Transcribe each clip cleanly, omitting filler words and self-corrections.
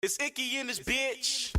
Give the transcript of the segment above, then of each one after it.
It's Icky in this bitch.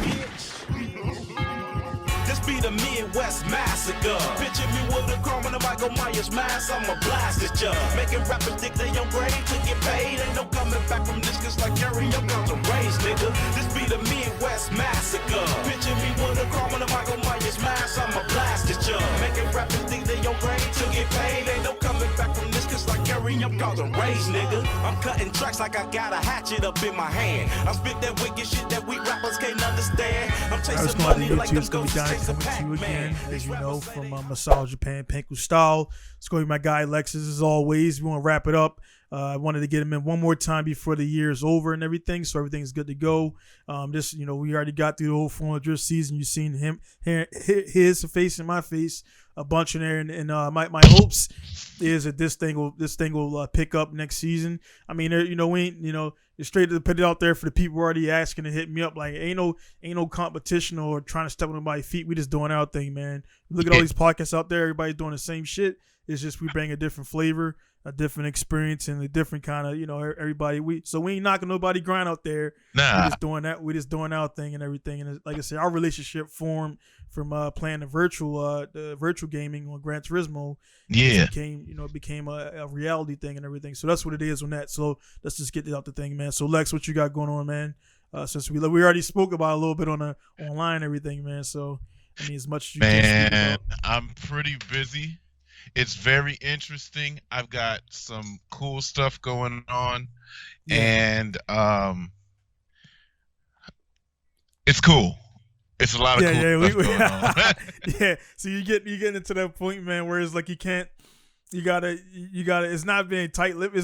This be the Midwest massacre. Picture me with a chrome and a Michael Myers mask. I'ma blast at ya. Making rappers think they on grade to get paid. Ain't no coming back from this, cause like carry your guns and raise, nigga. This be the Midwest massacre. Picture me with a chrome and a Michael Myers mask. I'ma blast at ya. Making rappers think they on grade to get paid. Ain't no coming back from this, cause like carry your guns and raise, nigga. I'm cutting tracks like I got a hatchet up in my hand. I spit that wicked shit that we rappers can't understand. I'm chasing money like them ghosts chasing coming to you again, as you know, from Massage Japan, Pinku Style. It's going to be my guy Lexis as always. We want to wrap it up. I wanted to get him in one more time before the year is over and everything, so everything's good to go. We already got through the whole 400 season. You've seen him, his face and my face a bunch in there, and my hopes is that this thing will pick up next season. I mean, we ain't it's straight to put it out there for the people already asking to hit me up. Like ain't no competition or trying to step on nobody's feet. We just doing our thing, man. Look at all these podcasts out there. Everybody's doing the same shit. It's just we bring a different flavor, a different experience, and a different kind of everybody. We ain't knocking nobody grind out there. Nah, we just doing that. We just doing our thing and everything. And like I said, our relationship formed from playing the virtual gaming on Gran Turismo. Yeah, it became a reality thing and everything. So that's what it is on that. So let's just get it out the thing, man. So Lex, what you got going on, man? Since we already spoke about it a little bit on the online and everything, man. So I mean, as much as you can speak about. I'm pretty busy. It's very interesting. I've got some cool stuff going on, and it's cool. It's a lot of cool stuff going on. Yeah. So you're getting into that point, man, where it's like you gotta. It's not being tight-lipped.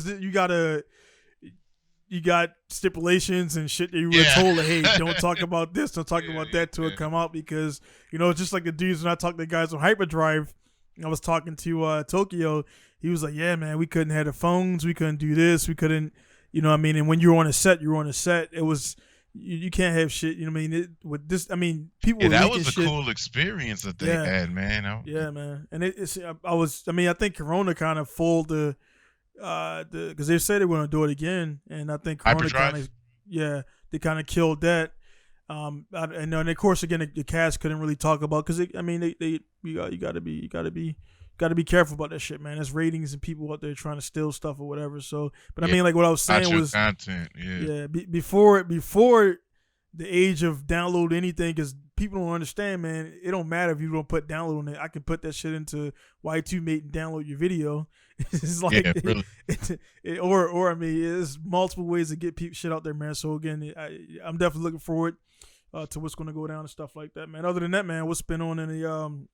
You got stipulations and shit that you were told, like, hey, don't talk about this, don't talk about that till it come out, because it's just like the dudes when I talk to the guys on Hyperdrive. I was talking to Tokyo. He was like, yeah, man, we couldn't have the phones. We couldn't do this. We couldn't, And when you're on a set, you're on a set. It was, you can't have shit. With this, people. Yeah, that was a cool experience that they had, man. Yeah, man. And I think Corona kind of fooled because they said they were going to do it again. And I think Corona they kind of killed that. And of course, again, the cast couldn't really talk about because you gotta be careful about that shit, man. There's ratings and people out there trying to steal stuff or whatever. So, but like what I was saying was content, before the age of download anything, because people don't understand, man. It don't matter if you don't put download on it. I can put that shit into Y2Mate and download your video. It's like, really. there's multiple ways to get shit out there, man. So again, I'm definitely looking forward to what's going to go down and stuff like that, man. Other than that, man, what's been on in the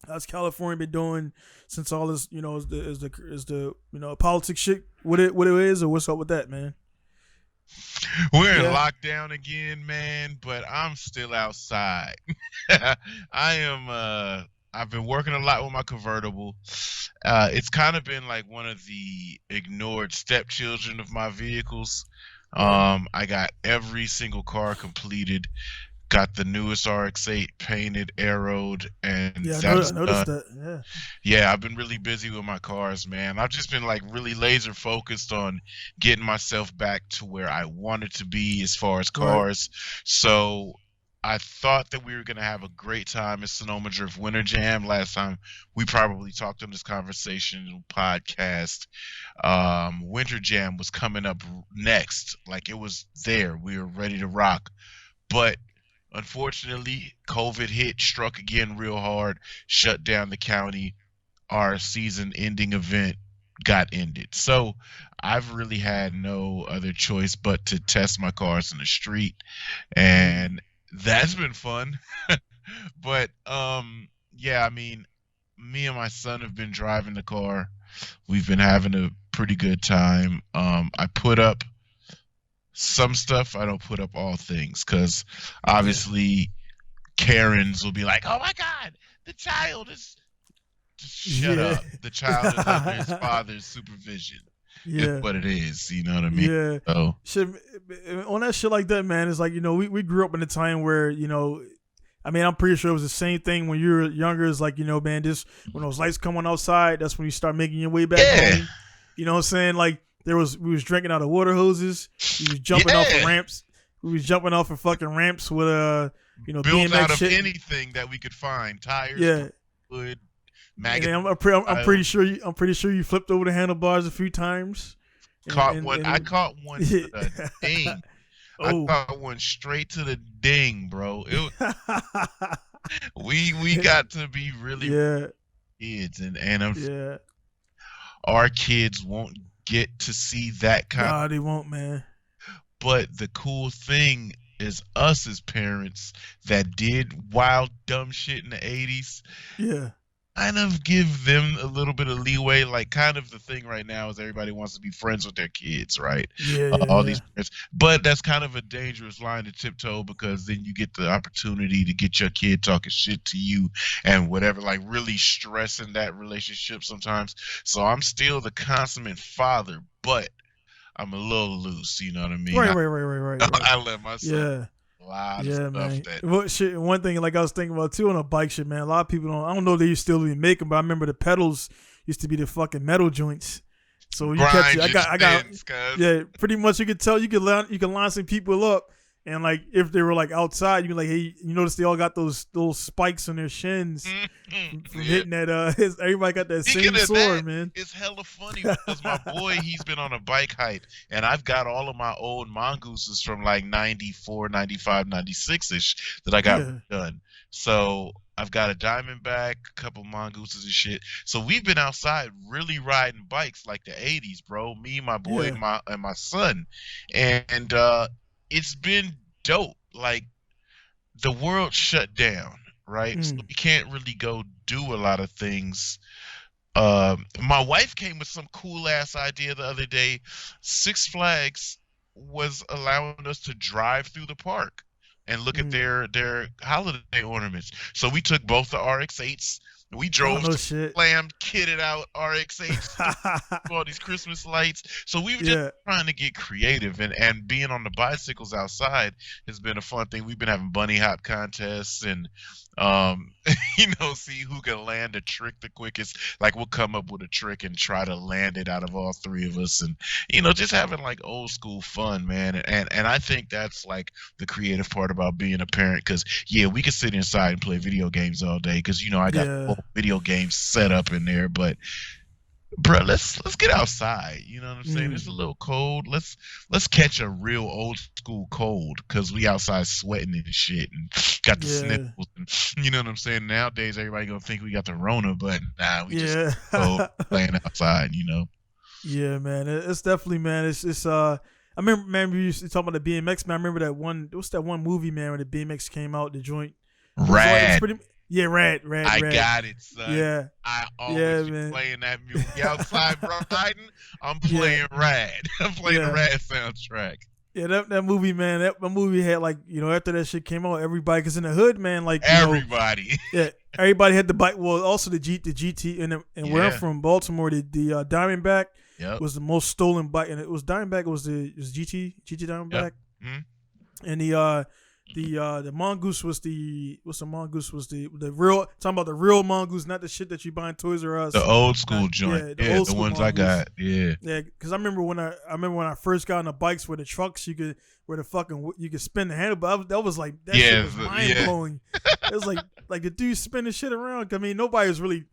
how's California been doing since all this, is the politics shit what it is, or what's up with that, man? We're in lockdown again, man, but I'm still outside. I've been working a lot with my convertible. It's kind of been like one of the ignored stepchildren of my vehicles. I got every single car completed. Got the newest RX-8 painted, arrowed, and I noticed that. Yeah, I've been really busy with my cars, man. I've just been like really laser focused on getting myself back to where I wanted to be as far as cars. Right. So I thought that we were going to have a great time at Sonoma Drift Winter Jam. Last time we probably talked on this conversation podcast. Winter Jam was coming up next. Like it was there. We were ready to rock. But unfortunately, COVID hit, struck again real hard, shut down the county. Our season-ending event got ended. So I've really had no other choice but to test my cars in the street. And that's been fun. But, me and my son have been driving the car. We've been having a pretty good time. I put up some stuff. I don't put up all things because obviously Karens will be like, oh my God, the child is... Just shut up. The child is under his father's supervision. It's what it is. You know what I mean? Yeah. So. Shit, on that shit like that, man, it's like, we grew up in a time where, I'm pretty sure it was the same thing when you were younger. It's like, man, when those lights come on outside, that's when you start making your way back home. You know what I'm saying? Like, we was drinking out of water hoses. We was jumping off the ramps. We was jumping off of fucking ramps with Built BMX out of shit. anything that we could find. Tires, Yeah. wood, And magazine. I'm pretty sure you flipped over the handlebars a few times. Caught one. I caught one to the ding. Oh. I caught one straight to the ding, bro. We got to be really kids, and our kids won't get to see that kind. Nah, they won't, man. But the cool thing is us as parents that did wild, dumb shit in the 80s. Yeah. Kind of give them a little bit of leeway. Like, kind of the thing right now is everybody wants to be friends with their kids, right? All these parents. But that's kind of a dangerous line to tiptoe, because then you get the opportunity to get your kid talking shit to you and whatever, like really stressing that relationship sometimes. So I'm still the consummate father, but I'm a little loose, you know what I mean? Right. I let my son a lot of stuff man. that. Well, shit, one thing, like I was thinking about too on a bike shit, man. A lot of people I don't know if they still even make them, but I remember the pedals used to be the fucking metal joints. So you catch it. I got pretty much you could tell you can line some people up. And like if they were like outside, you'd be like, hey, you notice they all got those spikes on their shins from hitting that. Everybody got that same sword, man. It's hella funny because my boy, he's been on a bike hype, and I've got all of my old mongooses from like 94, 95, 96-ish that I got done. So I've got a Diamondback, a couple mongooses and shit. So we've been outside really riding bikes like the 80s, bro. Me, my boy, and my son. And it's been dope. Like, the world shut down, right? So we can't really go do a lot of things. My wife came with some cool ass idea the other day. Six Flags was allowing us to drive through the park and look at their holiday ornaments. So we took both the RX-8s. We drove slammed, kitted out RX-8s, all these Christmas lights. So we were just trying to get creative, and being on the bicycles outside has been a fun thing. We've been having bunny hop contests and see who can land a trick the quickest. Like, we'll come up with a trick and try to land it out of all three of us, and just having like old school fun, man. And I think that's like the creative part about being a parent, because we can sit inside and play video games all day, because I got video games set up in there, but bro, let's get outside. You know what I'm saying? It's a little cold. Let's catch a real old school cold, because we outside sweating and shit and got the sniffles. And, you know what I'm saying? Nowadays, everybody gonna think we got the Rona, but nah, we just playing outside. Yeah, man. It's definitely, man. It's I remember, man, we used to talk about the BMX, man. I remember that one. What's that one movie, man, where the BMX came out, the joint? Rad. Rad. I got it, son. Yeah. I always be playing that music outside, bro. I'm playing Rad. I'm playing the Rad soundtrack. Yeah, that movie, man. That movie had, like, after that shit came out, everybody, because in the hood, man, like, everybody. Everybody had the bike. Well, also the GT, and where I'm from, Baltimore, the Diamondback was the most stolen bike, and it was Diamondback. It was GT Diamondback, and the mongoose was the mongoose was the real, talking about the real mongoose, not the shit that you buy in Toys R Us. The old school joint. The old school ones mongoose. I got. Yeah, because I remember when I first got on the bikes where the trucks you could spin the handle, but that was like shit was mind blowing. It was like the dude spinning shit around. I mean, nobody was really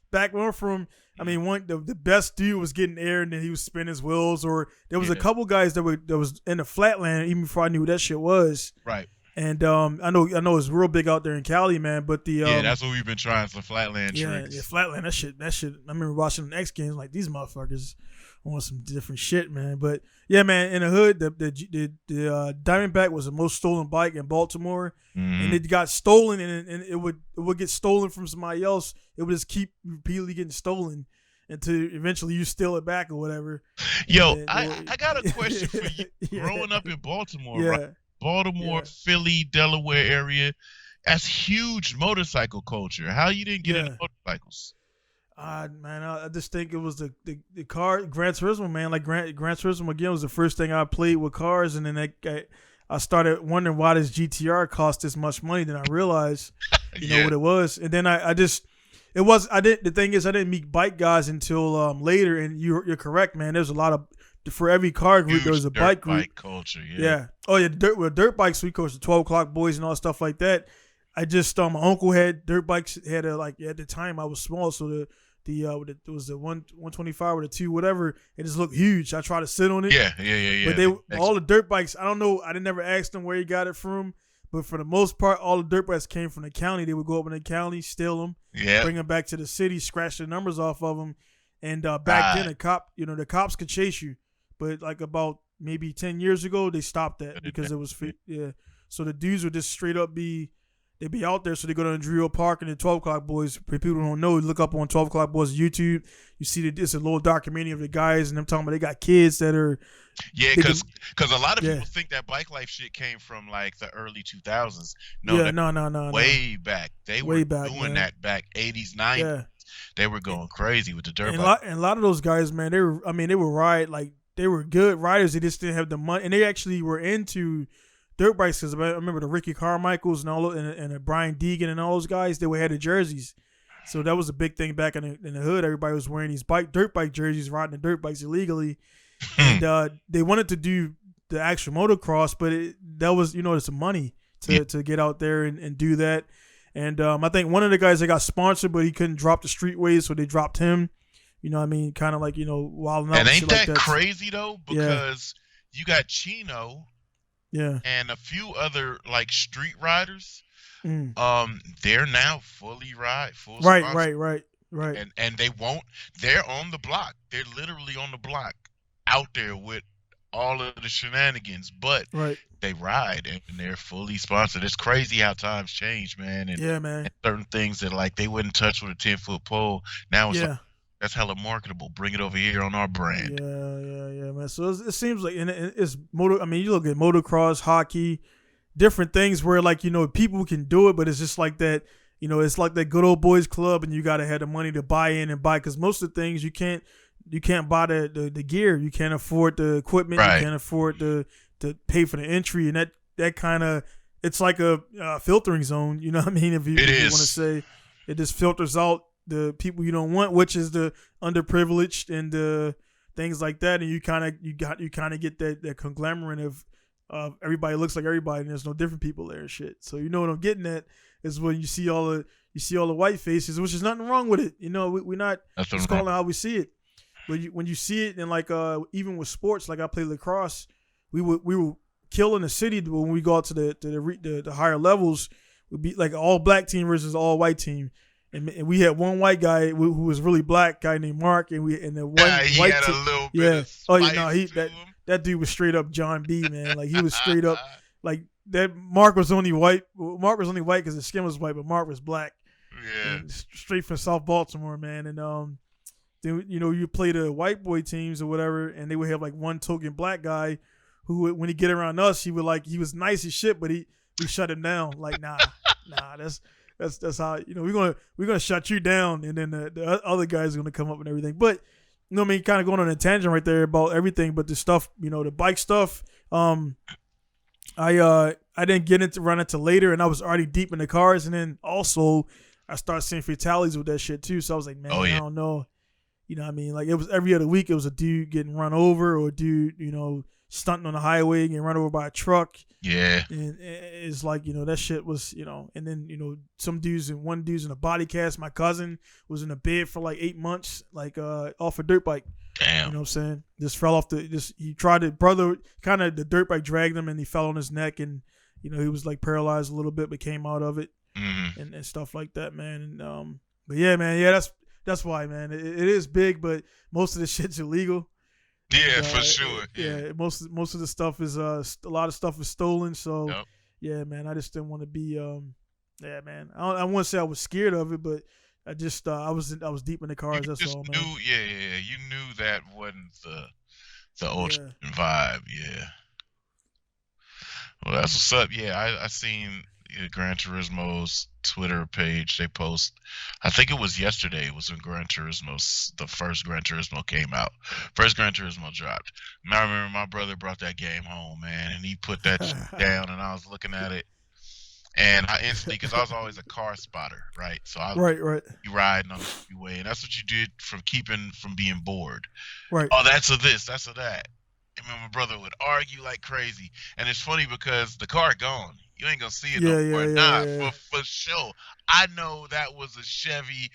back when we're from. I mean, the best dude was getting air and then he was spinning his wheels, or there was a couple guys that was in the flatland even before I knew what that shit was. Right. And I know it's real big out there in Cali, man. But that's what we've been trying, some flatland tricks. Yeah, flatland. That shit. I remember watching the X Games, like, these motherfuckers want some different shit, man. But yeah, man, in the hood, the Diamondback was the most stolen bike in Baltimore, and it got stolen, and it would get stolen from somebody else. It would just keep repeatedly getting stolen until eventually you steal it back or whatever. Yo, I got a question for you. Growing up in Baltimore, right? Baltimore, Philly, Delaware area, that's huge motorcycle culture. How you didn't get into motorcycles? Man, I just think it was the car, Gran Turismo, man. Like Gran Turismo again was the first thing I played with cars, and then I started wondering why this GTR cost this much money. Then I realized, what it was, and then the thing is, I didn't meet bike guys until later. And you're correct, man. There's a lot of for every car group Huge there was a dirt bike group. bike culture. Yeah. Oh yeah, dirt bikes. We coached the 12 o'clock boys and all stuff like that. I just my uncle had dirt bikes. Had a like at the time I was small, so it was the 125 or the 2 whatever. It just looked huge. I tried to sit on it. Yeah. But all the dirt bikes. I don't know. I didn't never ask them where he got it from. But for the most part, all the dirt bikes came from the county. They would go up in the county, steal them, bring them back to the city, scratch the numbers off of them. And back then, the cops could chase you. But like about maybe 10 years ago, they stopped that because it was So the dudes would just straight up they'd be out there. So they go to Andrea Park and the 12 o'clock boys. For people who don't know, look up on 12 o'clock boys YouTube. You see that it's a little documentary of the guys and them talking about they got kids that are. Yeah, because a lot of people think that bike life shit came from like the early 2000s. No, way back. They were doing that back 80s, 90s. Yeah. They were going crazy with the dirt bike. And a lot of those guys, man, they were ride like they were good riders. They just didn't have the money, and they actually were into dirt bikes because I remember the Ricky Carmichaels and all and the Brian Deegan and all those guys. They had the jerseys, so that was a big thing back in the hood. Everybody was wearing these dirt bike jerseys, riding the dirt bikes illegally, and they wanted to do the actual motocross, but that was it's some money to get out there and do that. And I think one of the guys that got sponsored, but he couldn't drop the streetways, so they dropped him. You know what I mean? Kind of like, wilding out. And ain't that crazy, though? Because you got Chino and a few other, like, street riders. They're now full sponsor. Right. And they're on the block. They're literally on the block out there with all of the shenanigans. But they ride and they're fully sponsored. It's crazy how times change, man. And, man. And certain things that, like, they wouldn't touch with a 10-foot pole. Now it's like, that's hella marketable. Bring it over here on our brand. Yeah, man. So it seems like it's moto. I mean, you look at motocross, hockey, different things where like people can do it, but it's just like that. It's like that good old boys club, and you gotta have the money to buy in and buy because most of the things you can't buy the gear. You can't afford the equipment. You can't afford to pay for the entry, and that kind of it's like a filtering zone. You know what I mean? If you want to say it just filters out the people you don't want, which is the underprivileged and things like that, and you kind of get that conglomerate of everybody looks like everybody, and there's no different people there and shit. So what I'm getting at is when you see all the white faces, which is nothing wrong with it. We're not just calling how we see it, but when you see it, and like even with sports, like I play lacrosse, we were killing the city when we go out to the higher levels. Would be like all black team versus all white team. And we had one white guy who was really black, guy named Mark, and the one white had a little bit of spice that dude was straight up John B, man. Like he was straight up like that. Mark was only white. Mark was only white because his skin was white, but Mark was black. Yeah, straight from South Baltimore, man. And then you play the white boy teams or whatever, and they would have like one token black guy who when he get around us, he was nice as shit, but we shut him down. Like nah, That's how we're gonna shut you down, and then the other guys are gonna come up and everything. But kind of going on a tangent right there about everything, but the stuff, the bike stuff. I didn't run into later, and I was already deep in the cars, and then also I started seeing fatalities with that shit too. So I was like, man, I don't know. You know what I mean? Like it was every other week, it was a dude getting run over, or a dude stunting on the highway, getting run over by a truck. Yeah. And it's like, that shit was, and then, one dude's in a body cast. My cousin was in a bed for like 8 months, like off a dirt bike. Damn. You know what I'm saying? Just fell off he tried to, the dirt bike dragged him and he fell on his neck and, he was like paralyzed a little bit, but came out of it and stuff like that, man. And, but yeah, man, that's why, man, it is big, but most of the shit's illegal. Yeah, for sure. Yeah, most of the stuff is a lot of stuff is stolen. So yeah, man, I just didn't want to be man. I wouldn't say I was scared of it, but I just I was deep in the cars. That's all, man. You knew that wasn't the ultra vibe. Yeah. Well, that's what's up. Yeah, I seen Gran Turismo's Twitter page. They post, I think it was yesterday, it was when the first Gran Turismo came out. First Gran Turismo dropped. And I remember my brother brought that game home, man, and he put that shit down, and I was looking at it. And I instantly, because I was always a car spotter, right? So I would Right. be riding on the freeway, and that's what you did from being bored. Right. Oh, that's a this, that's a that. And my brother would argue like crazy, and it's funny because the car gone. You ain't gonna see it no more. Nah, for sure. I know that was a Chevy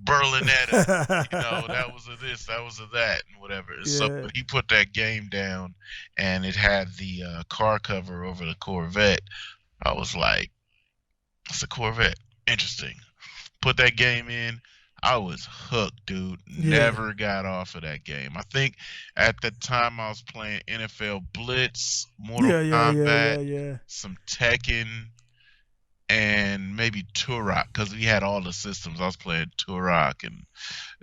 Berlinetta. That was a this, that was a that, and whatever. So when he put that game down, and it had the car cover over the Corvette, I was like, "It's a Corvette. Interesting." Put that game in. I was hooked, dude. Never got off of that game. I think at the time I was playing NFL Blitz, Mortal Kombat, some Tekken, and maybe Turok, because we had all the systems. I was playing Turok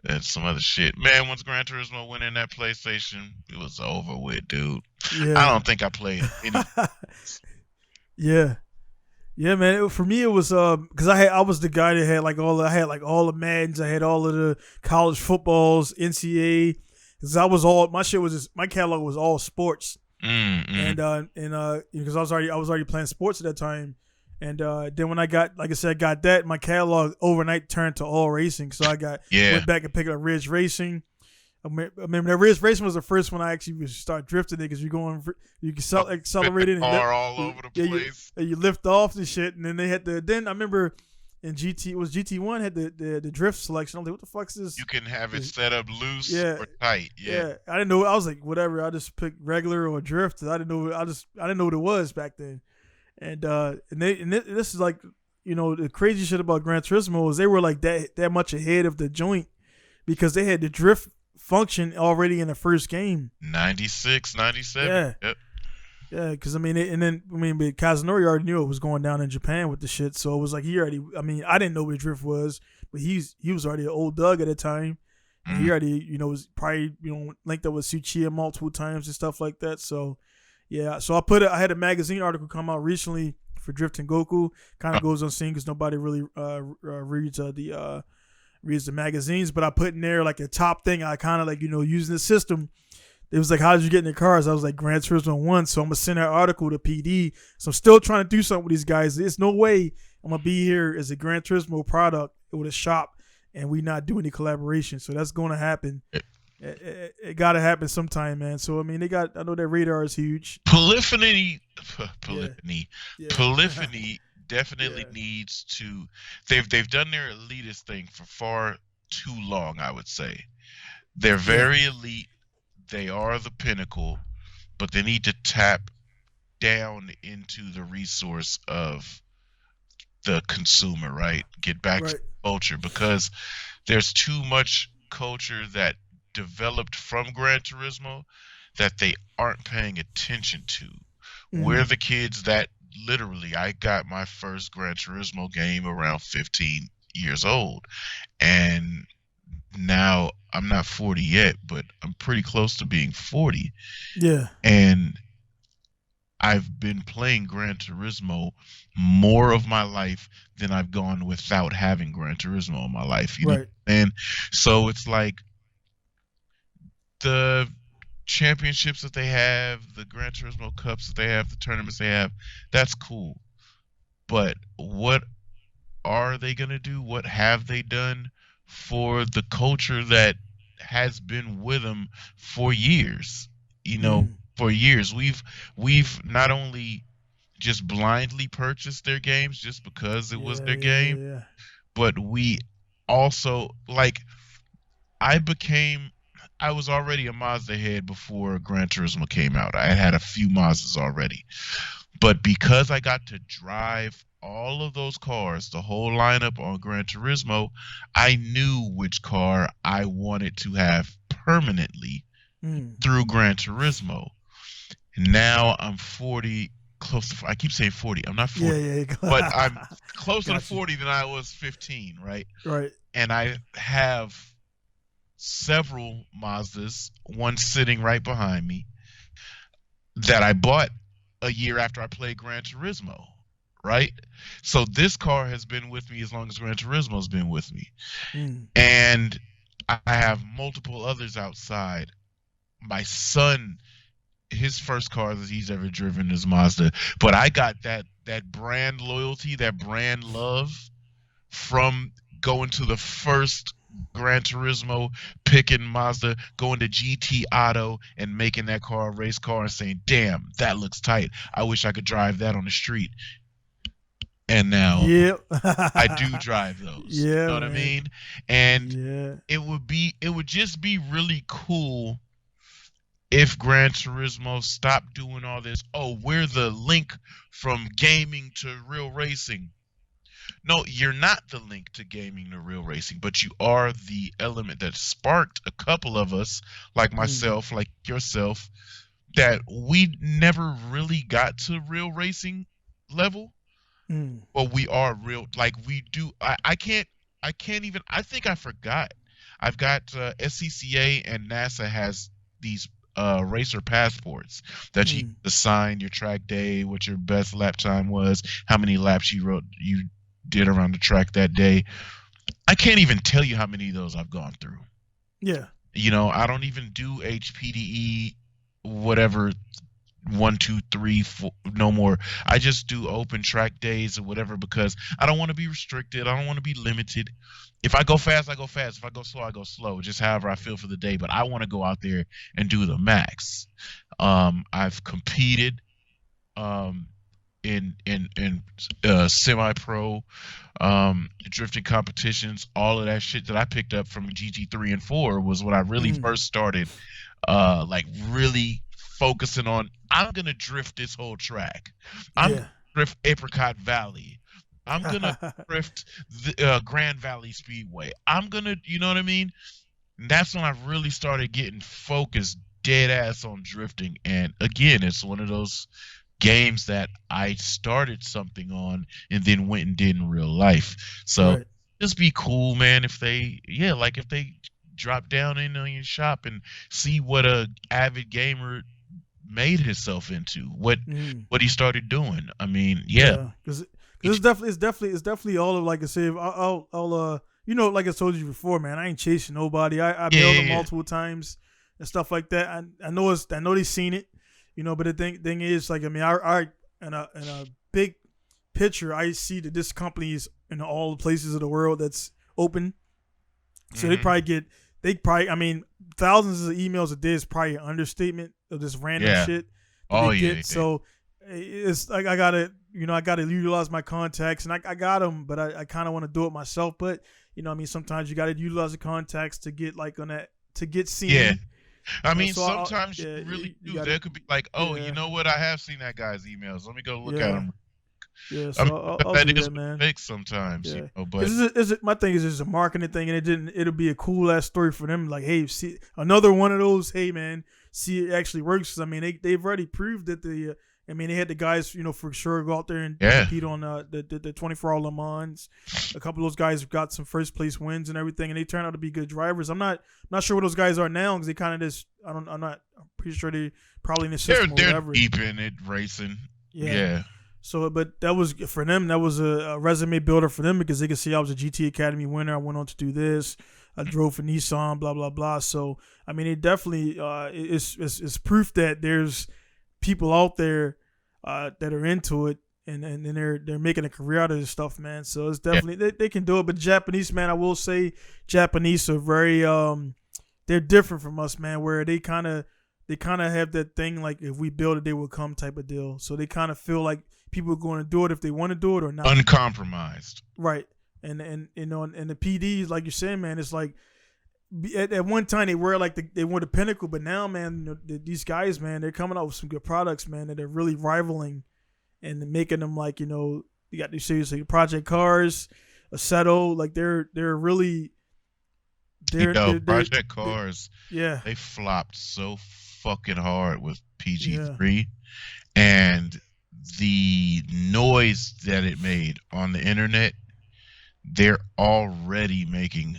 and some other shit. Man, once Gran Turismo went in that PlayStation, it was over with, dude. I don't think I played any. Yeah, man. For me, it was because I was the guy that had all the Maddens, I had all of the college footballs, NCAA. Because my catalog was all sports, and because I was already playing sports at that time, and then when I got that, my catalog overnight turned to all racing. So I went back and picked up Ridge Racing. I remember that Ridge Racing was the first one I actually start drifting it because you can accelerate it and all over the place. And you lift off and shit. And then they had then I remember in GT1 had the drift selection. I was like, what the fuck is this? You can have it set up loose or tight. Yeah. I didn't know. I was like, whatever. I just picked regular or drift. I didn't know. I didn't know what it was back then. And this is like, the crazy shit about Gran Turismo is they were like that much ahead of the joint because they had the drift function already in the first game. 96, 97. Yep. Yeah, because but Kazunori already knew it was going down in Japan with the shit, so it was like I didn't know what drift was, but he was already an old Doug at the time. And he already, was probably, linked up with Tsuchiya multiple times and stuff like that. So, yeah. So I had a magazine article come out recently for Drifting Goku. Kind of goes unseen because nobody really reads the magazines. But I put in there like a top thing. I kind of using the system. It was like, how did you get in the cars? I was like, Gran Turismo 1. So I'm going to send that article to PD. So I'm still trying to do something with these guys. There's no way I'm going to be here as a Gran Turismo product with a shop and we not do any collaboration. So that's going to happen. It got to happen sometime, man. So, I know their radar is huge. Polyphony definitely needs to, they've done their elitist thing for far too long, I would say. They're very elite. They are the pinnacle, but they need to tap down into the resource of the consumer, right? Get back to culture, because there's too much culture that developed from Gran Turismo that they aren't paying attention to. We're the kids that literally, I got my first Gran Turismo game around 15 years old, and now I'm not 40 yet, but I'm pretty close to being 40. Yeah. And I've been playing Gran Turismo more of my life than I've gone without having Gran Turismo in my life. You know? And so it's like the championships that they have, the Gran Turismo Cups that they have, the tournaments they have, that's cool. But what are they going to do? What have they done for the culture that has been with them for years? For years. We've not only just blindly purchased their games just because it was their game, but we also, like, I was already a Mazda head before Gran Turismo came out. I had a few Mazdas already. But because I got to drive all of those cars, the whole lineup on Gran Turismo, I knew which car I wanted to have permanently through Gran Turismo. Now I'm 40, I keep saying 40. I'm not 40, but I'm closer to 40 than I was 15, right? Right. And I have several Mazdas, one sitting right behind me, that I bought a year after I played Gran Turismo, right? So this car has been with me as long as Gran Turismo's been with me. And I have multiple others outside. My son, his first car that he's ever driven is Mazda, but I got that that brand loyalty, that brand love from going to the first Gran Turismo, picking Mazda, going to GT Auto and making that car a race car and saying, damn, that looks tight. I wish I could drive that on the street. And now Yep. I do drive those. Yeah, You know what I man. mean? And Yeah. it would just be really cool if Gran Turismo stopped doing all this. Oh, we're the link from gaming to real racing. No, you're not the link to gaming to real racing, but you are the element that sparked a couple of us, like myself, like yourself, that we never really got to real racing level. But we are real, like we do. I can't even. I think I forgot. I've got SCCA and NASA has these racer passports that you assign your track day, what your best lap time was, how many laps you did around the track that day. I can't even tell you how many of those I've gone through. Yeah. You know, I don't even do HPDE, whatever. 1, 2, 3, 4, no more. I just do open track days or whatever because I don't want to be restricted. I don't want to be limited. If I go fast, I go fast. If I go slow, I go slow. Just however I feel for the day. But I want to go out there and do the max. I've competed in semi-pro drifting competitions. All of that shit that I picked up from GT3 and 4 was when I really first started. Like really focusing on, I'm gonna drift this whole track. I'm gonna drift Apricot Valley. I'm gonna drift the Grand Valley Speedway. I'm gonna, you know what I mean? And that's when I really started getting focused, dead ass on drifting. And again, it's one of those games that I started something on and then went and did in real life. So just be cool, man. If they, if they drop down in on your shop and see what a avid gamer made himself into, what he started doing. I mean, because it's definitely all of, like I said, I'll you know, like I told you before, man, I ain't chasing nobody. I bailed them multiple times and stuff like that. I know they seen it, you know, but the thing is, like, I mean, I in a big picture, I see that this company is in all the places of the world that's open. So they probably, I mean, thousands of emails a day is probably an understatement of this random shit they get. So it's like I gotta utilize my contacts, and I got them, but I kind of want to do it myself. But you know, I mean, sometimes you got to utilize the contacts to get to get seen. Yeah. I mean, so sometimes you really do. There could be like, you know what? I have seen that guy's emails. Let me go look at them. Yeah, so I'll that do is that, man. big sometimes, you know. But my thing is a marketing thing, and it'll be a cool ass story for them. Like, hey, see another one of those. Hey, man, see it actually works. 'Cause, I mean, they've already proved that I mean, they had the guys, you know, for sure go out there and compete on the 24-hour Le Mans. A couple of those guys got some first place wins and everything, and they turned out to be good drivers. I'm not sure what those guys are now because they kind of just I'm pretty sure they probably in the system or whatever. They're deep in it racing. Yeah. So, but that was for them. That was a resume builder for them because they could see I was a GT Academy winner. I went on to do this. I drove for Nissan. Blah blah blah. So, I mean, it definitely it's proof that there's people out there that are into it and they're making a career out of this stuff, man. So it's definitely they can do it. But Japanese, man, I will say Japanese are very they're different from us, man. Where they kind of have that thing like if we build it, they will come type of deal. So they kind of feel like people are going to do it if they want to do it or not. Uncompromised. Right. And you know, and the PDs, like you're saying, man, it's like at one time they were like they were the pinnacle, but now, man, you know, these guys, man, they're coming out with some good products, man, that are really rivaling and making them like, you know, you got these seriously Project Cars, Assetto, like they're really Project Cars. They flopped so fucking hard with PG3 and the noise that it made on the internet. They're already making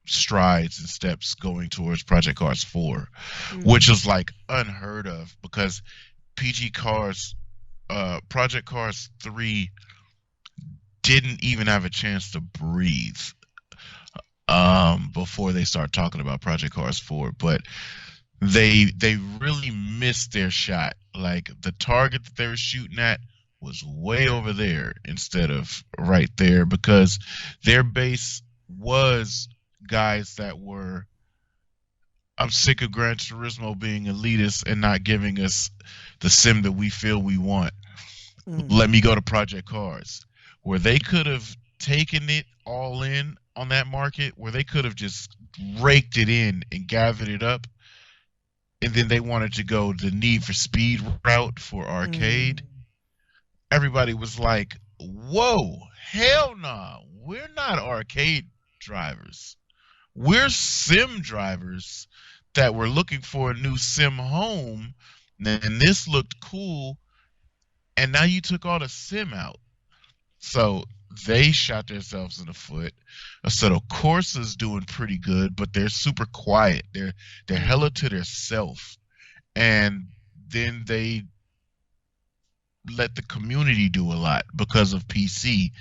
strides and steps going towards Project Cars 4, which is like unheard of because Project Cars 3 didn't even have a chance to breathe before they start talking about Project Cars 4. But they really missed their shot. Like the target that they were shooting at was way over there instead of right there, because their base was guys that were, I'm sick of Gran Turismo being elitist and not giving us the sim that we feel we want. Let me go to Project Cars, where they could have taken it all in on that market, where they could have just raked it in and gathered it up. And then they wanted to go the Need for Speed route for arcade. Everybody was like, whoa, hell nah. We're not arcade drivers. We're sim drivers that were looking for a new sim home. And this looked cool. And now you took all the sim out. So they shot themselves in the foot. So the Corsa's doing pretty good, but they're super quiet. They're hella to their self. And then they let the community do a lot because of PC.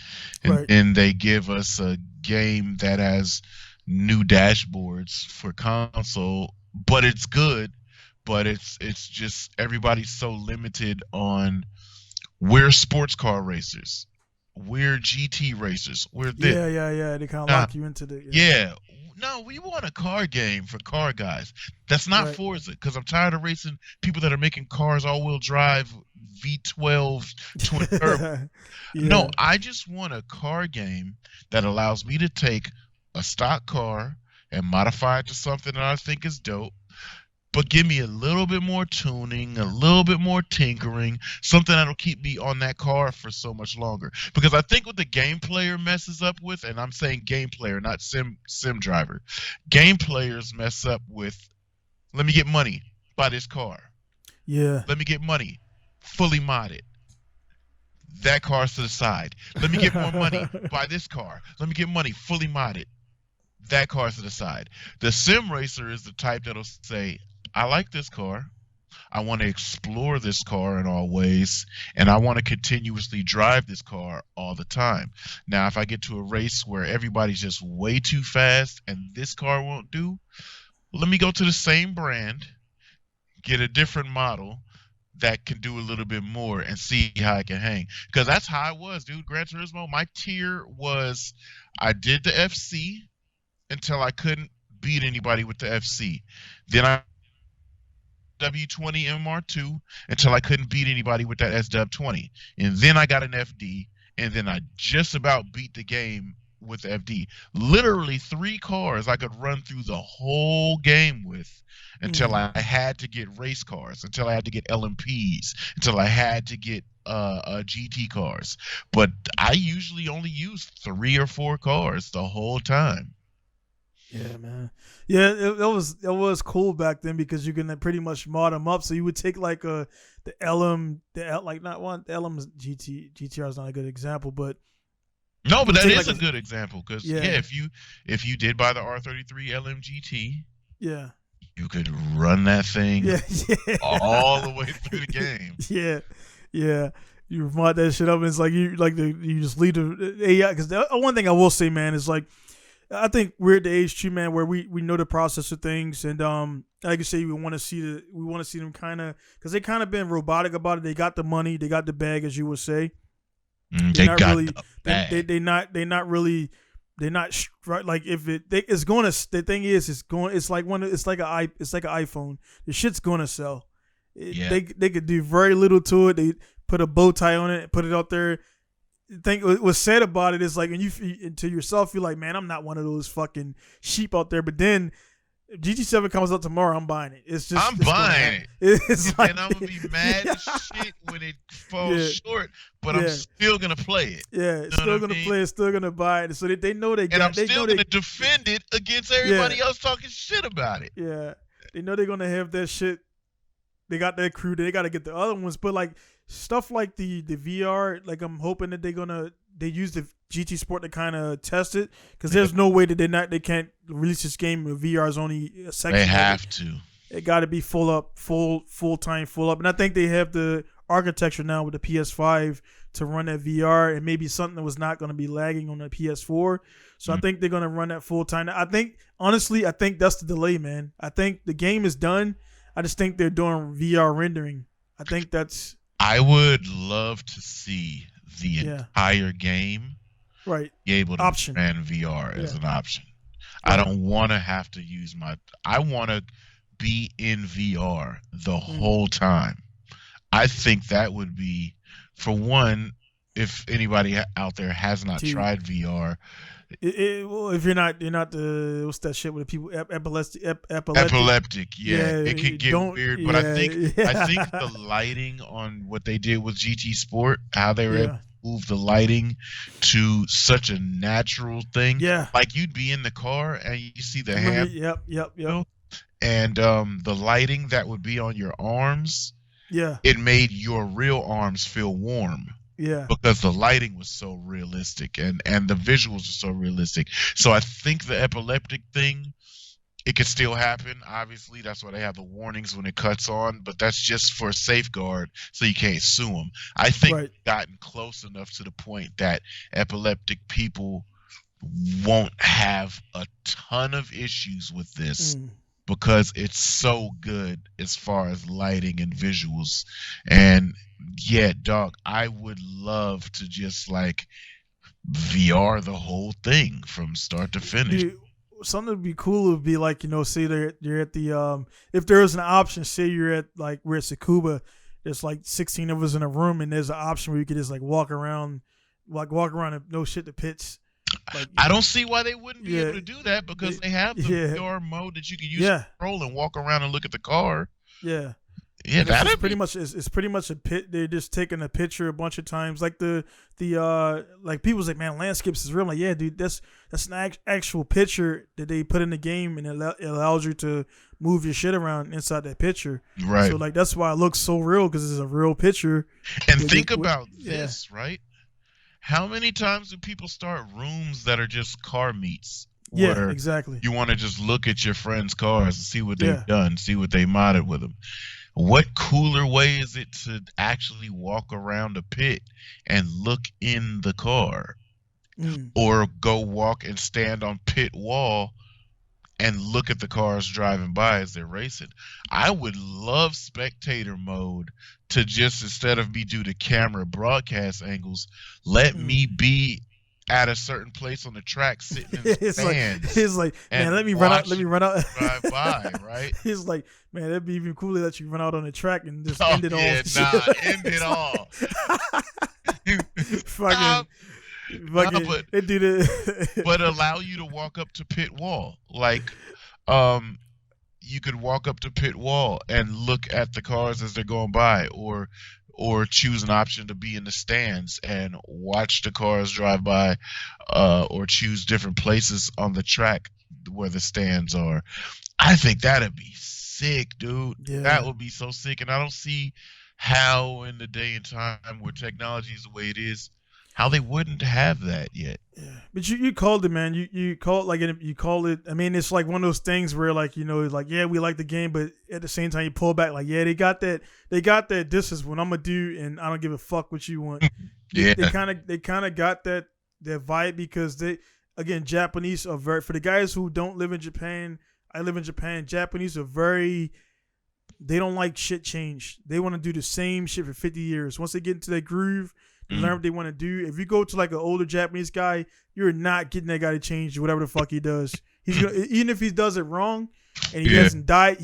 And they give us a game that has new dashboards for console, but it's good. But it's just everybody's so limited on, we're sports car racers, we're GT racers, we're this. Yeah. They kind of lock you into the. Yeah. No, we want a car game for car guys. That's not Forza, because I'm tired of racing people that are making cars all-wheel drive, V12, twin turbo. No, I just want a car game that allows me to take a stock car and modify it to something that I think is dope, but give me a little bit more tuning, a little bit more tinkering, something that'll keep me on that car for so much longer. Because I think what the game player messes up with, and I'm saying game player, not sim driver, game players mess up with, let me get money, buy this car. Yeah. Let me get money, fully mod it. That car's to the side. Let me get more money, buy this car. Let me get money, fully mod it. That car's to the side. The sim racer is the type that'll say, I like this car. I want to explore this car in all ways, and I want to continuously drive this car all the time. Now, if I get to a race where everybody's just way too fast and this car won't do, let me go to the same brand, get a different model that can do a little bit more and see how I can hang. Because that's how I was, dude. Gran Turismo, my tier was, I did the FC until I couldn't beat anybody with the FC. Then I W20 MR2 until I couldn't beat anybody with that SW20. And then I got an FD, and then I just about beat the game with the FD. Literally 3 cars I could run through the whole game with until I had to get race cars, until I had to get LMPs, until I had to get GT cars. But I usually only use 3 or 4 cars the whole time. Yeah, man. Yeah, it was cool back then because you can pretty much mod them up. So you would take like the LM, LM's GTR is not a good example, but no, but that is a good example because if you did buy the R33 LM GT, you could run that thing all the way through the game. Yeah. You mod that shit up, and it's like you just leave the AI. Because one thing I will say, man, is like, I think we're at the age too, man, where we know the process of things, and like you say, we want to see them kind of, because they kind of been robotic about it. They got the money, they got the bag, as you would say. They're not like if it's going to. The thing is, it's like an iPhone. The shit's going to sell. They could do very little to it. They put a bow tie on it and put it out there. Think what's said about it is like, and you to yourself, you're like, man, I'm not one of those fucking sheep out there. But then GT7 comes out tomorrow, I'm buying it. I'm buying it. It's like, and I'm gonna be mad as shit when it falls short, but I'm still gonna play it. Yeah, still gonna play it, still gonna buy it. So they know they got. And I'm still gonna defend it against everybody else talking shit about it. Yeah, they know they're gonna have that shit. They got that crew. They got to get the other ones, but like stuff like the VR, like I'm hoping that they use the GT Sport to kind of test it, because there's no way that they can't release this game with VR's only a section. They have to. It got to be full up, full time, full up, and I think they have the architecture now with the PS5 to run that VR, and maybe something that was not going to be lagging on the PS4. So I think they're going to run that full time. I think that's the delay, man. I think the game is done. I just think they're doing VR rendering. I I would love to see the Yeah. entire game Right. be able to Option. ban VR as Yeah. an option. I Right. don't want to have to use I want to be in VR the whole time. I think that would be, for one, if anybody out there has not Dude. tried VR. Well, if you're not the what's that shit with the people Epileptic, yeah, it can get weird. But I think yeah. the lighting on what they did with GT Sport, how they were able Yeah. to move the lighting to such a natural thing, Yeah. like you'd be in the car and you see the Remember, hand, yep. and the lighting that would be on your arms, Yeah. it made your real arms feel warm. Yeah. Because the lighting was so realistic and the visuals are so realistic. So I think the epileptic thing, it could still happen. Obviously, that's why they have the warnings when it cuts on, but that's just for safeguard so you can't sue them. I think we've gotten close enough to the point that epileptic people won't have a ton of issues with this. Because it's so good as far as lighting and visuals. And yeah, dog, I would love to just like VR the whole thing from start to finish. Dude, something would be cool would be like, say you're at the if there is an option, say you're at like we're at Tsukuba, there's like 16 of us in a room and there's an option where you could just like walk around and no shit the pits. Like, I don't see why they wouldn't be able to do that because they have the VR mode that you can use to control and walk around and look at the car. Yeah. Yeah, that's it's pretty much a pit. They're just taking a picture a bunch of times. Like the like people's like, man, landscapes is real. I'm like, yeah, dude, that's an actual picture that they put in the game and it allows you to move your shit around inside that picture. Right. So like that's why it looks so real because it's a real picture. And think about this, right? How many times do people start rooms that are just car meets? Yeah, exactly. You want to just look at your friends' cars and see what they've done, see what they modded with them. What cooler way is it to actually walk around a pit and look in the car? Or go walk and stand on pit wall and look at the cars driving by as they're racing? I would love spectator mode to just, instead of me do the camera broadcast angles, let me be at a certain place on the track sitting in the stands. It's like, man, let me run out. Drive by, right? He's like, man, that'd be even cooler that you run out on the track and just end it all. End it all. But allow you to walk up to pit wall. Like, you could walk up to pit wall and look at the cars as they're going by, or choose an option to be in the stands and watch the cars drive by, or choose different places on the track where the stands are. I think that'd be sick, dude. Yeah. That would be so sick. And I don't see how, in the day and time where technology is the way it is, how they wouldn't have that yet. Yeah, but you called it, man. You call it I mean, it's like one of those things where, like, it's like, yeah, we like the game, but at the same time you pull back, like, yeah, they got that. This is what I'm gonna do, and I don't give a fuck what you want. Yeah, they kind of got that vibe because Japanese are very, for the guys who don't live in Japan. I live in Japan. Japanese are very. They don't like shit change. They want to do the same shit for 50 years. Once they get into that groove. Learn what they want to do. If you go to like an older Japanese guy, you're not getting that guy to change whatever the fuck he does. He's gonna, even if he does it wrong and he hasn't died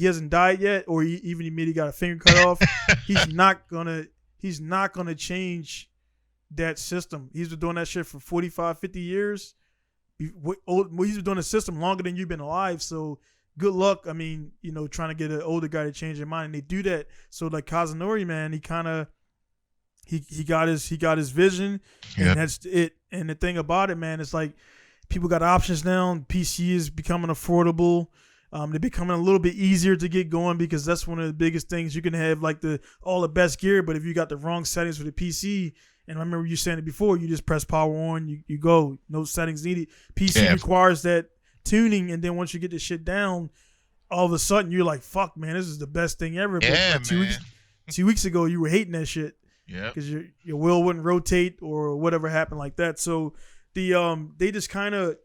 yet, or even he got a finger cut off, he's not gonna change that system. He's been doing that shit for 45, 50 years. He's been doing the system longer than you've been alive. So good luck. I mean, trying to get an older guy to change their mind, and they do that. So like Kazunori, man, he kind of. He got his vision, and that's it. And the thing about it, man, it's like people got options now. PC is becoming affordable. They're becoming a little bit easier to get going because that's one of the biggest things. You can have like all the best gear, but if you got the wrong settings for the PC, and I remember you saying it before, you just press power on, you go, no settings needed. PC requires that tuning, and then once you get this shit down, all of a sudden you're like, fuck, man, this is the best thing ever. Yeah, but like 2 weeks ago, you were hating that shit. Yeah, because your wheel wouldn't rotate or whatever happened like that. So they just kind of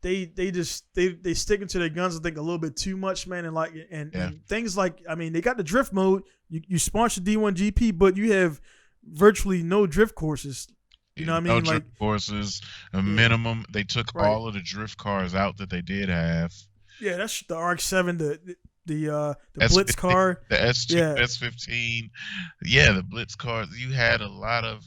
they sticking to their guns, I think, a little bit too much, man. And things like, I mean, they got the drift mode. You sponsor D1 GP, but you have virtually no drift courses. You know what I mean? No drift courses, a minimum. They took all of the drift cars out that they did have. Yeah, that's the RX-7, the Blitz car, the S2, S15. Yeah, the Blitz cars. You had a lot of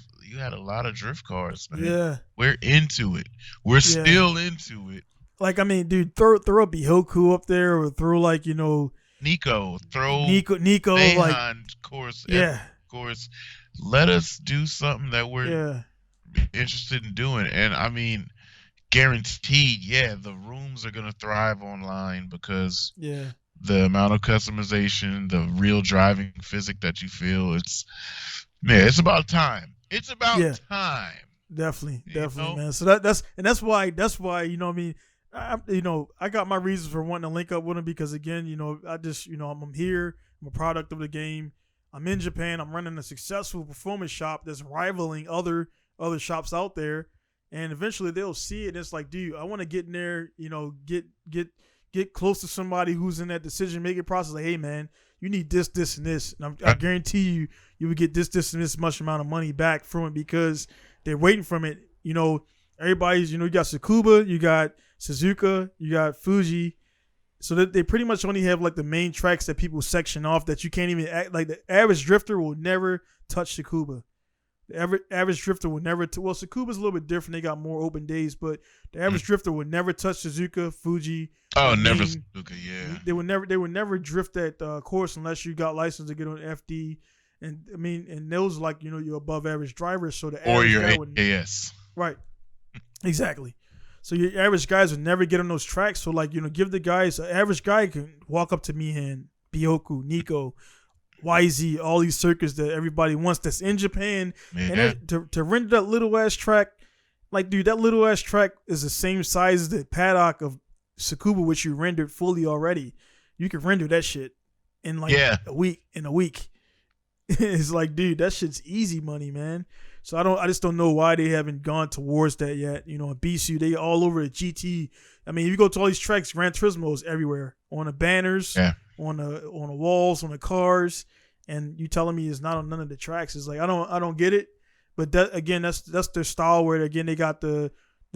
drift cars, man. Yeah, we're into it. We're still into it. Like, I mean, dude, throw a Bihoku up there, or throw like, you know, Nico, Mayhan, like, course, course. Let us do something that we're interested in doing. And I mean, guaranteed, the rooms are gonna thrive online because the amount of customization, the real driving physics that you feel, it's about time. It's about time. Definitely, man. So that's why, you know what I mean, I got my reasons for wanting to link up with him, because again, you know, I'm here, I'm a product of the game. I'm in Japan. I'm running a successful performance shop that's rivaling other shops out there, and eventually they'll see it. And it's like, dude, I want to get in there, you know, get close to somebody who's in that decision making process. Like, hey, man, you need this, this, and this, and I guarantee you would get this, and this much amount of money back from it, because they're waiting from it. You know, everybody's, you know, you got Tsukuba, you got Suzuka, you got Fuji. So that they pretty much only have like the main tracks that people section off, that you can't even act like. The average drifter will never touch Tsukuba. The average drifter will never. Well, Tsukuba's a little bit different. They got more open days, but the average drifter would never touch Suzuka, Fuji. Oh, never Suzuka. Yeah. They would never drift that course unless you got license to get on FD. And I mean, and those, like, you know, you're above average drivers, so the or average your guy AS. Right. Exactly. So your average guys would never get on those tracks. So, like, you know, give the guys, an average guy can walk up to Mihan, Bihoku, Nico, YZ, all these circuits that everybody wants that's in Japan. Man. And to render that little ass track, like, dude, that little ass track is the same size as the paddock of Tsukuba, which you rendered fully already. You can render that shit in like a week. It's like, dude, that shit's easy money, man. So I just don't know why they haven't gone towards that yet. You know, in Bisu, they all over the GT. I mean, if you go to all these tracks, Gran Turismo is everywhere, on the banners, on the walls, on the cars, and you telling me it's not on none of the tracks. It's like, I don't get it. But that, again, that's their style, where again they got the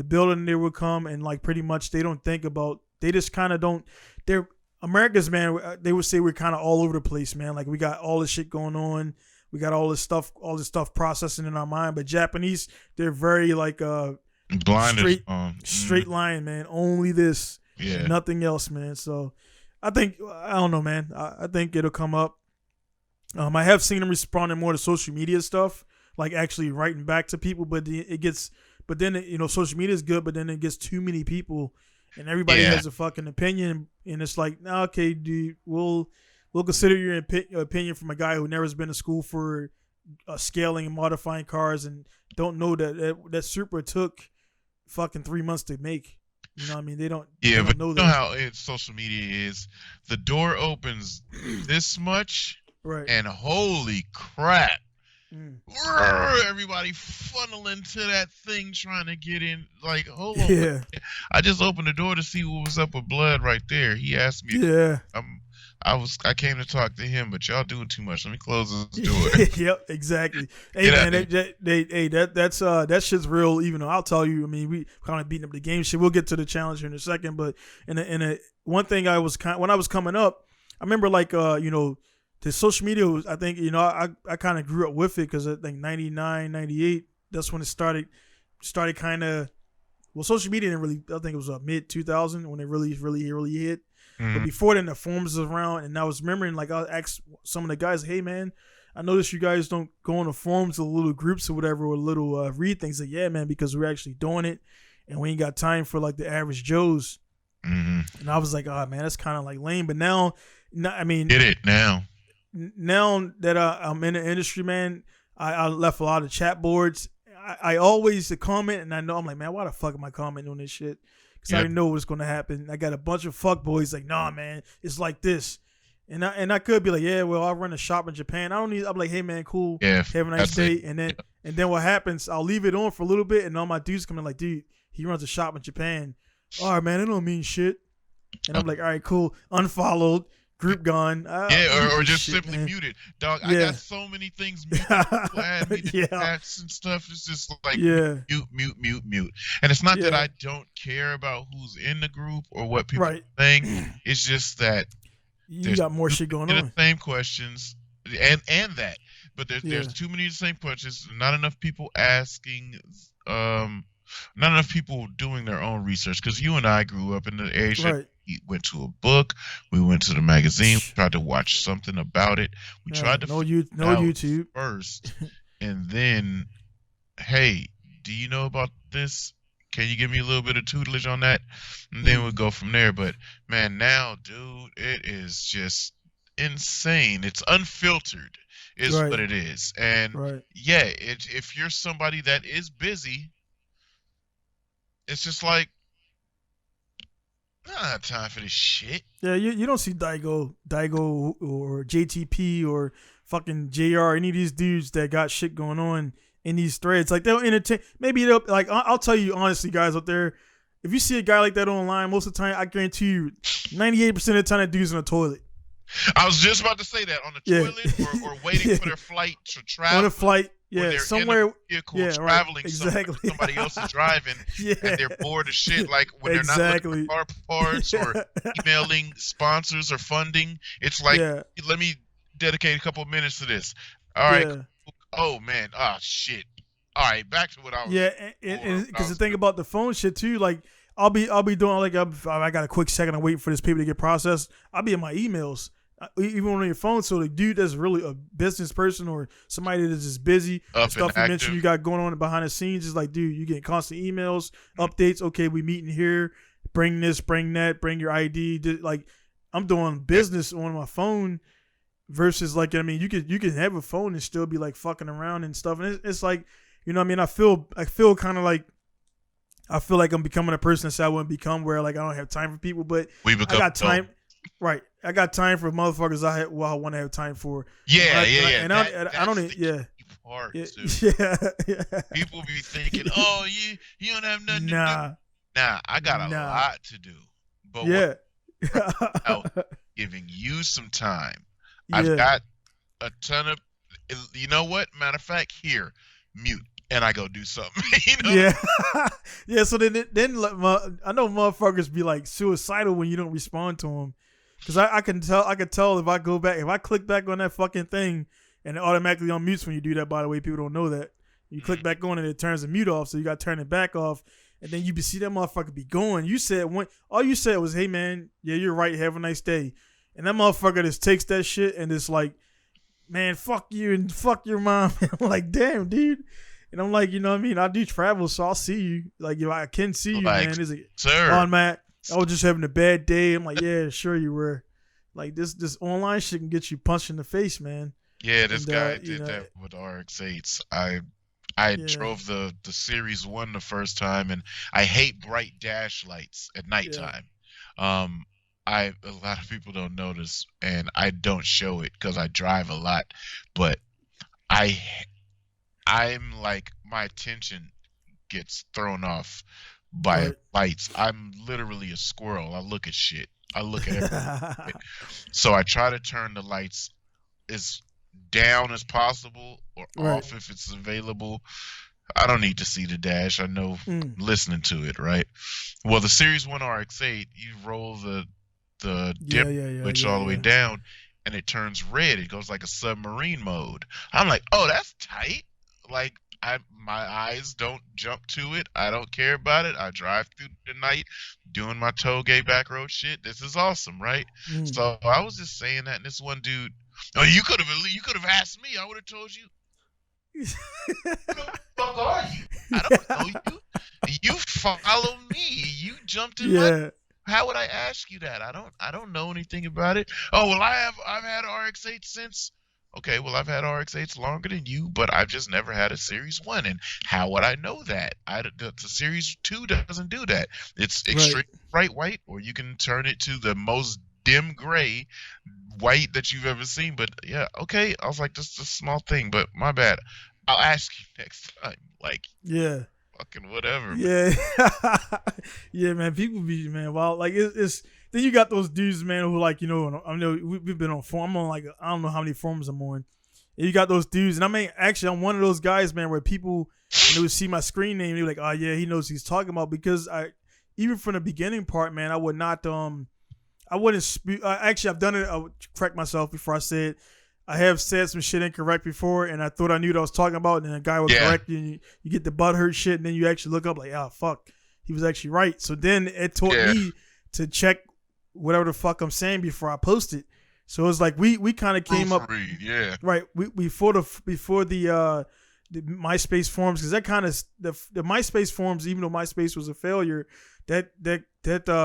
building they would come, and like pretty much they don't think about, they just kind of don't. They're Americans, man. They would say we're kind of all over the place, man. Like, we got all this shit going on. We got all this stuff processing in our mind. But Japanese, they're very like straight line, man. Only this, nothing else, man. So I don't know, man. I think it'll come up. I have seen them responding more to social media stuff, like actually writing back to people. But then you know, social media is good, but then it gets too many people, and everybody has a fucking opinion, and it's like, nah, okay, dude, we'll consider your opinion from a guy who never has been to school for scaling and modifying cars, and don't know that Supra took fucking 3 months to make. You know what I mean? They don't know that. You know how social media is. The door opens this much, right? And holy crap. Everybody funneling to that thing trying to get in. Like, hold on. Yeah. I just opened the door to see what was up with Blood right there. He asked me. Yeah. I came to talk to him, but y'all doing too much. Let me close this door. Yep, exactly. Hey, man, that shit's real. Even though I'll tell you, I mean, we kind of beating up the game shit. We'll get to the challenge here in a second, but one thing when I was coming up, I remember, like, you know, the social media was, I think, you know, I kind of grew up with it, because I think 99, 98, that's when it started kind of. Well, social media didn't really. I think it was mid 2000 when it really hit. Mm-hmm. But before then, the forums was around, and I was remembering, like, I asked some of the guys, hey, man, I noticed you guys don't go on the forums or little groups or whatever, or little read things. Like, yeah, man, because we're actually doing it, and we ain't got time for, like, the average Joes. Mm-hmm. And I was like, oh, man, that's kind of, like, lame. But now, I mean. Get it now. Now that I'm in the industry, man, I left a lot of chat boards. I always comment, and I know, I'm like, man, why the fuck am I commenting on this shit? Because I know what's going to happen. I got a bunch of fuck boys like, nah, man, it's like this. And I could be like, yeah, well, I run a shop in Japan. I'm like, hey, man, cool. Yeah, have a nice day. And then what happens, I'll leave it on for a little bit, and all my dudes come in like, dude, he runs a shop in Japan. all right, man, it don't mean shit. And I'm like, all right, cool. Unfollowed, group gone. Yeah, or just shit, simply man. muted. Dog, I Yeah. got so many things muted. People add me to Yeah. chats and stuff. It's just like Yeah. mute. And it's not that Yeah. I don't care about who's in the group or what people Right. are saying. It's just that You there's got more too shit going many of on. the same questions and that. But Yeah. there's too many of the same questions. Not enough people asking. Not enough people doing their own research. Because you and I grew up in the age that Right. we went to a book, we went to the magazine, we tried to watch something about it. We tried to no figure it no out YouTube. first, and then, hey, do you know about this? Can you give me a little bit of tutelage on that? And then we'll go from there. But man, now, dude, it is just insane. It's unfiltered, is Right. what it is. And Right. yeah, if you're somebody that is busy, it's just like, I don't have time for this shit. Yeah, you don't see Daigo or JTP or fucking JR, any of these dudes that got shit going on in these threads. Like, they'll entertain. Maybe they'll, like, I'll tell you honestly, guys out there, if you see a guy like that online, most of the time, I guarantee you, 98% of the time, that dude's in the toilet. I was just about to say that, on the toilet or waiting for their flight to travel. On a flight, when yeah, they're somewhere. in a vehicle Yeah, right, traveling exactly. somebody else is driving, Yeah. and they're bored as shit. Like when they're not Exactly. looking for car parts or emailing sponsors or funding. It's like, Yeah. let me dedicate a couple of minutes to this. All right. Yeah. Oh man. Ah, shit. All right, back to what I was. Yeah, and because the thing about the phone shit too, like I'll be doing, like, I got a quick second, I'm waiting for this paper to get processed. I'll be in my emails, even on your phone. So the dude that's really a business person or somebody that's just busy, Up stuff and you active. mentioned you got going on behind the scenes is like, dude, you get constant emails, updates. Okay, we meeting here. Bring this, bring that, bring your ID. Like, I'm doing business on my phone versus, like, I mean, you can have a phone and still be like fucking around and stuff. And it's like, you know what I mean? I feel kind of like, I feel like I'm becoming a person that said I wouldn't become, where like I don't have time for people, but I got time. Right, I got time for motherfuckers I want to have time for. Yeah. And I don't. Yeah. Part Yeah. too. Yeah. People be thinking, oh, you don't have nothing to do. Nah, I got a lot to do. But Yeah. giving you some time. Yeah. I've got a ton of, you know what? Matter of fact, here, mute, and I go do something. You know? Yeah. Yeah. So then I know motherfuckers be like suicidal when you don't respond to them, because I can tell if I go back, if I click back on that fucking thing, and it automatically unmutes when you do that. By the way, people don't know that. You click back on it, it turns the mute off, so you got to turn it back off, and then you see that motherfucker be going. You said all you said was, "Hey man, yeah, you're right. Have a nice day," and that motherfucker just takes that shit and it's like, "Man, fuck you and fuck your mom." I'm like, damn, dude. And I'm like, you know what I mean? I do travel, so I'll see you. Like, if I can see you, like, man. Is it, sir? oh, man, I was just having a bad day. I'm like, yeah, sure you were. Like, this online shit can get you punched in the face, man. Yeah, this And, guy did that with RX-8s. I drove the Series 1 the first time, and I hate bright dash lights at nighttime. A lot of people don't notice, and I don't show it because I drive a lot, but I'm like, my attention gets thrown off by lights. I'm literally a squirrel. I look at shit. I look at everything. So I try to turn the lights as down as possible or off if it's available. I don't need to see the dash. I know listening to it, right? Well, the Series 1 RX-8, you roll the dim switch all the way down, and it turns red. It goes like a submarine mode. I'm like, oh, that's tight. Like, my eyes don't jump to it. I don't care about it. I drive through the night doing my tollgate back road shit. This is awesome, right? So I was just saying that, and this one dude, oh, you could have asked me. I would have told you. Who the fuck are you? I don't know you. You follow me. You jumped in my. How would I ask you that? I don't know anything about it. Oh well, I've had RX-8 since. Okay, well, I've had RX-8s longer than you, but I've just never had a Series 1. And how would I know that? The Series 2 doesn't do that. It's extreme bright white, or you can turn it to the most dim gray white that you've ever seen. But yeah, okay. I was like, this is a small thing, but my bad. I'll ask you next time. Like, yeah. fucking whatever, man. Yeah, yeah, man. People be man. Well, like it's then you got those dudes, man, who like I know we've been on forum. I'm on like I don't know how many forums I'm on. And you got those dudes, and I mean, actually, I'm one of those guys, man, where people when they would see my screen name, they're like, oh yeah, he knows what he's talking about, because even from the beginning part, man, I would not I wouldn't speak. Actually, I've done it. I would correct myself before I said. I have said some shit incorrect before, and I thought I knew what I was talking about, and then a guy would correct you, and you get the butthurt shit, and then you actually look up like, oh, fuck, he was actually right. So then it taught me to check whatever the fuck I'm saying before I post it. So it was like we kind of came up, right? Before the MySpace forums, because that kind of the MySpace forums, even though MySpace was a failure, that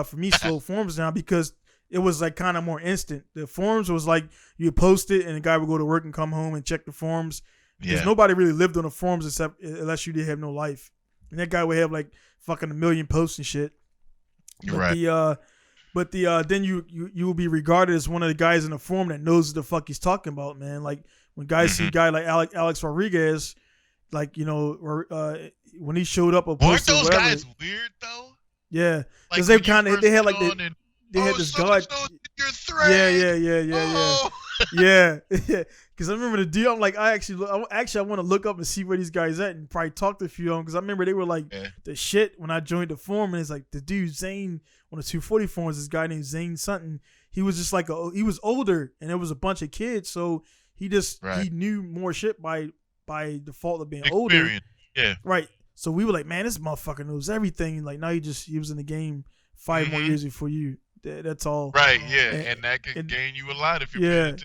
for me slowed forums down, because it was like kind of more instant. The forums was like you post it and the guy would go to work and come home and check the forums. Because nobody really lived on the forums unless you did have no life. And that guy would have like fucking 1 million posts and shit. But then you will be regarded as one of the guys in the forum that knows what the fuck he's talking about, man. Like when guys see a guy like Alex Rodriguez, like when he showed up, weren't those guys weird though? Yeah, because they had like they had this guy. Yeah. Because I remember the deal. I'm like, I want to look up and see where these guys at and probably talk to a few of them, because I remember they were like the shit when I joined the forum. And it's like the dude Zane on the 240 forums, this guy named Zane something. He was just like he was older, and there was a bunch of kids, so he knew more shit by default of being older. Yeah. Right. So we were like, man, this motherfucker knows everything. Like now he was in the game 5 more years before you. That's all. Right, yeah. And that could gain you a lot if you're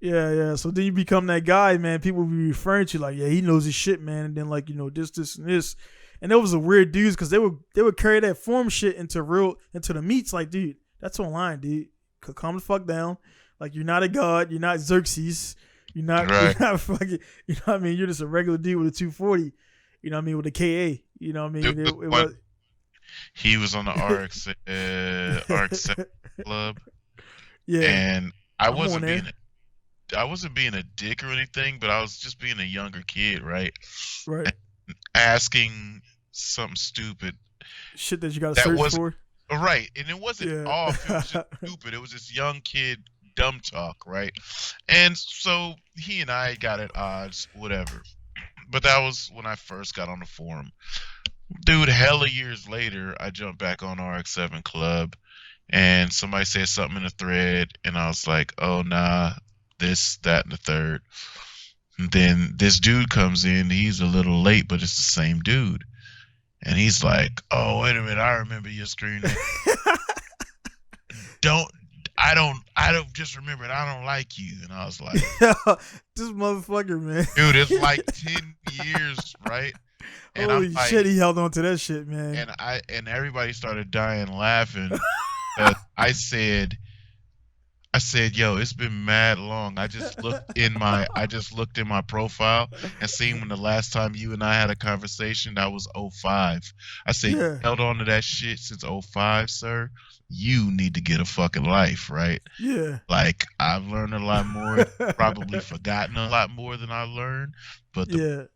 Yeah. So then you become that guy, man. People be referring to you like, yeah, he knows his shit, man. And then like, this, and this. And there was a weird dudes, because they would carry that forum shit into the meets. Like, dude, that's online, dude. Calm the fuck down. Like, you're not a god. You're not Xerxes. You're not fucking, you know what I mean? You're just a regular dude with a 240. You know what I mean? With a KA. You know what I mean? He was on the RX club. Yeah. And I wasn't being a dick or anything, but I was just being a younger kid, right? Right. And asking something stupid. Shit that you got to search for. Right. And it wasn't off. It was just stupid. It was this young kid dumb talk, right? And so he and I got at odds, whatever. But that was when I first got on the forum. Dude, hella years later, I jumped back on RX-7 Club, and somebody said something in the thread, and I was like, oh, nah, this, that, and the third. And then this dude comes in. He's a little late, but it's the same dude. And he's like, oh, wait a minute, I remember your screen name. I don't just remember it. I don't like you. And I was like, this motherfucker, man. Dude, it's like 10 years, right? And holy shit, he held on to that shit, man. And everybody started dying laughing. I said, yo, it's been mad long. I just looked in my profile and seen when the last time you and I had a conversation, that was 05. I said, you held on to that shit since 05, sir. You need to get a fucking life, right? Yeah. Like, I've learned a lot more, probably forgotten a lot more than I learned. But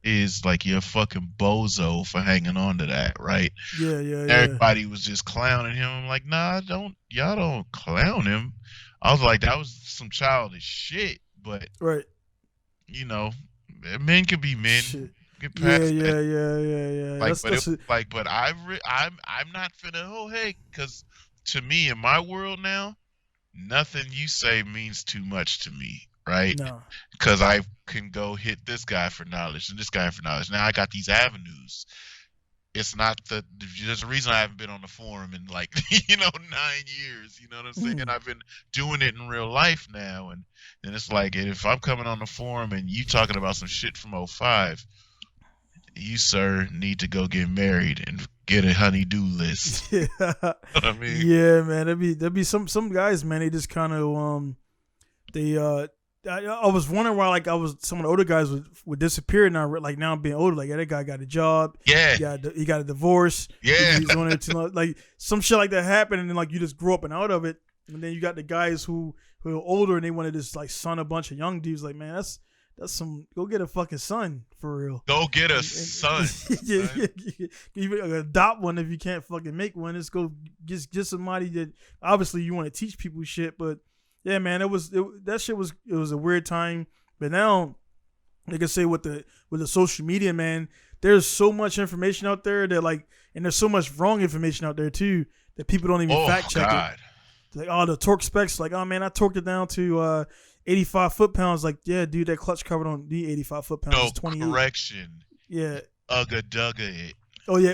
is like, you're a fucking bozo for hanging on to that, right? Yeah. Everybody was just clowning him. I'm like, nah, y'all don't clown him. I was like, that was some childish shit, but men can be men. Shit. Get past Yeah. But I'm not finna. Because to me, in my world now, nothing you say means too much to me, right? No. Because I can go hit this guy for knowledge and this guy for knowledge. Now I got these avenues. It's not there's a reason I haven't been on the forum in 9 years, you know what I'm saying? And I've been doing it in real life now. And it's like, if I'm coming on the forum and you talking about some shit from 05, you, sir, need to go get married and get a honey-do list. Yeah. You know what I mean? Yeah, man. There'd be some guys, man, they just kind of, I was wondering why, some of the older guys would disappear now. Like now, being older, like that guy got a job. Yeah, he got a divorce. Yeah, he's on it too long. Like some shit like that happened, and then like you just grew up and out of it. And then you got the guys who are older and they want to just like son a bunch of young dudes. Like, man, that's some. Go get a fucking son for real. Go get a And- son. yeah, son. you adopt one if you can't fucking make one. Let's go get somebody that obviously you want to teach people shit. But yeah, man, that shit was it was a weird time. But now, like I say, with the social media, man, there's so much information out there that like, and there's so much wrong information out there too that people don't even fact check it. Like, oh, the torque specs, like, oh man, I torqued it down to 85 foot-pounds. Like, yeah, dude, that clutch cover don't need 85 foot-pounds. No, it's 28. correction. Yeah. Ugga dugga it. Oh yeah.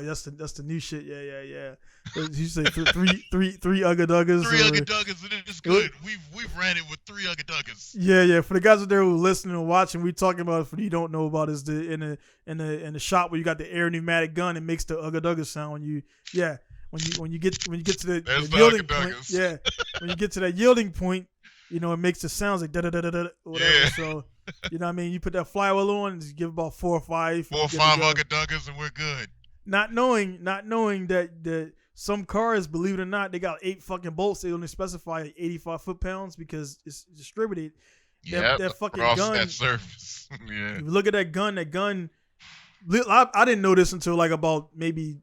That's the new shit. Yeah. You say three Ugga Duggas. 3 Ugga duggas, and it's good. We've ran it with 3 Ugga duggas. Yeah. For the guys out there who are listening and watching, we talking about, for you don't know about, is the in the shop where you got the air pneumatic gun, it makes the Ugga Dugga sound when you when you get to the yielding point. Yeah, when you get to that yielding point, you know, it makes the sounds like da da da da da whatever. Yeah. So you know what I mean, you put that flywheel on and just give about 4 or 5. 4 or 5 Ugga duggas, and we're good. Not knowing that some cars, believe it or not, they got 8 fucking bolts. They only specify 85 foot-pounds because it's distributed. Yeah, that fucking across gun. that surface. Yeah. If you look at that gun. I didn't know this until like about maybe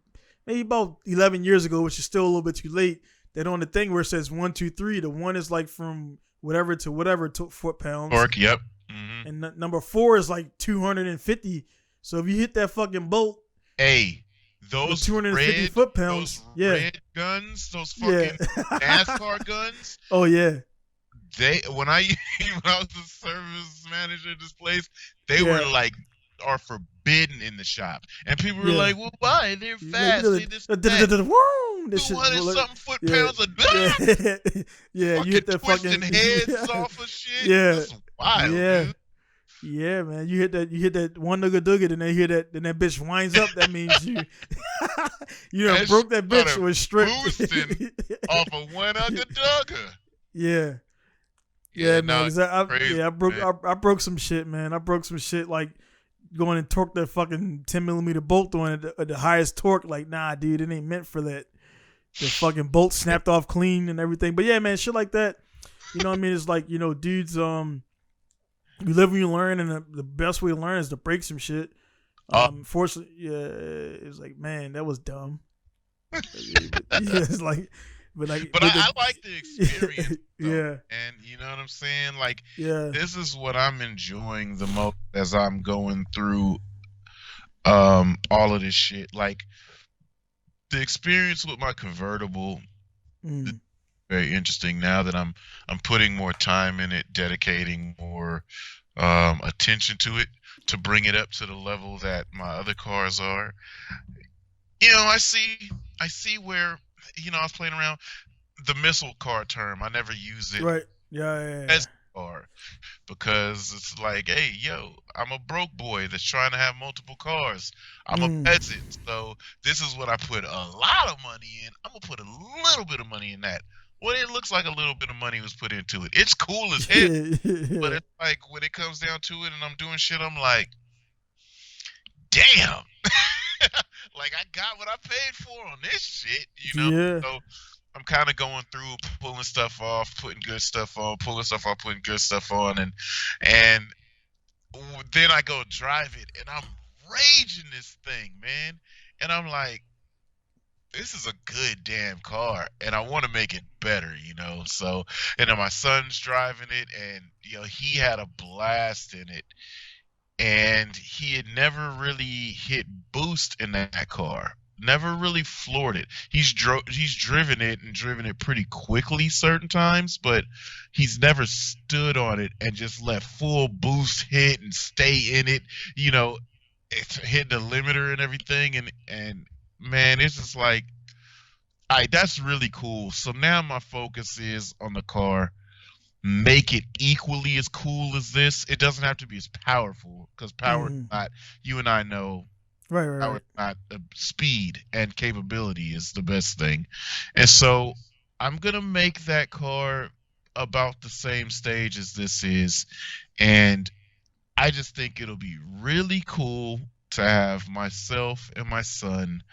about 11 years ago, which is still a little bit too late. That on the thing where it says 1, 2, 3, the 1 is like from whatever to whatever foot-pounds. Torque, yep. Mm-hmm. And number 4 is like 250. So if you hit that fucking bolt, hey, those 250 foot-pounds, red guns, those fucking NASCAR guns. Oh yeah. When I was the service manager at this place, they were like, are forbidden in the shop, and people were like, "Well, why? They're fast. This shit, 200-something foot-pounds of yeah, you hit that fucking heads off of shit. Yeah, that's wild, dude. Yeah, man. You hit that one nugga dugga, and then then that bitch winds up. That means you done broke that bitch with strip boosting off of one ugga dugga. Yeah. Yeah, man. Crazy, I broke some shit, man. I broke some shit like going and torque that fucking 10mm bolt on it at the highest torque. Like, nah, dude, it ain't meant for that. The fucking bolt snapped off clean and everything. But yeah, man, shit like that. You know what I mean? It's like, you know, dudes, you live when you learn, and the best way to learn is to break some shit. Fortunately, yeah, it's like, man, that was dumb. It's like, but I like the experience. Yeah, and you know what I'm saying? Like, yeah, this is what I'm enjoying the most as I'm going through all of this shit. Like, the experience with my convertible is very interesting now that I'm putting more time in it, dedicating more attention to it to bring it up to the level that my other cars are. You know, I see where, you know, I was playing around the missile car term. I never use it. Right. Yeah. As a car, because it's like, hey, yo, I'm a broke boy that's trying to have multiple cars. I'm a peasant, so this is what I put a lot of money in. I'm gonna put a little bit of money in that. Well, it looks like a little bit of money was put into it. It's cool as hell, but it's like when it comes down to it and I'm doing shit, I'm like, damn. Like, I got what I paid for on this shit, you know? Yeah. So I'm kind of going through, pulling stuff off, putting good stuff on, pulling stuff off, putting good stuff on, and then I go drive it, and I'm raging this thing, man. And I'm like, this is a good damn car, and I want to make it better, you know? So, and then my son's driving it, and, you know, he had a blast in it. And he had never really hit boost in that car. Never really floored it. He's driven it pretty quickly certain times, but he's never stood on it and just let full boost hit and stay in it. You know, hit the limiter and everything. And man, it's just like, that's really cool. So now my focus is on the car. Make it equally as cool as this. It doesn't have to be as powerful, because power is not, you and I know, power is not, speed and capability is the best thing. And so I'm going to make that car about the same stage as this is. And I just think it'll be really cool to have myself and my son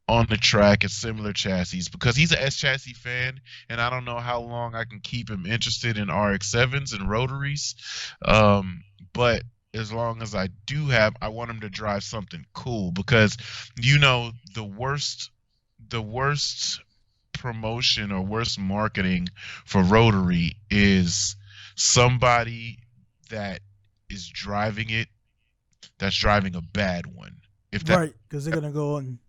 on the track at similar chassis because he's an S chassis fan, and I don't know how long I can keep him interested in RX-7s and rotaries. But as long as I do have, I want him to drive something cool because, the worst promotion or worst marketing for rotary is somebody that is driving it that's driving a bad one. If that Right, because they're gonna go and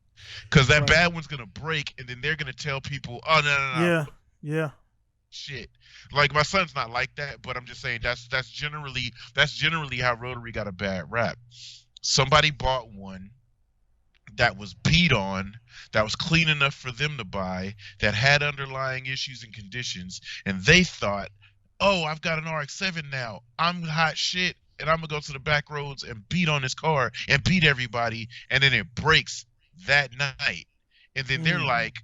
because that right. bad one's gonna break, and then they're gonna tell people, "Oh no, Yeah. shit." Like my son's not like that, but I'm just saying that's generally how rotary got a bad rap. Somebody bought one that was beat on, that was clean enough for them to buy, that had underlying issues and conditions, and they thought, "Oh, I've got an RX-7 now. I'm hot shit, and I'm gonna go to the back roads and beat on this car and beat everybody," and then it breaks that night, and then they're like,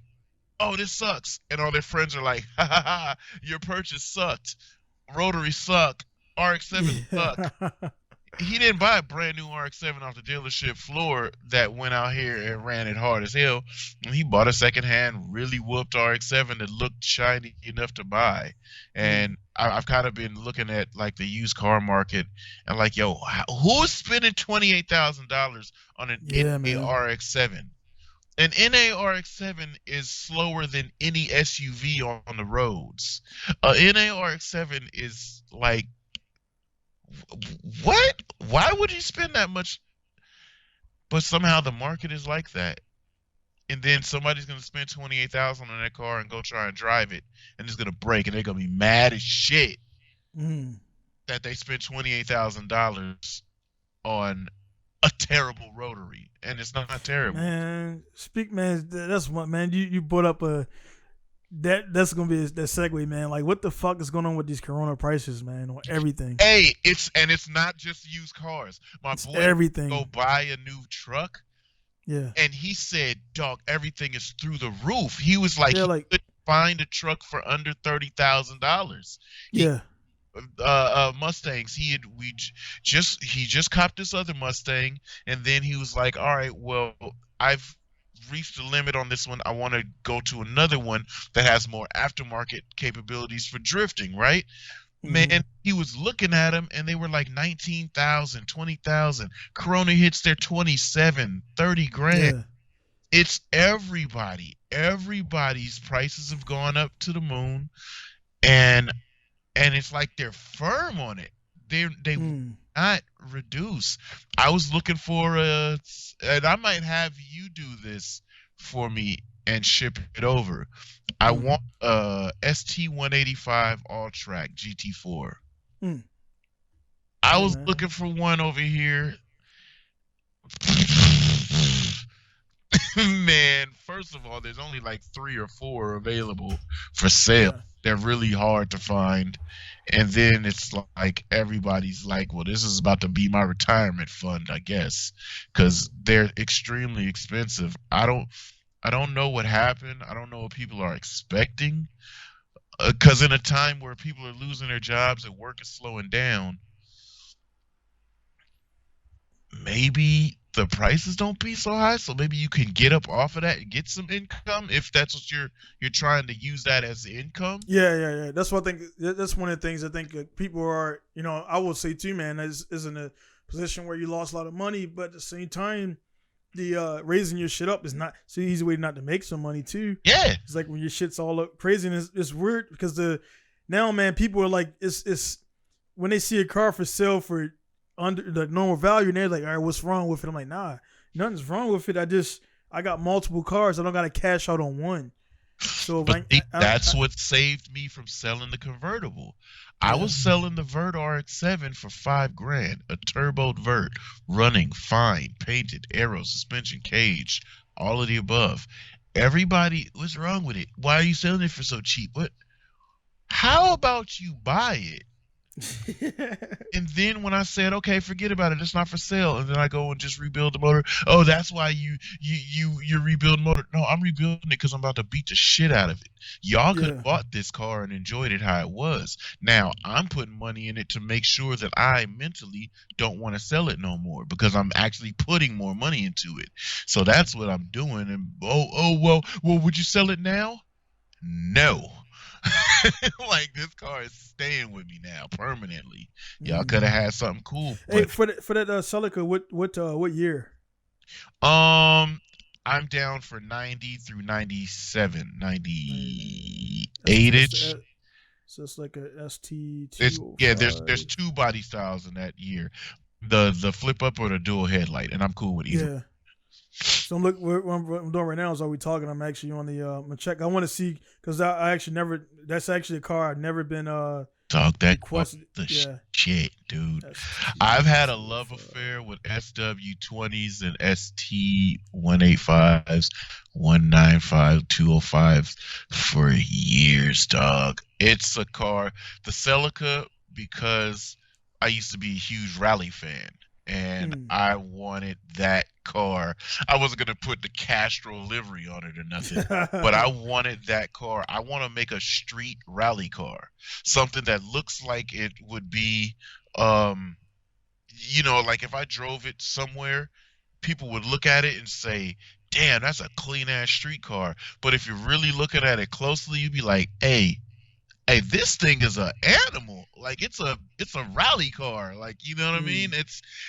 "Oh, this sucks," and all their friends are like, "Ha ha ha, your purchase sucked. Rotary suck. RX-7 suck." He didn't buy a brand new RX-7 off the dealership floor that went out here and ran it hard as hell. He bought a secondhand, really whooped RX-7 that looked shiny enough to buy. And I've kind of been looking at like the used car market and like, yo, who's spending $28,000 on an NA RX-7? An NA RX-7 is slower than any SUV on the roads. NA RX-7 is like, what? Why would you spend that much? But somehow the market is like that, and then somebody's gonna spend $28,000 on that car and go try and drive it, and it's gonna break, and they're gonna be mad as shit that they spent $28,000 on a terrible rotary, and it's not terrible. Man, that's what, man. You brought up that's gonna be that segue, man. Like, what the fuck is going on with these Corona prices, man, on everything? Hey, it's not just used cars. My boy everything. Go buy a new truck. Yeah. And he said, "Dog, everything is through the roof." He was like, he couldn't find a truck for under $30,000. Yeah. Mustangs. He just copped this other Mustang, and then he was like, "All right, well, I've reached the limit on this one. I want to go to another one that has more aftermarket capabilities for drifting." Right? Man, he was looking at them, and they were like 19,000, 20,000. Corona hits their 27, 30 grand. Yeah. It's everybody. Everybody's prices have gone up to the moon, and it's like they're firm on it. They not reduce. I was looking for and I might have you do this for me and ship it over. I want a ST185 all track GT4. I was looking for one over here. Man, first of all, there's only like 3 or 4 available for sale. They're really hard to find. And then it's like everybody's like, well, this is about to be my retirement fund, I guess, because they're extremely expensive. I don't know what happened. I don't know what people are expecting. Because in a time where people are losing their jobs and work is slowing down, maybe the prices don't be so high, so maybe you can get up off of that and get some income if that's what you're trying to use that as income. Yeah. That's what I think. That's one of the things I think people are. I will say too, man, is in a position where you lost a lot of money, but at the same time, the raising your shit up is not so easy way not to make some money too. Yeah, it's like when your shit's all up crazy, and it's weird because now, man, people are like, it's when they see a car for sale for under the normal value, and they're like, all right, what's wrong with it? I'm like, nah, nothing's wrong with it. I got multiple cars. I don't got to cash out on one. So that's what saved me from selling the convertible. I was selling the Vert RX-7 for $5,000, a turboed Vert, running fine, painted, aero, suspension, cage, all of the above. Everybody, what's wrong with it? Why are you selling it for so cheap? What? How about you buy it? And then when I said, okay, forget about it, it's not for sale, and then I go and just rebuild the motor. Oh, that's why you're rebuilding motor. No, I'm rebuilding it because I'm about to beat the shit out of it. Y'all could have bought this car and enjoyed it how it was. Now I'm putting money in it to make sure that I mentally don't want to sell it no more because I'm actually putting more money into it. So that's what I'm doing. And well, would you sell it now? No. Like, this car is staying with me now permanently. Y'all could have had something cool. Hey, for that Celica, what year? I'm down for 90 through 97, 98-ish. So it's like a ST. There's two body styles in that year. The flip up or the dual headlight, and I'm cool with either. Yeah. So what I'm doing right now is, are we talking? I'm actually on the check. I want to see, because I actually never. That's actually a car I've never been Dog, that requested. shit, dude. I've had a love affair with SW20s and ST185s, 195, 205s for years, dog. It's a car, the Celica, because I used to be a huge rally fan. And I wanted that car. I wasn't going to put the Castro livery on it or nothing, but I wanted that car. I want to make a street rally car, something that looks like it would be, like if I drove it somewhere, people would look at it and say, damn, that's a clean ass street car. But if you're really looking at it closely, you'd be like, hey, this thing is an animal. Like, it's a rally car. Like, you know what I mean?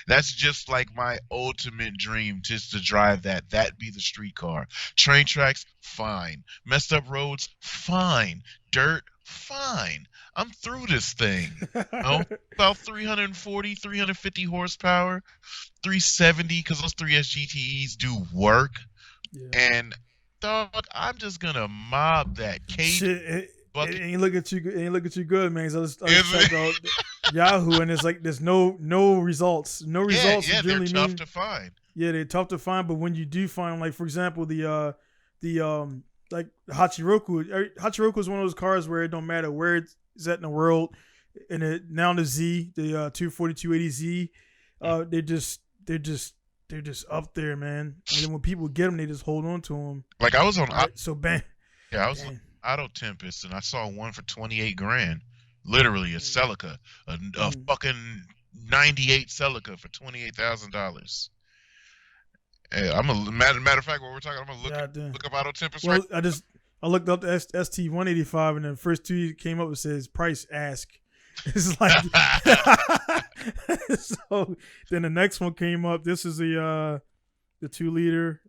That's just like my ultimate dream, just to drive that. That be the street car. Train tracks, fine. Messed up roads, fine. Dirt, fine. I'm through this thing. About 340, 350 horsepower, 370, because those 3S GTEs do work. Yeah. And dog, I'm just gonna mob that. Shit, it ain't look at you good, man. So I just checked out Yahoo, and it's like there's no results. No results. Yeah, they're tough to find. Yeah, they're tough to find. But when you do find, like, for example, the like Hachiroku is one of those cars where it don't matter where it's at in the world. And now the Z, the 24280Z, they're just up there, man. And then when people get them, they just hold on to them. Like, I was on. So bang. Yeah, I was on Auto Tempest, and I saw one for $28,000. Literally a Celica, a fucking '98 Celica for $28,000. Hey, matter of fact, what we're talking, I'm gonna look up Auto Tempest. Well, I looked up the ST185, and the first two came up, it says price ask. It's like so. Then the next one came up. This is the 2-liter.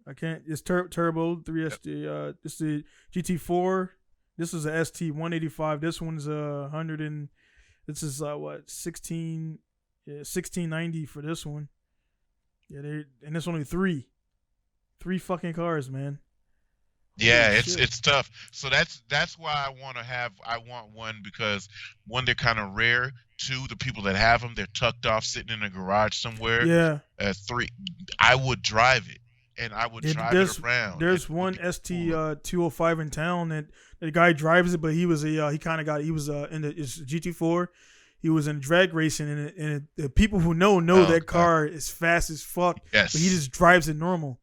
It's turbo 3S. This is the GT4. This is a ST185. This one's 100 and this is 1690 for this one. Yeah, and it's only three fucking cars, man. Yeah, it's tough. So that's why I want one, because one, they're kind of rare. Two, the people that have them, they're tucked off, sitting in a garage somewhere. Yeah. Three, I would drive it, and I would drive it around. There's one ST 205 in town that the guy drives it, but he was in the GT4. He was in drag racing, and the people who know that car is fast as fuck. Yes. But he just drives it normal.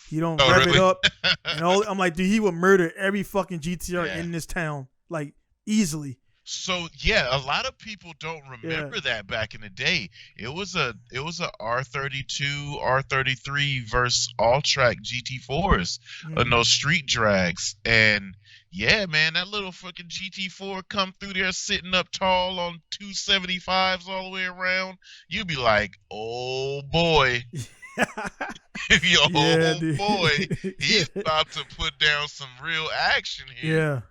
He don't rev it up. And I'm like, dude, he would murder every fucking GTR in this town, like, easily. So yeah, a lot of people don't remember that back in the day. It was a R32, R33 versus all track GT4s in those street drags. And yeah, man, that little fucking GT4 come through there sitting up tall on 275s all the way around. You'd be like, oh boy. Boy, he's about to put down some real action here. Yeah.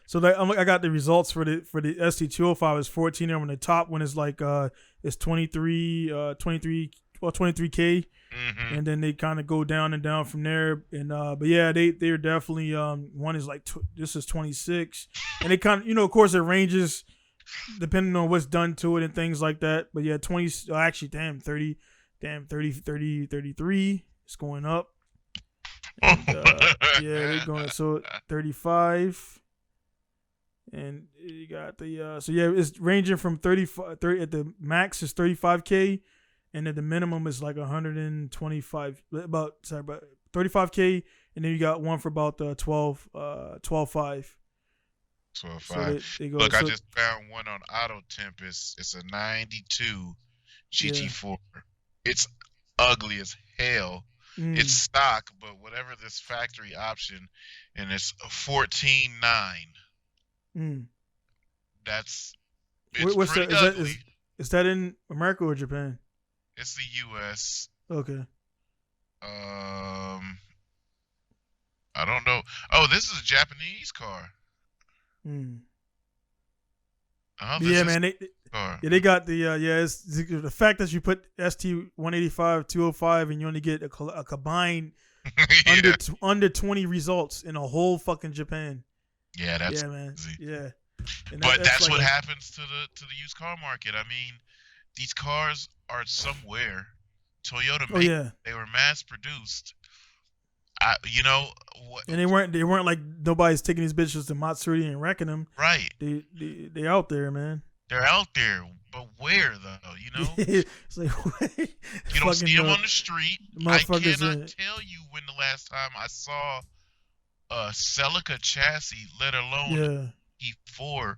So I got the results for the ST205 is 14. And the top one is like it's 23K, and then they kind of go down and down from there. And but yeah, they're definitely one is like this is 26, and it kind of, of course it ranges depending on what's done to it and things like that. But yeah, 20 actually 30, 33. It's going up. And, yeah, they're going so 35. And you got the so yeah, it's ranging from 30 at the max is 35K, and at the minimum is like 125 about 35K, and then you got one for about 12.5. 12.5. So they go. Look, So, I just found one on Auto Temp. It's a 92 GT4. It's ugly as hell. It's stock, but whatever this factory option, and it's 14.9. It's what's pretty that? ugly. Is that in America or Japan? It's the U.S. Okay. I don't know. Oh, this is a Japanese car. Yeah, man. They got the it's the fact that you put ST 185 205 and you only get a combined under 20 results in a whole fucking Japan. Yeah, that's man. Crazy. Yeah. And But that's like what happens to the used car market. I mean, these cars are somewhere. Toyota made them. They were mass produced. And they weren't like nobody's taking these bitches to Matsuri and wrecking them. Right. They out there, man. They're out there, but where though? It's like you don't see them on the street. I cannot tell you when the last time I saw a Celica chassis, let alone E4,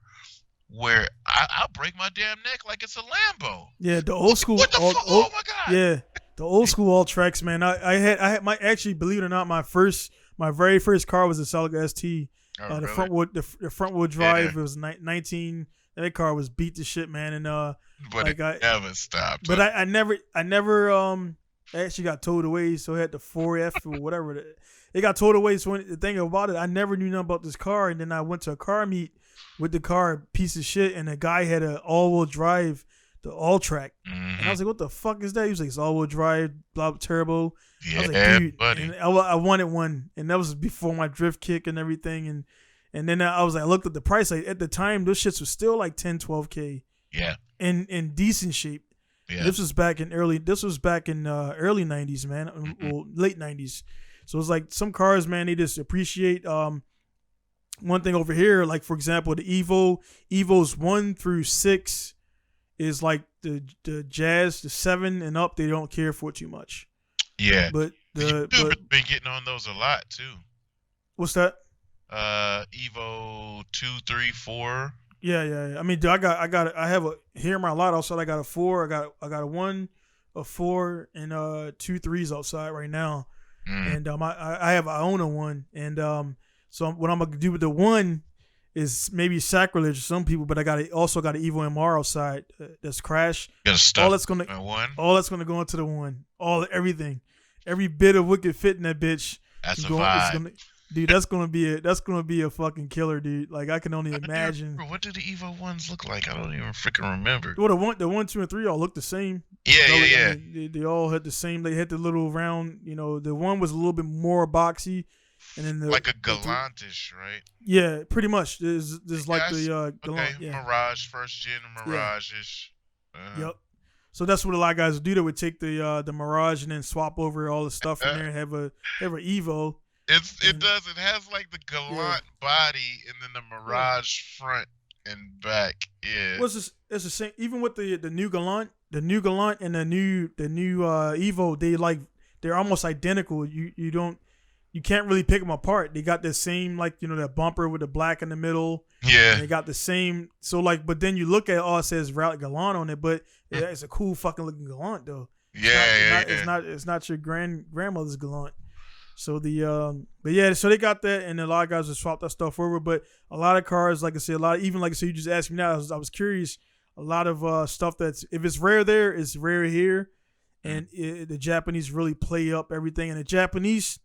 where I'll break my damn neck like it's a Lambo. Yeah, the old school. What the fuck? Oh my god. Yeah, the old school all tracks, man. I had my actually, believe it or not, my very first car was a Celica ST. Really? The front wheel drive. Yeah. It was 19. That car was beat to shit, man. And but like it never stopped. But I never actually got towed away. So I had the 4F or whatever. It got towed away. So the thing about it, I never knew nothing about this car. And then I went to a car meet with the car, piece of shit, and the guy had an all-wheel drive, the all-track. And I was like, what the fuck is that? He was like, it's all-wheel drive, blah, turbo. Yeah, I was like, dude. buddy. And I wanted one. And that was before my drift kick and everything. And then I looked at the price. Like, at the time, those shits was still like 10, 12K. Yeah. In decent shape. Yeah. This was back in early 90s, man. Well, late 90s. So it's like some cars, man, they just appreciate one thing over here. Like, for example, the Evos 1 through 6 is like the Jazz, the 7 and up, they don't care for too much. Yeah. But you've been getting on those a lot too. What's that? Evo 2, 3, 4. Yeah. I mean, I have here in my lot outside. I got a 4. I got a 1, a 4, and 2 3s outside right now. And I own a 1, and so what I'm gonna do with the 1 is maybe sacrilege to some people, but I also got an Evo MR outside that's crashed. All that's gonna go into the 1. Everything, every bit of wicked fit in that bitch. That's a vibe. Dude, that's gonna be a fucking killer, dude. Like, I can only imagine. What do the Evo 1s look like? I don't even freaking remember. Well, the 1, 2, and 3 all look the same. Yeah. I mean, they all had the same. They had the little round. The 1 was a little bit more boxy, and then like a Galantish, right? Yeah, pretty much. There's like the Galant. Okay, yeah. Mirage, first gen Mirage-ish. Yep. So that's what a lot of guys would do. They would take the Mirage and then swap over all the stuff in there and have a Evo. It does. It has like the Galant body and then the Mirage front and back. Yeah. It's the same. Even with the new Galant, and the new Evo, they're almost identical. You can't really pick them apart. They got the same, like, that bumper with the black in the middle. Yeah. And they got the same. So but then you look at it says Galant on it, but it's a cool fucking looking Galant though. It's not your grandmother's Galant. So so they got that, and a lot of guys have swapped that stuff over. But a lot of cars, like I said, you just asked me now. I was curious. A lot of stuff that's, if it's rare there, it's rare here, and the Japanese really play up everything. And the Japanese,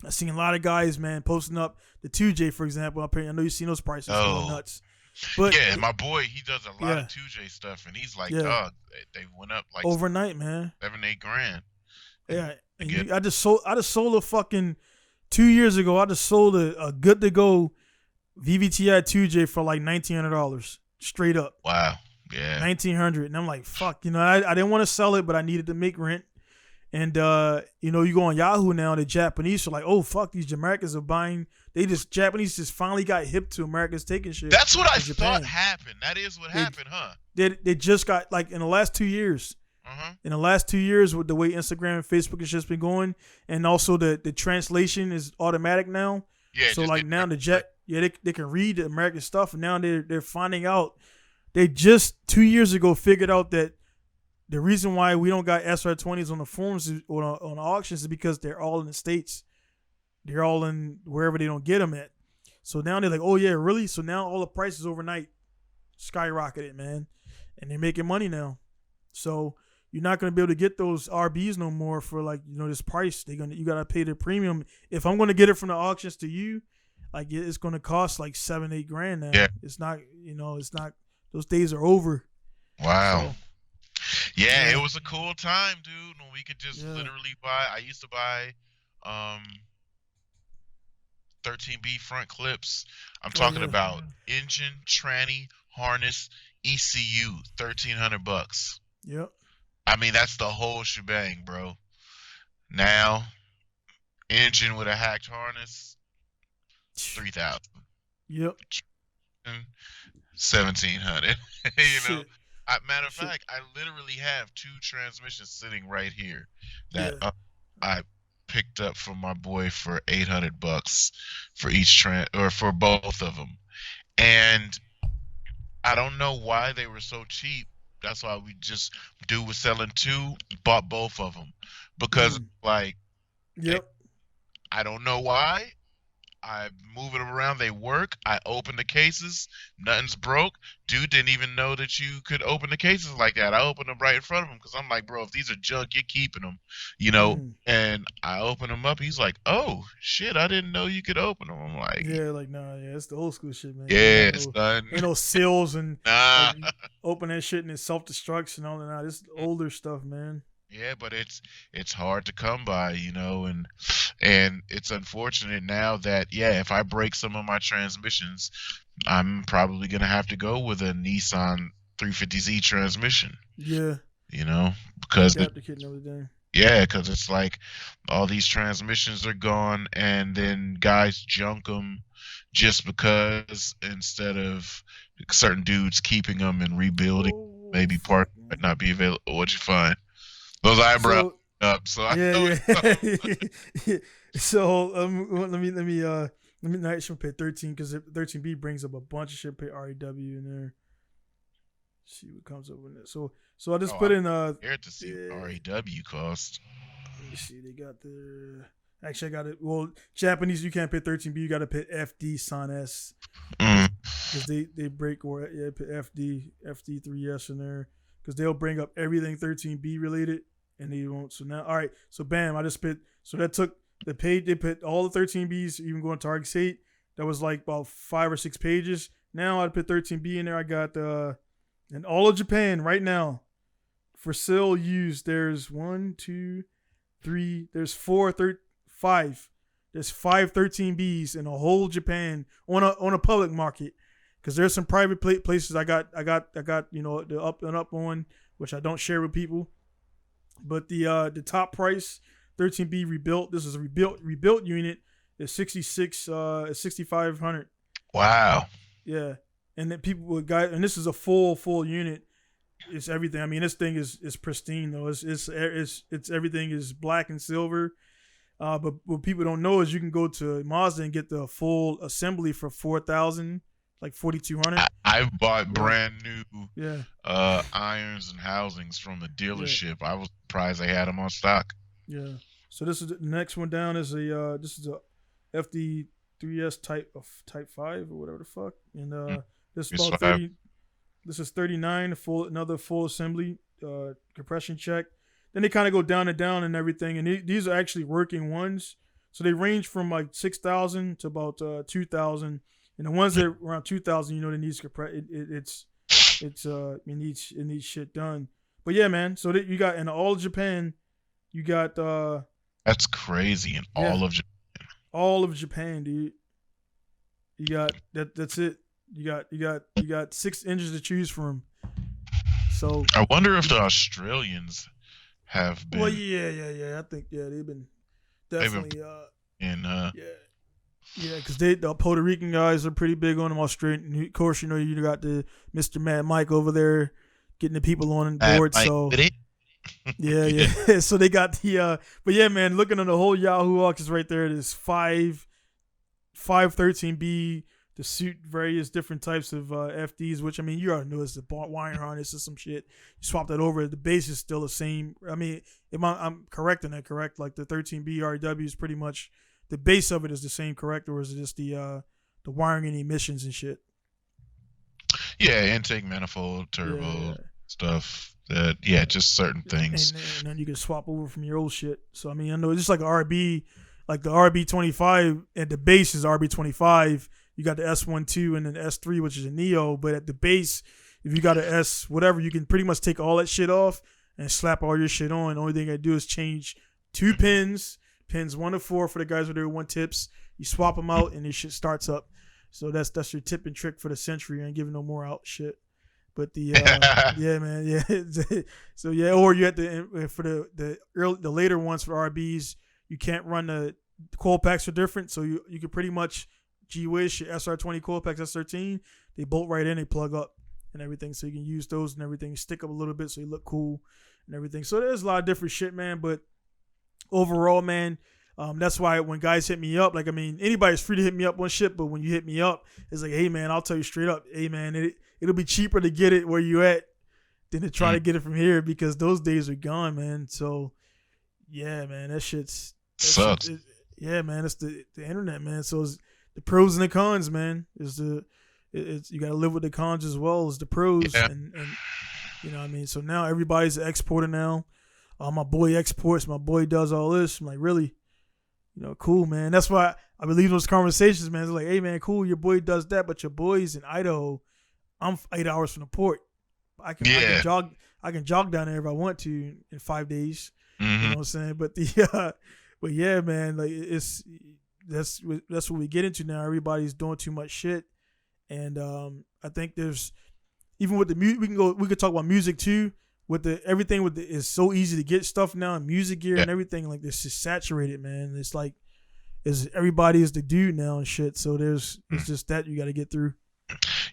I've seen a lot of guys, man, posting up the 2J, for example. Up here, I know you've seen those prices going nuts. But yeah, my boy, he does a lot of 2J stuff, and he's like, dog, they went up like overnight, man, $7-8 grand. Yeah. And I just sold a fucking 2 years ago. I just sold a good to go VVTi 2J for like $1,900 straight up. Wow. Yeah. $1,900, and I'm like, fuck. I didn't want to sell it, but I needed to make rent, And you know, you go on Yahoo now, the Japanese are like, oh fuck, these Americans are buying. Japanese just finally got hip to Americans taking shit. That's what I Japan. thought happened. That is what happened, huh? They just got, like, in the last 2 years. In the last 2 years, with the way Instagram and Facebook has just been going, and also the translation is automatic now. Yeah. So like now they can read the American stuff, and now they're finding out. They just 2 years ago figured out that the reason why we don't got SR20s on the forums or on the auctions is because they're all in the States. They're all in wherever they don't get them at. So now they're like, oh yeah, really? So now all the prices overnight skyrocketed, man, and they're making money now. So you're not gonna be able to get those RBs no more for, like, you know, this price. You gotta pay the premium. If I'm gonna get it from the auctions to you, like, it's gonna cost like $7-8 grand now. Yeah. It's not, you know, it's not. Those days are over. Wow. So, yeah, yeah. it was a cool time, dude, when we could just literally buy. I used to buy 13B front clips. I'm talking about engine, tranny, harness, ECU, $1,300. Yep. I mean, that's the whole shebang, bro. Now, engine with a hacked harness, $3,000. Yep. 1,700. You know. Shit. Matter of fact, I literally have 2 transmissions sitting right here that I picked up from my boy for $800 for each or for both of them, and I don't know why they were so cheap. That's why we just was selling 2, bought both of them because like, I don't know why. I move them around, they work. I open the cases, nothing's broke. Dude didn't even know that you could open the cases like that. I opened them right in front of him because I'm like, bro, if these are junk, you're keeping them, you know. And I open them up. He's like, oh shit, I didn't know you could open them. I'm like, nah, it's the old school shit, man. Yeah, ain't no seals and nah. like, open that shit and it self destructs and all that. Nah, this older stuff, man. Yeah, but it's hard to come by, you know, and it's unfortunate now that if I break some of my transmissions, I'm probably gonna have to go with a Nissan 350Z transmission. Yeah. You know, because because it's like all these transmissions are gone, and then guys junk them just because instead of certain dudes keeping them and rebuilding, maybe part might not be available. What'd you find? Those eyebrows up. So I know. So let me not should pay 13 because 13B brings up a bunch of shit. Pay REW in there. See what comes up with it. So I just put in scared to see what REW cost. Let me see. They got actually I got it. Well, Japanese you can't pay 13B. You got to pay FD San S because they break or put FD3S in there because they'll bring up everything 13B related. And they won't. So now, all right. So bam, I just put. So that took the page. They put all the 13Bs, even going to Target State. That was like about 5 or 6 pages. Now I put 13B in there. I got in all of Japan right now for sale used. There's 1, 2, 3. There's 5. There's 5 13Bs in the whole Japan on a public market. Because there's some private places I got you know the up and up on, which I don't share with people. But the top price 13B rebuilt. This is a rebuilt unit. Is 6,500. Wow. Yeah, and then people would and this is a full unit. It's everything. I mean, this thing is pristine though. It's everything is black and silver. But what people don't know is you can go to Mazda and get the full assembly for 4,000. Like 4,200. I bought brand new irons and housings from the dealership. I was surprised they had them on stock. Yeah. So this is the next one down is a FD3S type 5 or whatever the fuck, and this is about 30. This is 39. Another full assembly, compression check. Then they kind of go down and everything, and these are actually working ones. So they range from like 6,000 to about 2,000. And the ones that are around 2,000, you know, they need it needs shit done. But yeah, man. So that you got in all of Japan, you got that's crazy in all of Japan. All of Japan, dude. You got that's it. You got 6 engines to choose from. So I wonder if the Australians have been. Well, yeah. I think they've been definitely in yeah, because the Puerto Rican guys are pretty big on them. Australian, of course, you got the Mr. Mad Mike over there getting the people on board. So yeah. So they got the but yeah, man, looking at the whole Yahoo auctions right there, there's 513B to suit various different types of FDs, which I mean you already know it's the wiring harness or some shit. You swap that over, the base is still the same. I mean, if I'm correct in that, correct? Like the 13B RW is pretty much the base of it is the same, correct? Or is it just the wiring and emissions and shit? Yeah, intake manifold, turbo stuff. Just certain things. And then you can swap over from your old shit. So I mean, I know it's just like an RB, like the RB25 at the base is RB25. You got the S12 and then S3, which is a Neo. But at the base, if you got an S whatever, you can pretty much take all that shit off and slap all your shit on. The only thing I do is change 2 pins 1 to 4 for the guys with their 1 tips. You swap them out and this shit starts up. So that's your tip and trick for the Century. I ain't giving no more out shit. But the yeah, man, yeah. So yeah, or you have to for the later ones for RBs, you can't run the coil packs are different. So you can pretty much G-Wish your SR20 coil packs S13, they bolt right in, they plug up and everything. So you can use those and everything. You stick up a little bit so you look cool and everything. So there's a lot of different shit, man. But overall, man, that's why when guys hit me up, like I mean, anybody's free to hit me up on shit, but when you hit me up, it's like, hey man, I'll tell you straight up, hey man, it'll be cheaper to get it where you at than to try to get it from here because those days are gone, man. So yeah, man, that sucks. Yeah, man, it's the internet, man. So it's the pros and the cons, man. It's you got to live with the cons as well as the pros, and you know what I mean. So now everybody's an exporter now. My boy exports, my boy does all this. I'm like, really? Cool, man. That's why I believe those conversations, man. It's like, hey, man, cool, your boy does that, but your boy's in Idaho. I'm 8 hours from the port. I can jog down there if I want to in 5 days. Mm-hmm. You know what I'm saying? But but yeah, man, like that's what we get into now. Everybody's doing too much shit, and I think there's even with the music, we could talk about music too. With everything it's so easy to get stuff now and music gear and everything, like this is saturated, man. It's like everybody is the dude now and shit. So it's just that you got to get through.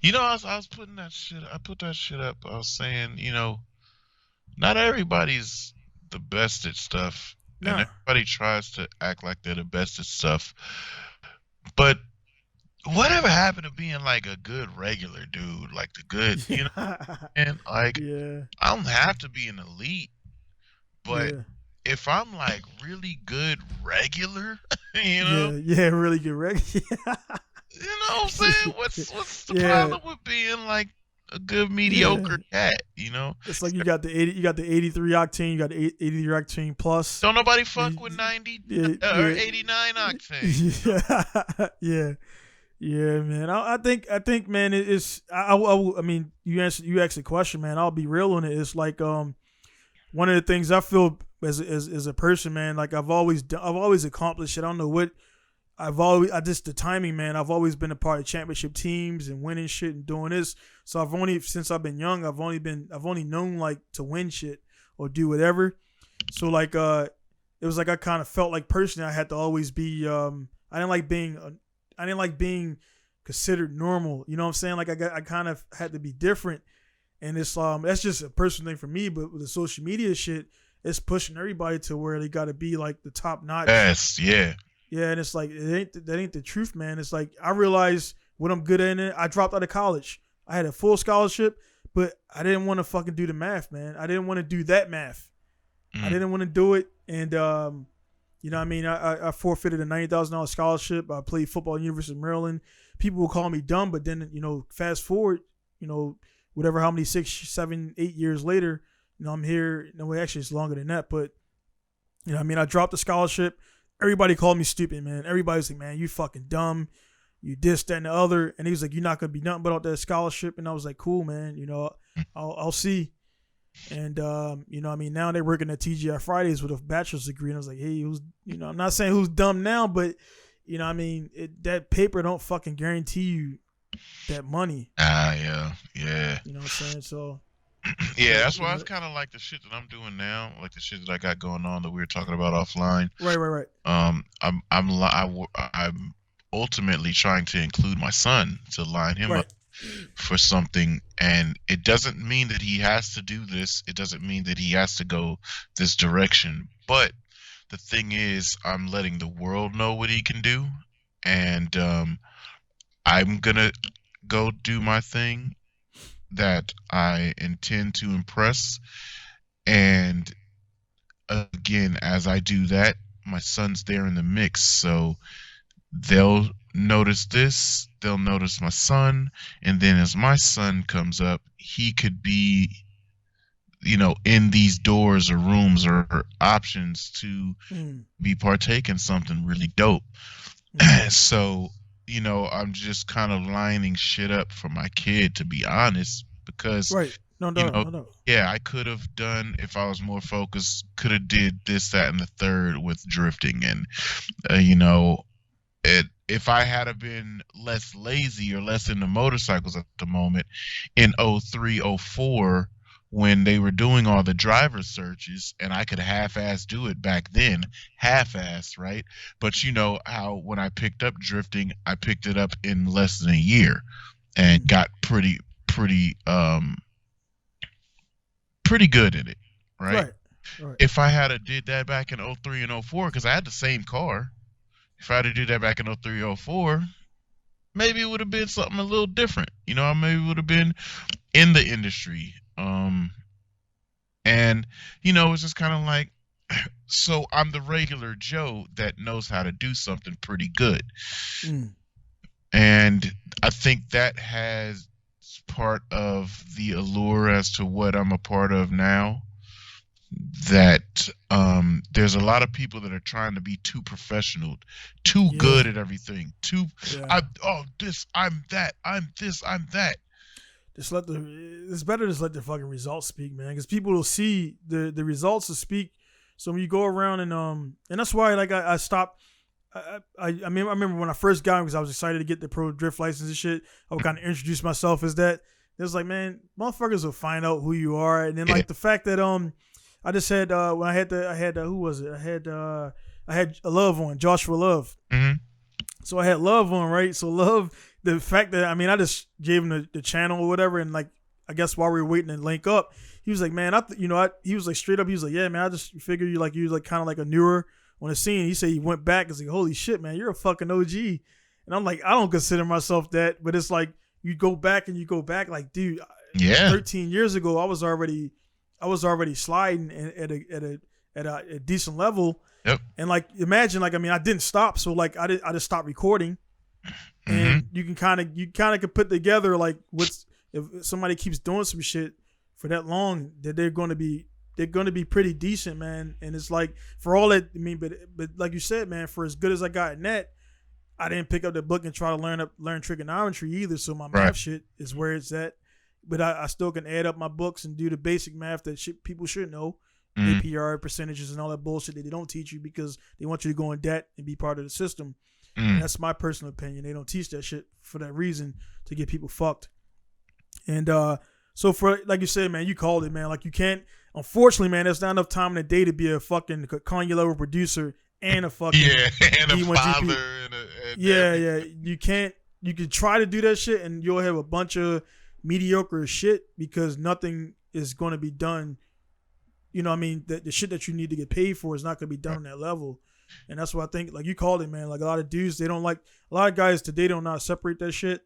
I was putting that shit. I put that shit up. I was saying, not everybody's the best at stuff, and everybody tries to act like they're the best at stuff. But whatever happened to being like a good regular dude, like the good, and like I don't have to be an elite, but if I'm like really good regular, really good regular. You know what I'm saying? What's the problem with being like a good mediocre cat? It's like you got the 83 octane, you got the 83 octane plus. Don't nobody fuck with 90 or 89 octane. Yeah, man. I think, man, it's. I mean, you asked the question, man. I'll be real on it. It's like one of the things I feel as a person, man. Like I've always accomplished it. I don't know what just the timing, man. I've always been a part of championship teams and winning shit and doing this. So since I've been young, I've only known like to win shit or do whatever. So like it was like I kind of felt like personally I had to always be. I didn't like being considered normal. You know what I'm saying? Like I kind of had to be different, and it's that's just a personal thing for me. But with the social media shit, it's pushing everybody to where they got to be like the top notch. Yes, yeah. Yeah, and it's like that ain't the truth, man. It's like I realized what I'm good at. I dropped out of college. I had a full scholarship, but I didn't want to fucking do the math, man. I didn't want to do that math. I didn't want to do it, and you know what I mean? I forfeited a $90,000 scholarship. I played football at the University of Maryland. People will call me dumb, but then, fast forward, whatever, how many 6, 7, 8 years later, I'm here. No, actually, it's longer than that, but, I dropped the scholarship. Everybody called me stupid, man. Everybody's like, man, you fucking dumb. You this, that, and the other. And he was like, you're not going to be nothing but out that scholarship. And I was like, cool, man. I'll see. And now they're working at TGI Fridays with a bachelor's degree, and I was like, hey, I'm not saying who's dumb now, but that paper don't fucking guarantee you that money. Yeah. You know what I'm saying? So Yeah, But that's why it's kind of like the shit that I'm doing now, like the shit that I got going on that we were talking about offline. right. I'm ultimately trying to include my son to line him up Right. for something, and it doesn't mean that he has to do this. It doesn't mean that he has to go this direction. But the thing is, I'm letting the world know what he can do, and I'm gonna go do my thing that I intend to impress. And again, as I do that, my son's there in the mix, so they'll notice this, they'll notice my son, and then as my son comes up, he could be, in these doors or rooms or options to Mm. be partaking something really dope. Mm. So, I'm just kind of lining shit up for my kid, to be honest, because, Right. No you doubt. know, No doubt. yeah, I could have done, if I was more focused, could have did this, that, and the third with drifting. And, if I had have been less lazy or less into motorcycles at the moment in 03, 04, when they were doing all the driver searches, and I could half-ass do it back then, half-ass, right? But you know how when I picked up drifting, I picked it up in less than a year and got pretty good at it, right? Right. Right. If I had a did that back in 03 and 04, because I had the same car, if I had to do that back in 03, 04, maybe it would have been something a little different. I maybe would have been in the industry. And it's just kind of like, so I'm the regular Joe that knows how to do something pretty good. Mm. And I think that has part of the allure as to what I'm a part of now. That there's a lot of people that are trying to be too professional, too good at everything. I'm that, I'm this, I'm that. It's better to just let the fucking results speak, man, because people will see the results to speak. So when you go around and that's why like I stopped. I mean I remember when I first got, because I was excited to get the pro drift license and shit. I would kind of introduce myself as that. It was like, man, motherfuckers will find out who you are, and then like the fact that I just had when I had who was it? I had a Love on, Joshua Love. Mm-hmm. So I had Love on, right? So Love, the fact that I just gave him the channel or whatever, and like I guess while we were waiting to link up, he was like, man, he was like straight up, he was like, yeah, man, I just figured you like kind of like a newer on the scene. He said he went back and was like, holy shit, man, you're a fucking OG. And I'm like, I don't consider myself that, but it's like you go back like, dude, 13 years ago, I was already sliding at a decent level. Yep. And like, imagine, like, I mean, I didn't stop. So like, I just stopped recording, and you kind of put together like if somebody keeps doing some shit for that long, that they're going to be pretty decent, man. And it's like, for all that, I mean, but like you said, man, for as good as I got in that, I didn't pick up the book and try to learn trigonometry either. So my math shit is where it's at. But I still can add up my books and do the basic math that people should know, APR percentages and all that bullshit that they don't teach you because they want you to go in debt and be part of the system. And that's my personal opinion. They don't teach that shit for that reason, to get people fucked. And so for, like you said, man, you called it, man. Like, you can't, unfortunately, man, there's not enough time in the day to be a fucking Kanye level producer and a fucking and a D1GP. father Yeah. You can't. You can try to do that shit, and you'll have a bunch of mediocre shit because nothing is going to be done. You know what I mean? The shit that you need to get paid for is not going to be done on that level. And that's what I think, like you called it, man. Like, a lot of dudes, they don't like, a lot of guys today don't know how to separate that shit.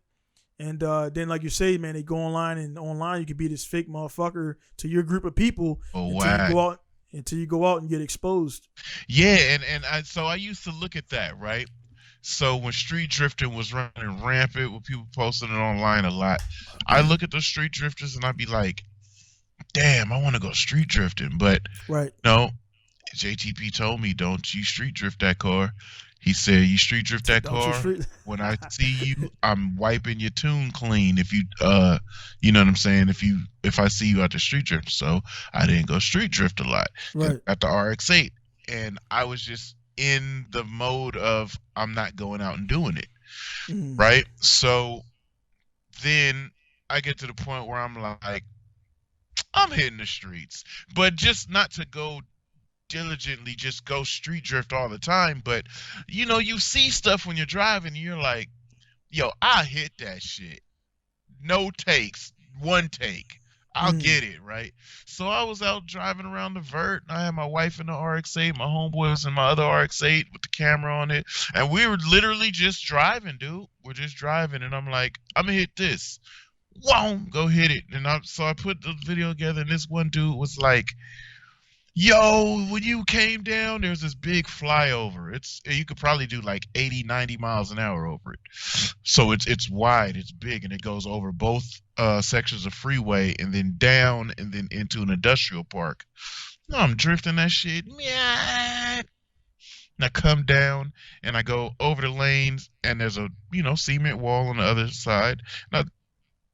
And then, like you say, man, they go online, and online you can be this fake motherfucker to your group of people until you go out and get exposed. Yeah, so I used to look at that, right? So when street drifting was running rampant, with people posting it online a lot, I look at the street drifters and I'd be like, damn, I want to go street drifting. But no, JTP told me, don't you street drift that car. He said, you street drift that car, when I see you, I'm wiping your tune clean. If you, you know what I'm saying? If I see you out the street drift. So I didn't go street drift a lot at the RX-8. And I was just in the mode of, I'm not going out and doing it. Right. So then I get to the point where I'm like, I'm hitting the streets, but just not to go diligently, just go street drift all the time. But you see stuff when you're driving, and you're like, yo, I hit that shit. No takes, one take. I'll get it, right? So I was out driving around the vert, and I had my wife in the RX-8, my homeboy was in my other RX-8 with the camera on it, and we were literally just driving, dude. We're just driving, and I'm like, I'm gonna hit this. Whoa, go hit it. And so I put the video together, and this one dude was like, yo, when you came down, there's this big flyover. You could probably do like 80, 90 miles an hour over it. So it's wide, it's big, and it goes over both sections of freeway and then down and then into an industrial park. No, I'm drifting that shit. Yeah. And I come down and I go over the lanes, and there's a cement wall on the other side. And I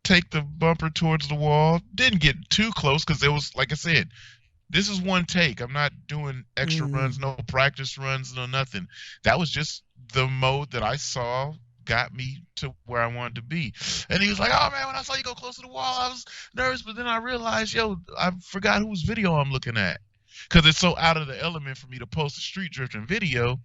take the bumper towards the wall. Didn't get too close because there was, like I said, this is one take. I'm not doing extra runs, no practice runs, no nothing. That was just the mode that I saw got me to where I wanted to be. And he was like, oh, man, when I saw you go close to the wall, I was nervous. But then I realized, yo, I forgot whose video I'm looking at. Because it's so out of the element for me to post a street drifting video.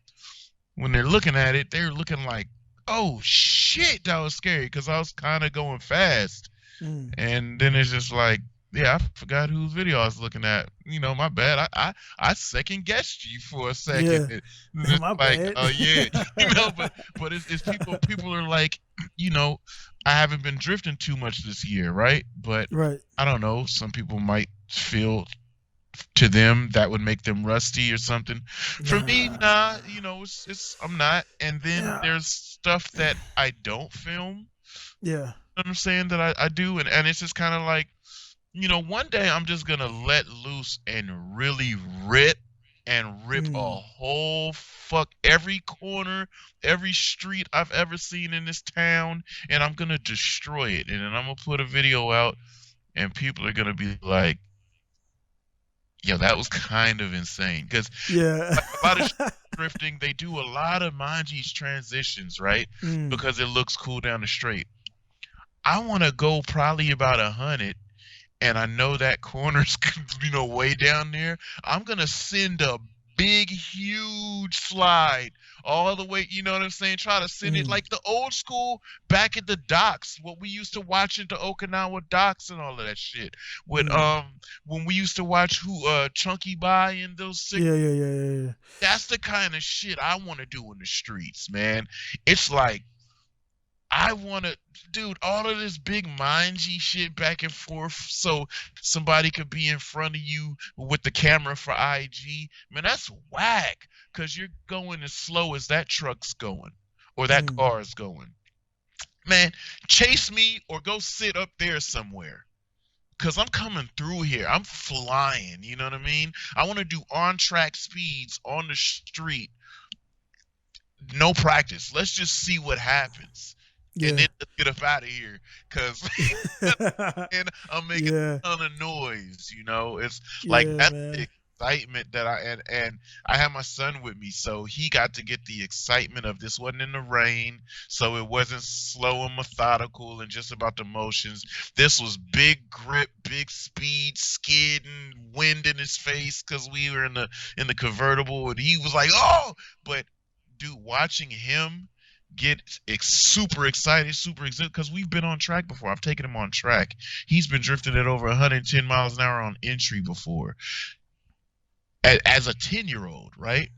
When they're looking at it, they're looking like, oh, shit, that was scary. Because I was kind of going fast. And then it's just like, yeah, I forgot whose video I was looking at. My bad. I second guessed you for a second. Yeah. My bad. But it's people are like, I haven't been drifting too much this year, right? But I don't know. Some people might feel to them that would make them rusty or something. For me, nah. I'm not. And then there's stuff that I don't film. Yeah. You know what I'm saying, that I do, and it's just kind of like, one day I'm just going to let loose and really rip a whole every corner, every street I've ever seen in this town, and I'm going to destroy it. And then I'm going to put a video out, and people are going to be like, yo, that was kind of insane. Because a lot of drifting, they do a lot of Manji's transitions, right? Because it looks cool down the straight. I want to go probably about 100, and I know that corner's way down there. I'm gonna send a big, huge slide all the way. You know what I'm saying? Try to send it like the old school back at the docks. What we used to watch at the Okinawa docks and all of that shit. With when we used to watch Chunky Bye and those. Yeah. That's the kind of shit I want to do in the streets, man. It's like, I want to, dude, all of this big Manji shit back and forth so somebody could be in front of you with the camera for IG. Man, that's whack, because you're going as slow as that truck's going or that car's going. Man, chase me or go sit up there somewhere, because I'm coming through here. I'm flying, you know what I mean? I want to do on-track speeds on the street. No practice. Let's just see what happens. And then let's get up out of here, because and I'm making a ton of noise, It's like that's the excitement that and I have my son with me, so he got to get the excitement of this. Wasn't in the rain, so it wasn't slow and methodical and just about the motions. This was big grip, big speed, skidding, wind in his face, because we were in the convertible, and he was like, oh, but dude, watching him get super excited, because we've been on track before. I've taken him on track. He's been drifting at over 110 miles an hour on entry before as a 10-year-old, right?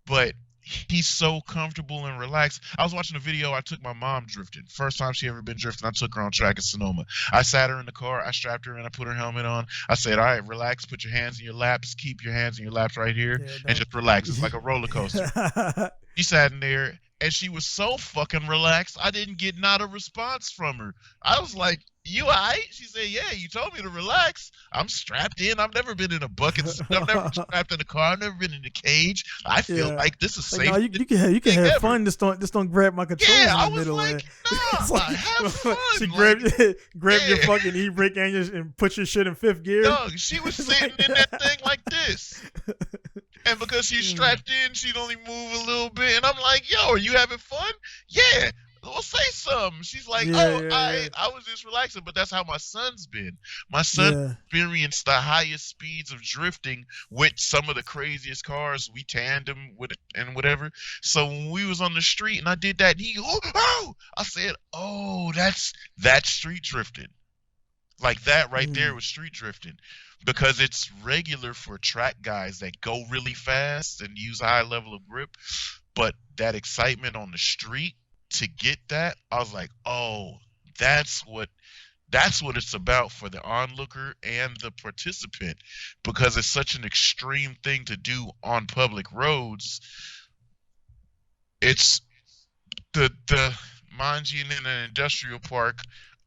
But he's so comfortable and relaxed. I was watching a video. I took my mom drifting. First time she ever been drifting. I took her on track in Sonoma. I sat her in the car. I strapped her in. I put her helmet on. I said, all right, relax. Put your hands in your laps. Keep your hands in your laps right here, and just relax. It's like a roller coaster. She sat in there, and she was so fucking relaxed, I didn't get not a response from her. I was like, you all right? She said, yeah, you told me to relax. I'm strapped in. I've never been in a bucket. I've never been strapped in a car. I've never been in a cage. I feel like this is safe. No, you can have fun. Just don't grab my controls in the middle. Like, nah, have fun. She grabbed your fucking e-brake and put your shit in fifth gear. No, she was sitting in that thing like this. And because she's strapped in, she'd only move a little bit. And I'm like, yo, are you having fun? Yeah. Well, say something. She's like, Yeah, oh, yeah, I was just relaxing, but that's how my son's been. My son yeah. experienced the highest speeds of drifting with some of the craziest cars. We tandem with it and whatever. So when we was on the street and I did that, he I said, oh, that's street drifting. Like that right there was street drifting, because it's regular for track guys that go really fast and use a high level of grip, but that excitement on the street to get that, I was like, oh, that's what it's about for the onlooker and the participant, because it's such an extreme thing to do on public roads. It's the mind you, in an industrial park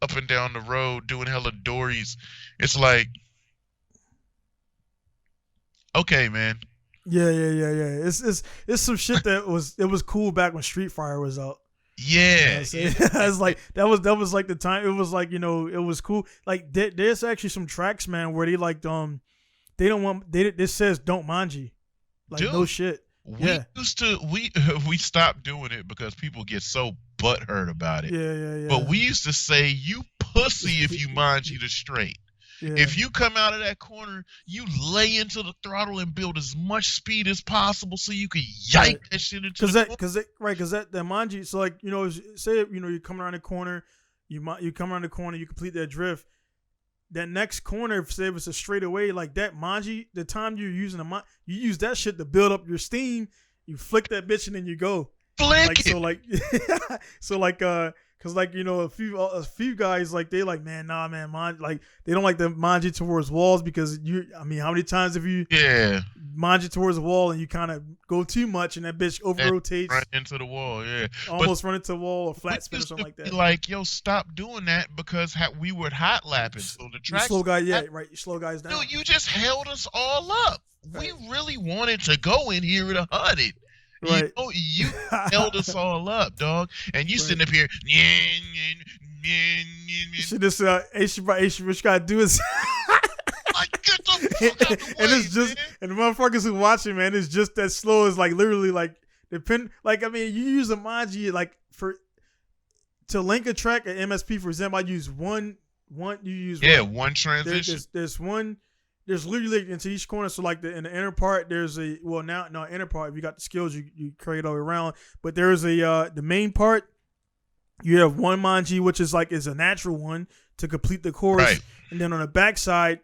up and down the road doing hella dories. It's like, okay, man. Yeah. It's some shit that was cool back when Street Fighter was out. Yeah, it's like that was like the time. It was like, it was cool. Like there's actually some tracks, man, where they like they don't want this says don't manji, like dude, no shit. We used to we stopped doing it because people get so butthurt about it. Yeah. But we used to say, you pussy if you manji the straight. Yeah. If you come out of that corner, you lay into the throttle and build as much speed as possible so you can yank that shit into because that manji. So like, say you're coming around the corner, you come around the corner, you complete that drift. That next corner, say if it's a straightaway, like that manji, the time you're using you use that shit to build up your steam. You flick that bitch and then you go. Flick it. So like, cause like, a few guys, like they like, man, nah, man, like they don't like the manji towards walls, because how many times have you manji towards the wall and you kind of go too much and that bitch over rotates, run into the wall, almost run into the wall or flat spin or something like that. Like, yo, stop doing that, because we were hot lapping, so the track. Slow guy, right? You slow guys down. Dude, you just held us all up. Right. We really wanted to go in here at 100. Right. You held us all up, dog. And you sitting up here. You should just, what you gotta do is. Like, get the fuck out the way, and it's just, man. And the motherfuckers who watching, man, it's just that slow. Is like literally like you use a manji like to link a track at MSP. For example, I use one transition. There's one. There's literally into each corner. So like in the inner part, there's inner part, if you got the skills, you create all around. But there's the main part. You have one manji, which is a natural one to complete the course. Right. And then on the backside,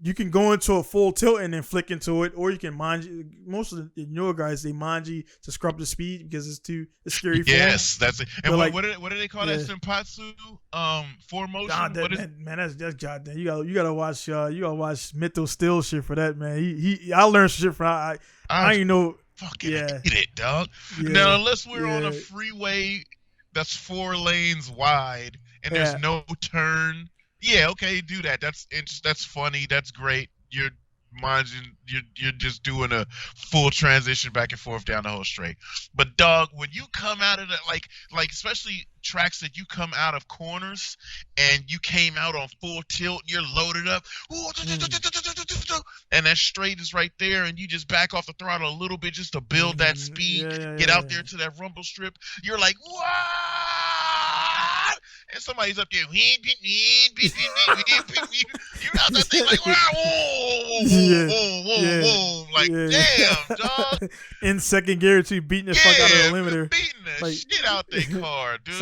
you can go into a full tilt and then flick into it, or you can manji. Most of the newer guys, they manji to scrub the speed because it's scary. Yes, that's it. And what do they call that? Senpatsu, four motion. Nah, that's goddamn. You gotta watch Mito Still shit for that, man. I learned shit from I ain't know. Fucking get it, dog. Yeah. Now unless we're on a freeway that's 4 lanes wide and there's no turn. Yeah, okay, do that. That's funny. That's great. You're just doing a full transition back and forth down the whole straight. But dog, when you come out of that, like especially tracks that you come out of corners and you came out on full tilt, you're loaded up, and that straight is right there, and you just back off the throttle a little bit just to build that speed, get out there to that rumble strip. You're like, what? And somebody's up there, you're out that thing like, whoa, like, damn, dog. In second gear, too, beating the fuck out of the limiter. Beating the shit out that car, dude.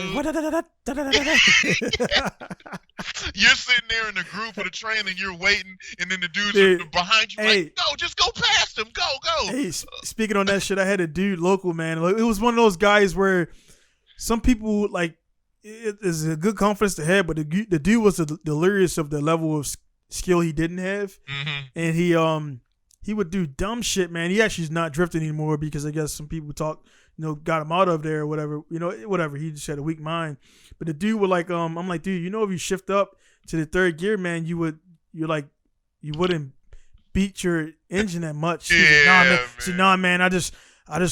You're sitting there in the groove of the train and you're waiting, and then the dudes behind you like, no, just go past him, go. Hey, speaking on that shit, I had a dude local, man. It was one of those guys where some people, like, it is a good confidence to have, but the dude was delirious of the level of skill he didn't have, and he would do dumb shit, man. He actually is not drifting anymore because I guess some people got him out of there or whatever. Whatever. He just had a weak mind. But the dude would I'm like, dude, if you shift up to the third gear, man, you wouldn't beat your engine that much. Nah, man, I just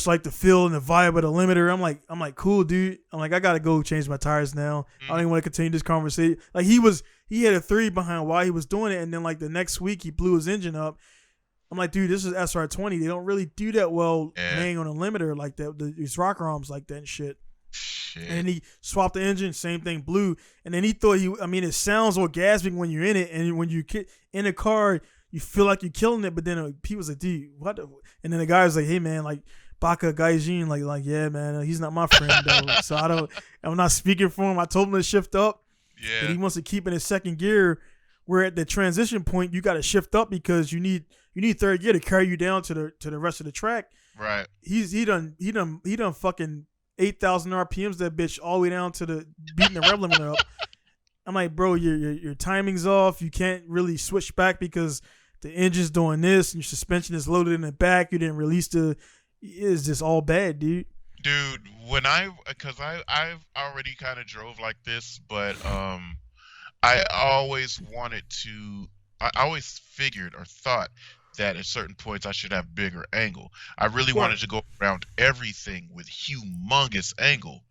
like the feel and the vibe of the limiter. I'm like, cool, dude. I'm like, I gotta go change my tires now. I don't even want to continue this conversation. Like he had a theory behind why he was doing it, and then like the next week he blew his engine up. I'm like, dude, this is SR20. They don't really do that well laying on a limiter like that. These rocker arms like that and shit. And then Shit. he swapped the engine, same thing, blew. And then he thought it sounds orgasmic when you're in it. And when you in a car, you feel like you're killing it. But then people's like, dude, what the? And then the guy was like, hey, man, like, Baka Gaijin, like, yeah, man, he's not my friend, though. So I'm not speaking for him. I told him to shift up. Yeah. And he wants to keep in his second gear, where at the transition point, you got to shift up because you need third gear to carry you down to the rest of the track. Right. He done fucking 8,000 RPMs that bitch all the way down to the beating the rev limiter up. I'm like, bro, your timing's off. You can't really switch back because the engine's doing this and your suspension is loaded in the back. You didn't release it's just all bad, dude. Dude, because I've already kind of drove like this, but I always figured or thought that at certain points I should have bigger angle. I really wanted to go around everything with humongous angle,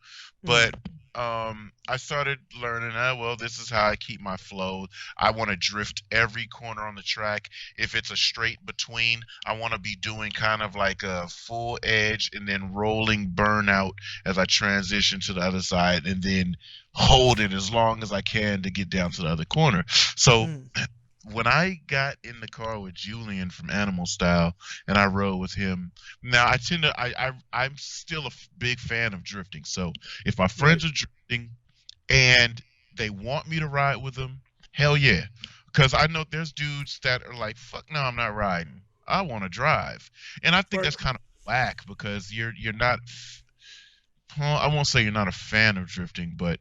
but I started learning this is how I keep my flow. I want to drift every corner on the track. If it's a straight between, I want to be doing kind of like a full edge and then rolling burnout as I transition to the other side, and then hold it as long as I can to get down to the other corner. So when I got in the car with Julian from Animal Style and I rode with him, now I'm still a big fan of drifting. So if my friends are drifting and they want me to ride with them, hell yeah. Because I know there's dudes that are like, fuck no, I'm not riding. I want to drive. And I think that's kind of whack because you're not, well, I won't say you're not a fan of drifting, but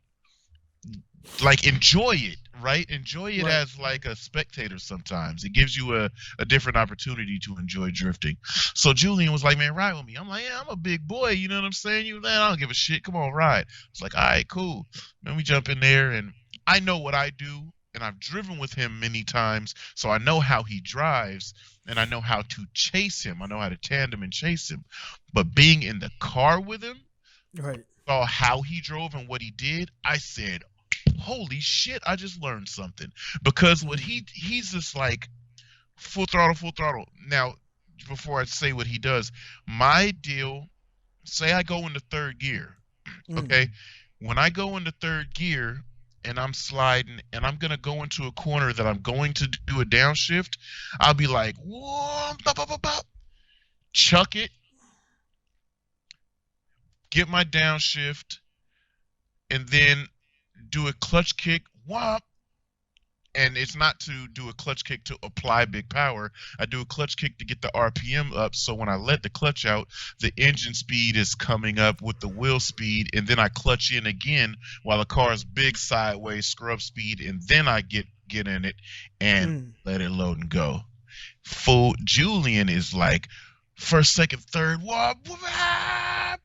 like enjoy it, right? Enjoy it as like a spectator sometimes. It gives you a different opportunity to enjoy drifting. So Julian was like, man, ride with me. I'm like, yeah, I'm a big boy, you know what I'm saying? I don't give a shit. Come on, ride. It's like, all right, cool. Then we jump in there and I know what I do and I've driven with him many times, so I know how he drives and I know how to chase him. I know how to tandem and chase him. But being in the car with him, saw how he drove and what he did, I said, holy shit, I just learned something. Because what he's just like full throttle. Now, before I say what he does, my deal, say I go into third gear, okay? When I go into third gear and I'm sliding and I'm going to go into a corner that I'm going to do a downshift, I'll be like, whoa, chuck it, get my downshift, and then do a clutch kick, whop. And it's not to do a clutch kick to apply big power. I do a clutch kick to get the RPM up, so when I let the clutch out, the engine speed is coming up with the wheel speed, and then I clutch in again while the car is big sideways, scrub speed, and then I get in it and let it load and go. Full Julian is like first, second, third, whop, whop,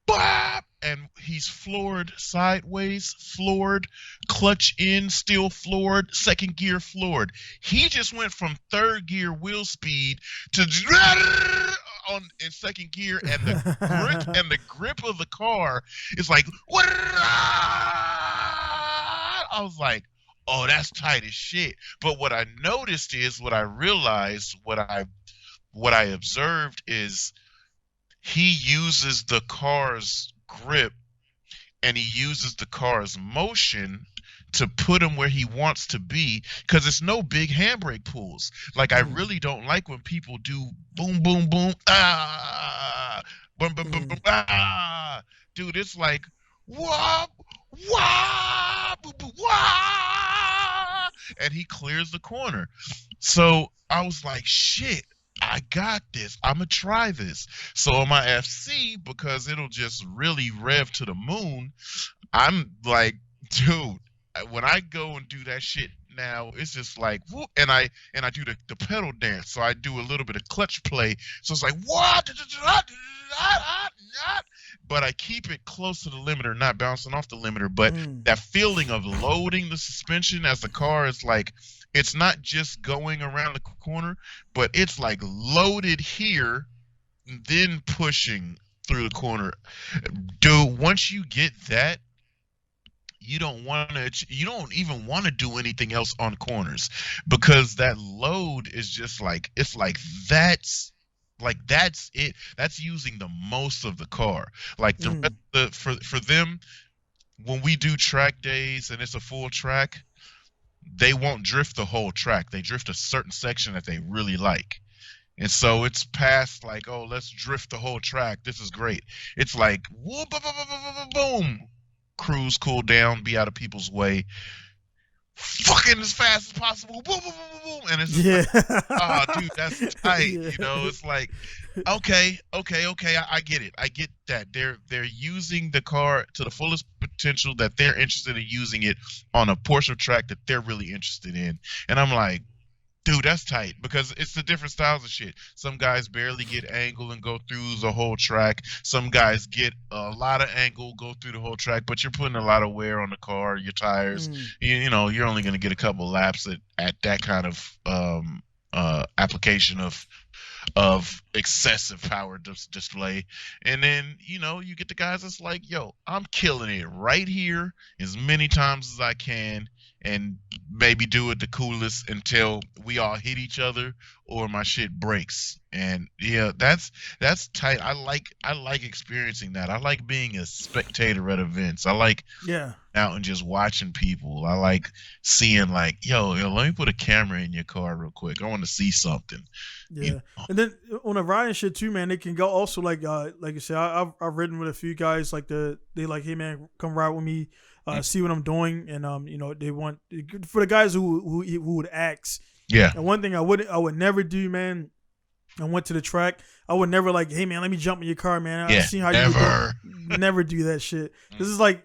whop. And he's floored sideways, floored, clutch in, still floored, second gear floored. He just went from third gear wheel speed to in second gear, and the grip of the car is like, I was like, oh, that's tight as shit. But what I noticed is, what I realized, what I observed is he uses the car's grip and he uses the car's motion to put him where he wants to be, because it's no big handbrake pulls. Like, I really don't like when people do boom, boom, boom, boom, boom, boom, boom, dude, it's like wah, wah, boom, boom, wah, and he clears the corner. So I was like, shit, I got this. I'm going to try this. So on my FC, because it'll just really rev to the moon, I'm like, dude, when I go and do that shit now, it's just like, whoop, and I do the pedal dance. So I do a little bit of clutch play. So it's like, what? But I keep it close to the limiter, not bouncing off the limiter. But that feeling of loading the suspension as the car is like, it's not just going around the corner, but it's like loaded here, then pushing through the corner. Dude, once you get that, you don't even want to do anything else on corners, because that load is just like, it's like, that's like that's it. That's using the most of the car. Like for them, when we do track days and it's a full track, they won't drift the whole track. They drift a certain section that they really like. And so it's past like, oh, let's drift the whole track. This is great. It's like, whoop, boom, boom, boom, boom, boom. Cruise, cool down, be out of people's way. Fucking as fast as possible. Boom, boom, boom, boom, boom. And it's just like, oh, dude, that's tight. You know, it's like, okay, I get it. I get that. They're using the car to the fullest potential that they're interested in using it on a portion of track that they're really interested in. And I'm like, dude, that's tight, because it's the different styles of shit. Some guys barely get angle and go through the whole track. Some guys get a lot of angle, go through the whole track, but you're putting a lot of wear on the car, your tires. You know, you're only going to get a couple laps at that kind of application of excessive power display. And then, you know, you get the guys that's like, yo, I'm killing it right here as many times as I can, and maybe do it the coolest until we all hit each other or my shit breaks. And yeah, that's tight. I like experiencing that. I like being a spectator at events. I like out and just watching people. I like seeing like, yo, let me put a camera in your car real quick. I want to see something. Yeah. You know? And then on a riding shit too, man, they can go also like you said, I've ridden with a few guys like they like, hey man, come ride with me. See what I'm doing, and you know, they want for the guys who would ask. Yeah. And one thing I would never do, man. I went to the track. I would never like, hey man, let me jump in your car, man. I see how never. you never do that shit. This is like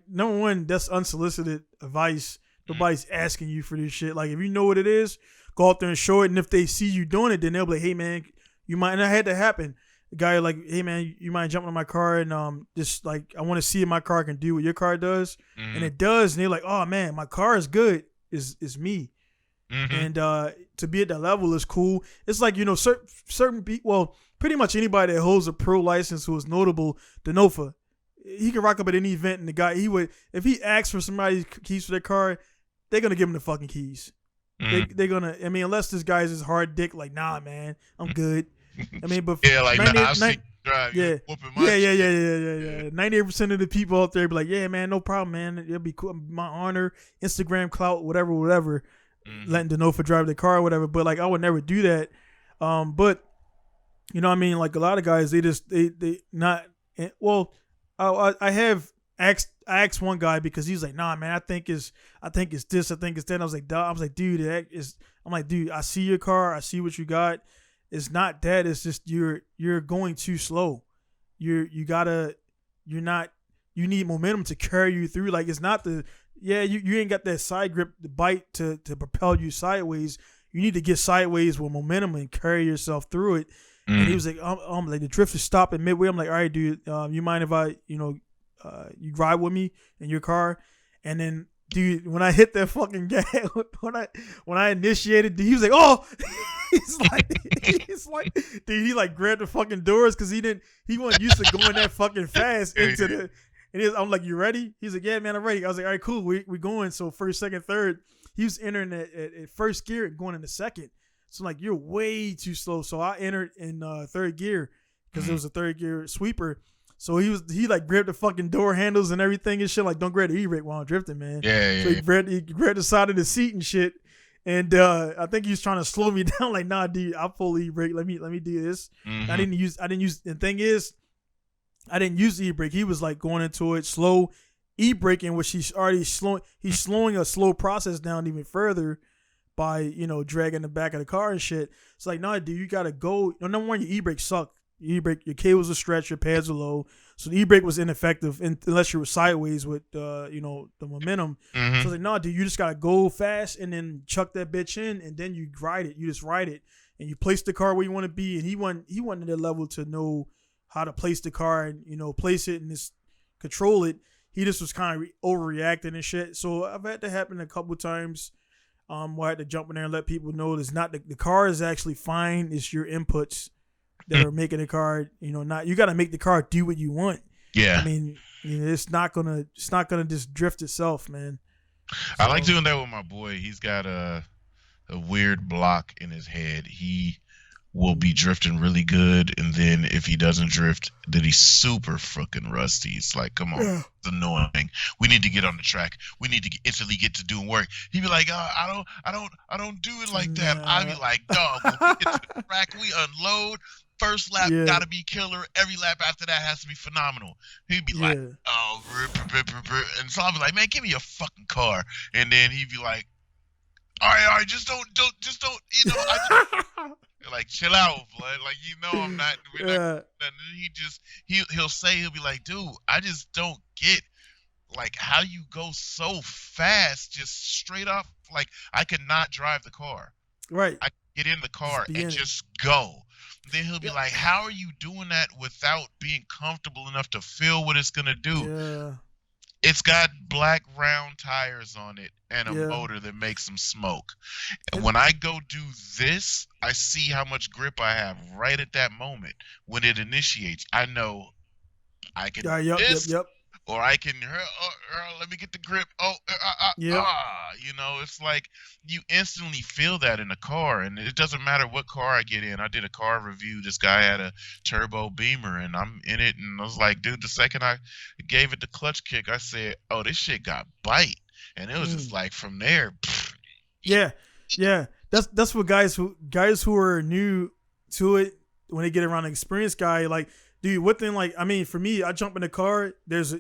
number one, that's unsolicited advice. Nobody's asking you for this shit. Like if you know what it is, go out there and show it. And if they see you doing it, then they'll be like, hey man, you might. And I had that happen. The guy like, hey man, you mind jumping on my car and just like I want to see if my car can do what your car does, and it does. And they're like, oh man, my car is good. Is me, and to be at that level is cool. It's like, you know, certain people. Well, pretty much anybody that holds a pro license who is notable, Denofa, he can rock up at any event, and the guy if he asks for somebody's keys for their car, they're gonna give him the fucking keys. They're gonna. I mean, unless this guy's is hard dick, like, nah, man, I'm good. I mean, but like 98%, yeah. 98% of the people out there be like, yeah, man, no problem, man. It'll be cool. My honor, Instagram clout, whatever. Letting Denofa drive the car, or whatever. But like, I would never do that. But you know what I mean? Like a lot of guys, they not. Well, I asked one guy because he was like, nah, man, I think it's this, I think it's that. And I was like, dude, dude, I see your car, I see what you got. It's not that. It's just you're going too slow. You need momentum to carry you through. Like it's not you ain't got that side grip, the bite to propel you sideways. You need to get sideways with momentum and carry yourself through it. And he was like, like the drift is stopping midway. I'm like, all right, dude, you mind if I, you ride with me in your car? And then, dude, when I hit that fucking gas, when I initiated, dude, he was like, oh. he's like, dude, he like grabbed the fucking doors because he wasn't used to going that fucking fast into the. And I'm like, you ready? He's like, yeah, man, I'm ready. I was like, all right, cool, we going. So first, second, third, he was entering at first gear and going into second. So like, you're way too slow. So I entered in third gear because it was a third gear sweeper. So he like grabbed the fucking door handles and everything and shit. Like, don't grab the e-brake while I'm drifting, man. Yeah. So he grabbed the side of the seat and shit. And I think he was trying to slow me down. Like, nah, dude, I'll pull e-brake. Let me do this. I didn't use. The thing is, I didn't use the e-brake. He was like going into it slow, e-braking, which he's already slowing. He's slowing a slow process down even further by dragging the back of the car and shit. It's like, nah, dude, you gotta go. Number one, your e-brake sucked. Your cables are stretched, your pads are low, so the e-brake was ineffective unless you were sideways with the momentum. So it's like, nah, dude, you just gotta go fast and then chuck that bitch in, and then you ride it. You just ride it, and you place the car where you want to be. And he wanted that level to know how to place the car and place it and just control it. He just was kind of overreacting and shit. So I've had that happen a couple times. Where I had to jump in there and let people know it's not the car is actually fine. It's your inputs that are making the car, not, you got to make the car do what you want. Yeah. I mean, it's not gonna just drift itself, man. So, I like doing that with my boy. He's got a weird block in his head. will be drifting really good, and then if he doesn't drift, then he's super fucking rusty. It's like, come on, it's annoying. We need to get on the track. We need to instantly get to doing work. He'd be like, I don't do it like that. I'd be like, dog, when we get to the track, we unload. First lap gotta be killer. Every lap after that has to be phenomenal. He'd be like, oh, and so I'd be like, man, give me a fucking car. And then he'd be like, all right, just don't, you know, like, chill out, blood. Like, you know, I'm not. We're not. He'll be like, dude, I just don't get like how you go so fast, just straight up. Like, I could not drive the car. Right. I get in the car and just go. Then he'll be like, how are you doing that without being comfortable enough to feel what it's gonna do? Yeah. It's got black round tires on it and a motor that makes them smoke. And when I go do this, I see how much grip I have right at that moment. When it initiates, I know I can or I can, let me get the grip. You know, it's like you instantly feel that in a car, and it doesn't matter what car I get in. I did a car review. This guy had a turbo Beamer, and I'm in it, and I was like, dude, the second I gave it the clutch kick, I said, oh, this shit got bite, and it was just like from there. Yeah. That's what guys who are new to it, when they get around an experienced guy, like, dude, what thing, like, I mean, for me, I jump in the car, there's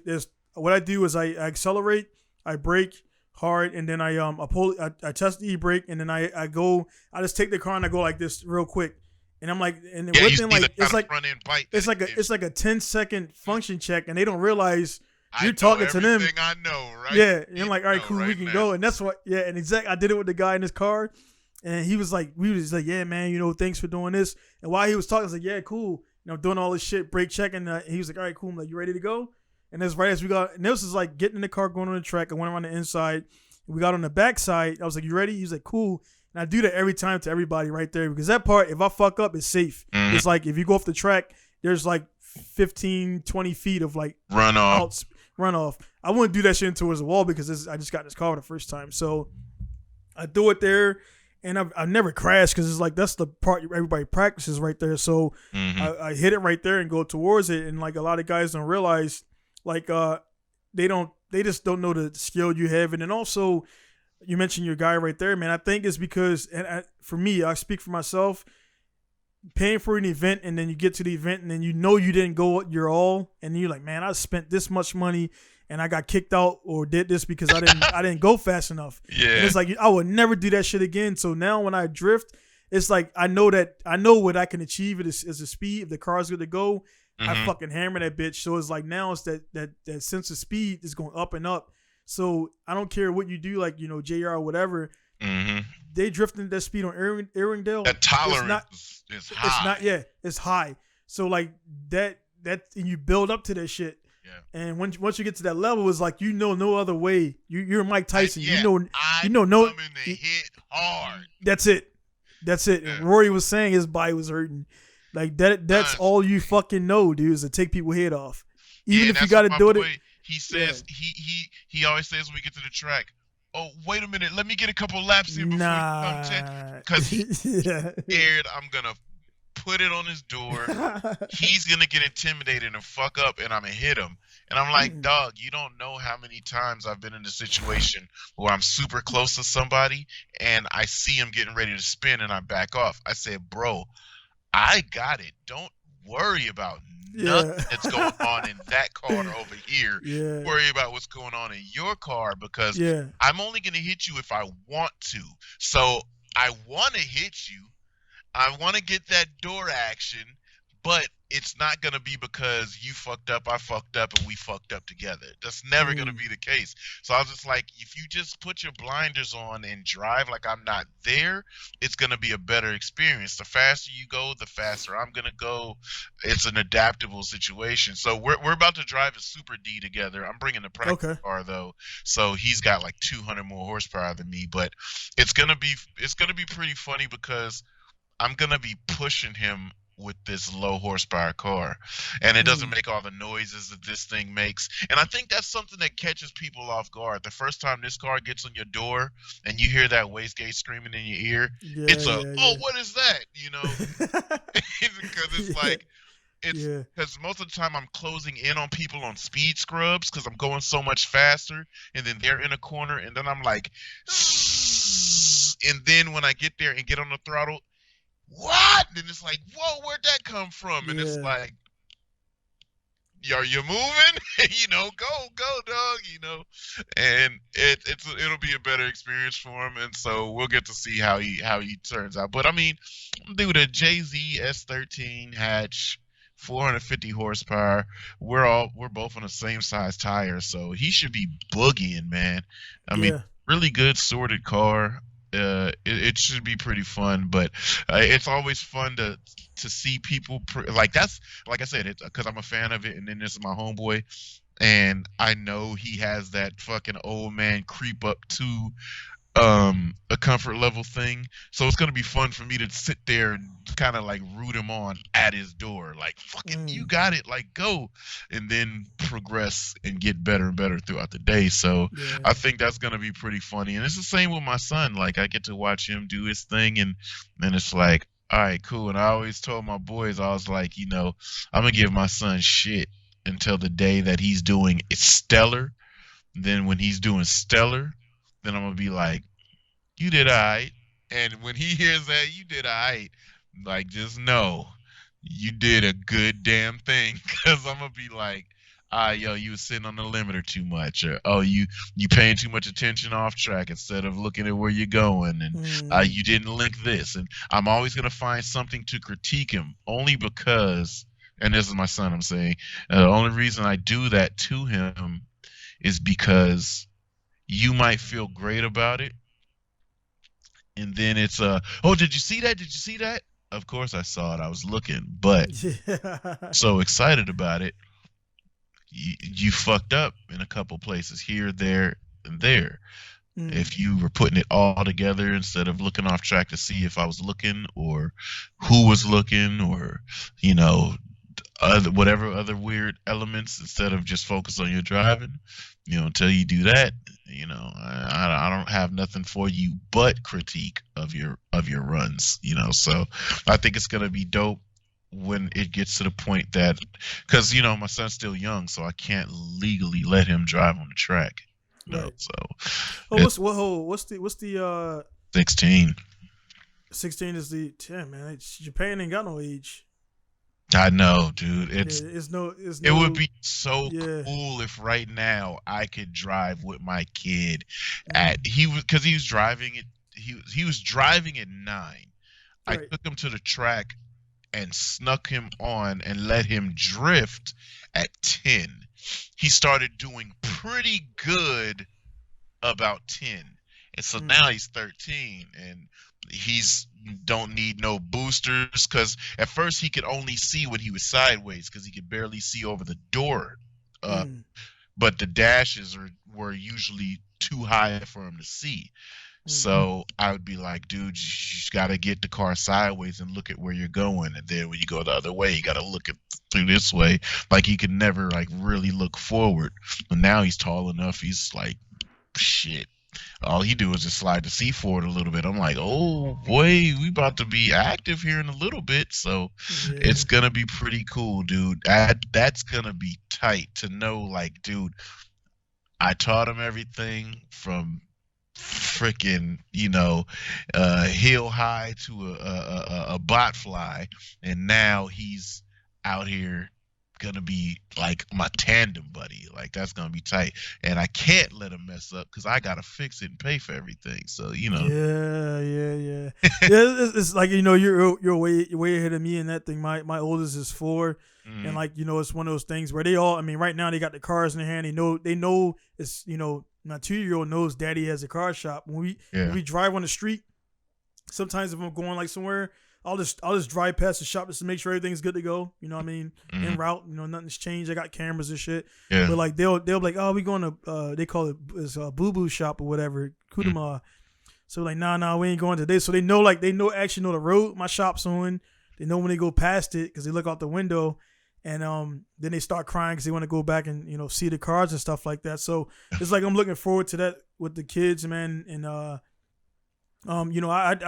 what I do is I accelerate, I brake hard, and then I test the e-brake, and then I just take the car and I go like this real quick. And I'm like, and what thing, like, it's like it's like a 10-second function check, and they don't realize you're talking to them. I know, right? Yeah, and I'm like, all right, cool, we can go. And that's what, and exactly, I did it with the guy in his car, and he was like, yeah, man, you know, thanks for doing this. And while he was talking, I was like, yeah, cool. You know, doing all this shit, brake checking. He was like, all right, cool. I'm like, you ready to go? And that's right as we got, and this is like getting in the car, going on the track. I went around the inside. We got on the back side. I was like, you ready? He was like, cool. And I do that every time to everybody right there, because that part, if I fuck up, it's safe. Mm-hmm. It's like, if you go off the track, there's like 15, 20 feet of like runoff. I wouldn't do that shit towards the wall, because I just got in this car for the first time. So I do it there. And I've never crashed, because it's like, that's the part everybody practices right there. So I hit it right there and go towards it. And like, a lot of guys don't realize, like, they just don't know the skill you have. And then also, you mentioned your guy right there, man. I think it's because, for me, I speak for myself, paying for an event, and then you get to the event, and then you know you didn't go your all, and you're like, man, I spent this much money, and I got kicked out or did this because I didn't go fast enough. Yeah. And it's like, I would never do that shit again. So now when I drift, it's like, I know what I can achieve is a speed. If the car's good to go, I fucking hammer that bitch. So it's like, now it's that sense of speed is going up and up. So I don't care what you do, like, you know, JR or whatever. They drifting at that speed on Irwindale. That tolerance is high. It's not, it's high. So like that, and you build up to that shit. Yeah. And once you get to that level, it's like, you know, no other way. You're Mike Tyson. You know, no. Coming to hit hard. That's it. Yeah. And Rory was saying his body was hurting. Like that. That's all you fucking know, dude, is to take people's head off. Even if you got to do it. He says he always says when we get to the track, oh, wait a minute, let me get a couple laps in before you come to, because he's scared I'm gonna put it on his door. He's gonna get intimidated and fuck up, and I'm gonna hit him. And I'm like, dog, you don't know how many times I've been in a situation where I'm super close to somebody and I see him getting ready to spin and I back off. I said, bro, I got it. Don't worry about nothing that's going on in that car over here. Worry about what's going on in your car, because I'm only gonna hit you if I want to. So I want to hit you. I want to get that door action, but it's not going to be because you fucked up, I fucked up, and we fucked up together. That's never going to be the case. So I was just like, if you just put your blinders on and drive like I'm not there, it's going to be a better experience. The faster you go, the faster I'm going to go. It's an adaptable situation. So we're about to drive a Super D together. I'm bringing the practice car, though. So he's got like 200 more horsepower than me. But it's going to be pretty funny, because I'm going to be pushing him with this low horsepower car, and it doesn't make all the noises that this thing makes. And I think that's something that catches people off guard. The first time this car gets on your door and you hear that wastegate screaming in your ear, it's what is that? You know, because it's like it's because most of the time I'm closing in on people on speed scrubs because I'm going so much faster, and then they're in a corner, and then I'm like, and then when I get there and get on the throttle, what? And it's like, whoa, where'd that come from? And it's like, are you moving? You know, go, dog. You know, and it'll be a better experience for him, and so we'll get to see how he turns out. But I mean, dude, a JZ S13 hatch, 450 horsepower. We're both on the same size tire, so he should be boogieing, man. I mean, really good sorted car. It should be pretty fun, but it's always fun to see people that's like I said, it's because I'm a fan of it, and then this is my homeboy, and I know he has that fucking old man creep up to a comfort level thing, so it's gonna be fun for me to sit there and kind of like root him on at his door, like fucking you got it, like go, and then progress and get better and better throughout the day. So I think that's gonna be pretty funny, and it's the same with my son. Like I get to watch him do his thing, and it's like, all right, cool. And I always told my boys, I was like, you know, I'm gonna give my son shit until the day that he's doing it's stellar. Then when he's doing stellar, then I'm gonna be like, you did all right. And when he hears that you did all right, like, just know you did a good damn thing. Because I'm gonna be like, yo, you was sitting on the limiter too much, or oh, you paying too much attention off track instead of looking at where you're going, and you didn't link this. And I'm always gonna find something to critique him, only because, and this is my son, I'm saying, the only reason I do that to him is because you might feel great about it, and then it's oh, did you see that? Did you see that? Of course I saw it. I was looking, but so excited about it. You fucked up in a couple places here, there, and there. If you were putting it all together instead of looking off track to see if I was looking or who was looking, or, you know, whatever other weird elements, instead of just focus on your driving, you know, until you do that, you know, I don't have nothing for you but critique of your runs, you know. So I think it's gonna be dope when it gets to the point that, because, you know, my son's still young, so I can't legally let him drive on the track, you know. So what's the 16 is the 10, man. Japan ain't got no age. I know, dude. It would be so cool if right now I could drive with my kid he was driving it. He was driving at 9. Right. I took him to the track and snuck him on and let him drift at 10. He started doing pretty good about 10. And so now he's 13, and he's don't need no boosters, because at first he could only see when he was sideways because he could barely see over the door. But the dashes were usually too high for him to see. So I would be like, dude, you got to get the car sideways and look at where you're going. And then when you go the other way, you got to look through this way. Like, he could never like really look forward. But now he's tall enough. He's like, shit. All he do is just slide the seat forward a little bit. I'm like, oh boy, we about to be active here in a little bit. So it's going to be pretty cool, dude. That's going to be tight to know, like, dude, I taught him everything from freaking, you know, heel high to a bot fly, and now he's out here gonna be like my tandem buddy. Like, that's gonna be tight, and I can't let him mess up because I gotta fix it and pay for everything. So, you know. Yeah. It's like, you know, you're way ahead of me in that thing. My oldest is 4. And, like, you know, it's one of those things where they all, I mean, right now they got the cars in their hand. They know it's, you know, my 2-year-old knows daddy has a car shop. When we drive on the street, sometimes if I'm going like somewhere, I'll just drive past the shop just to make sure everything's good to go. You know what I mean? En route, you know, nothing's changed. I got cameras and shit. Yeah. But like they'll be like, oh, we going to they call it a boo boo shop or whatever, Kudama. So like, nah, we ain't going today. So they know actually know the road my shop's on. They know when they go past it because they look out the window, and then they start crying because they want to go back and see the cars and stuff like that. So it's like I'm looking forward to that with the kids, man. And I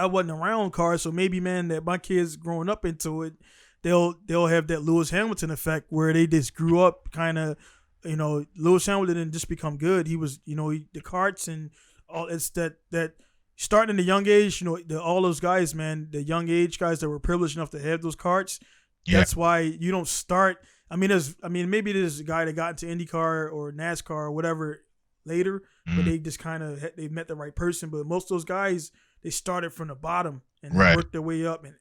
wasn't around cars, so maybe, man, that my kids growing up into it, they'll have that Lewis Hamilton effect where they just grew up kind of. Lewis Hamilton didn't just become good. He was, the karts and all. It's that starting in a young age. All those guys, man, the young age guys that were privileged enough to have those karts. Yeah. That's why you don't start. Maybe there's a guy that got into IndyCar or NASCAR or whatever later, but they just kind of they met the right person. But most of those guys, they started from the bottom and they worked their way up. And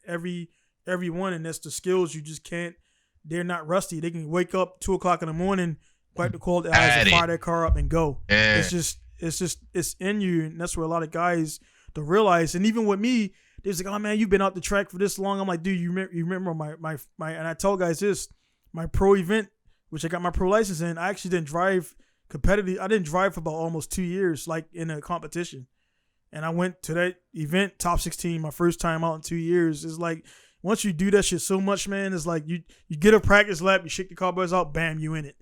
everyone, and that's the skills you just can't. They're not rusty. They can wake up 2:00 in the morning. Quite to call the eyes and fire that car up and go. Yeah. It's in you, and that's where a lot of guys don't realize. And even with me, they're like, "Oh man, you've been out the track for this long." I'm like, "Dude, you remember my?" And I tell guys this: my pro event, which I got my pro license in, I actually didn't drive competitively. I didn't drive for about almost 2 years, like in a competition. And I went to that event, top 16, my first time out in 2 years. It's like once you do that shit so much, man, it's like you get a practice lap, you shake the cardboards out, bam, you in it.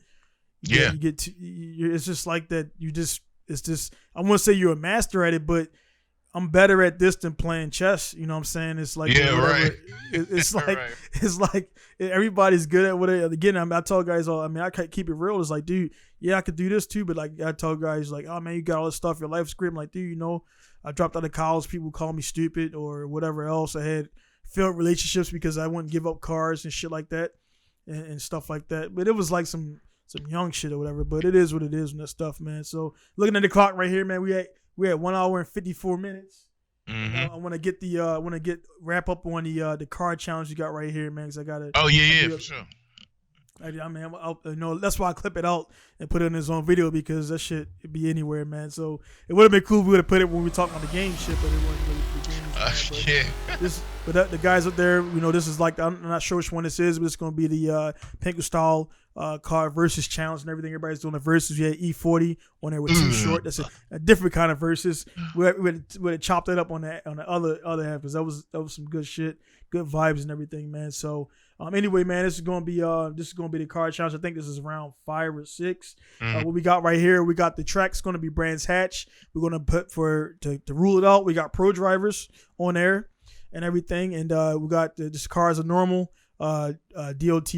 Yeah, it's just like that. It's just. I wouldn't say you're a master at it, but I'm better at this than playing chess. You know what I'm saying? It's like right. It's like it's like everybody's good at what. Again, I tell guys all. I can't keep it real. It's like, dude, yeah, I could do this too, but like I tell guys like, oh man, you got all this stuff. Your life's great. I'm like, dude, I dropped out of college. People call me stupid or whatever else. I had failed relationships because I wouldn't give up cars and shit like that and stuff like that. But it was like some young shit or whatever, but it is what it is and that stuff, man. So looking at the clock right here, man, we at 1 hour and 54 minutes. Mm-hmm. I want to wrap up on the card challenge you got right here, man, because I got to. Oh yeah, for sure. That's why I clip it out and put it in his own video because that shit could be anywhere, man. So it would have been cool if we would have put it when we talked about the game shit, but it wasn't really for games. But the guys up there, this is like I'm not sure which one this is, but it's gonna be the Pinku Style car versus challenge and everything. Everybody's doing the versus. We had E40 on there with Too Short. That's a different kind of versus. We had chopped it up on the other half because that was some good shit, good vibes and everything, man. So. Anyway, man, this is gonna be the card challenge. I think this is round 5 or 6. What we got right here, we got the track's gonna be Brands Hatch. We're gonna put to rule it out. We got pro drivers on there and everything, and we got this cars are normal. DOT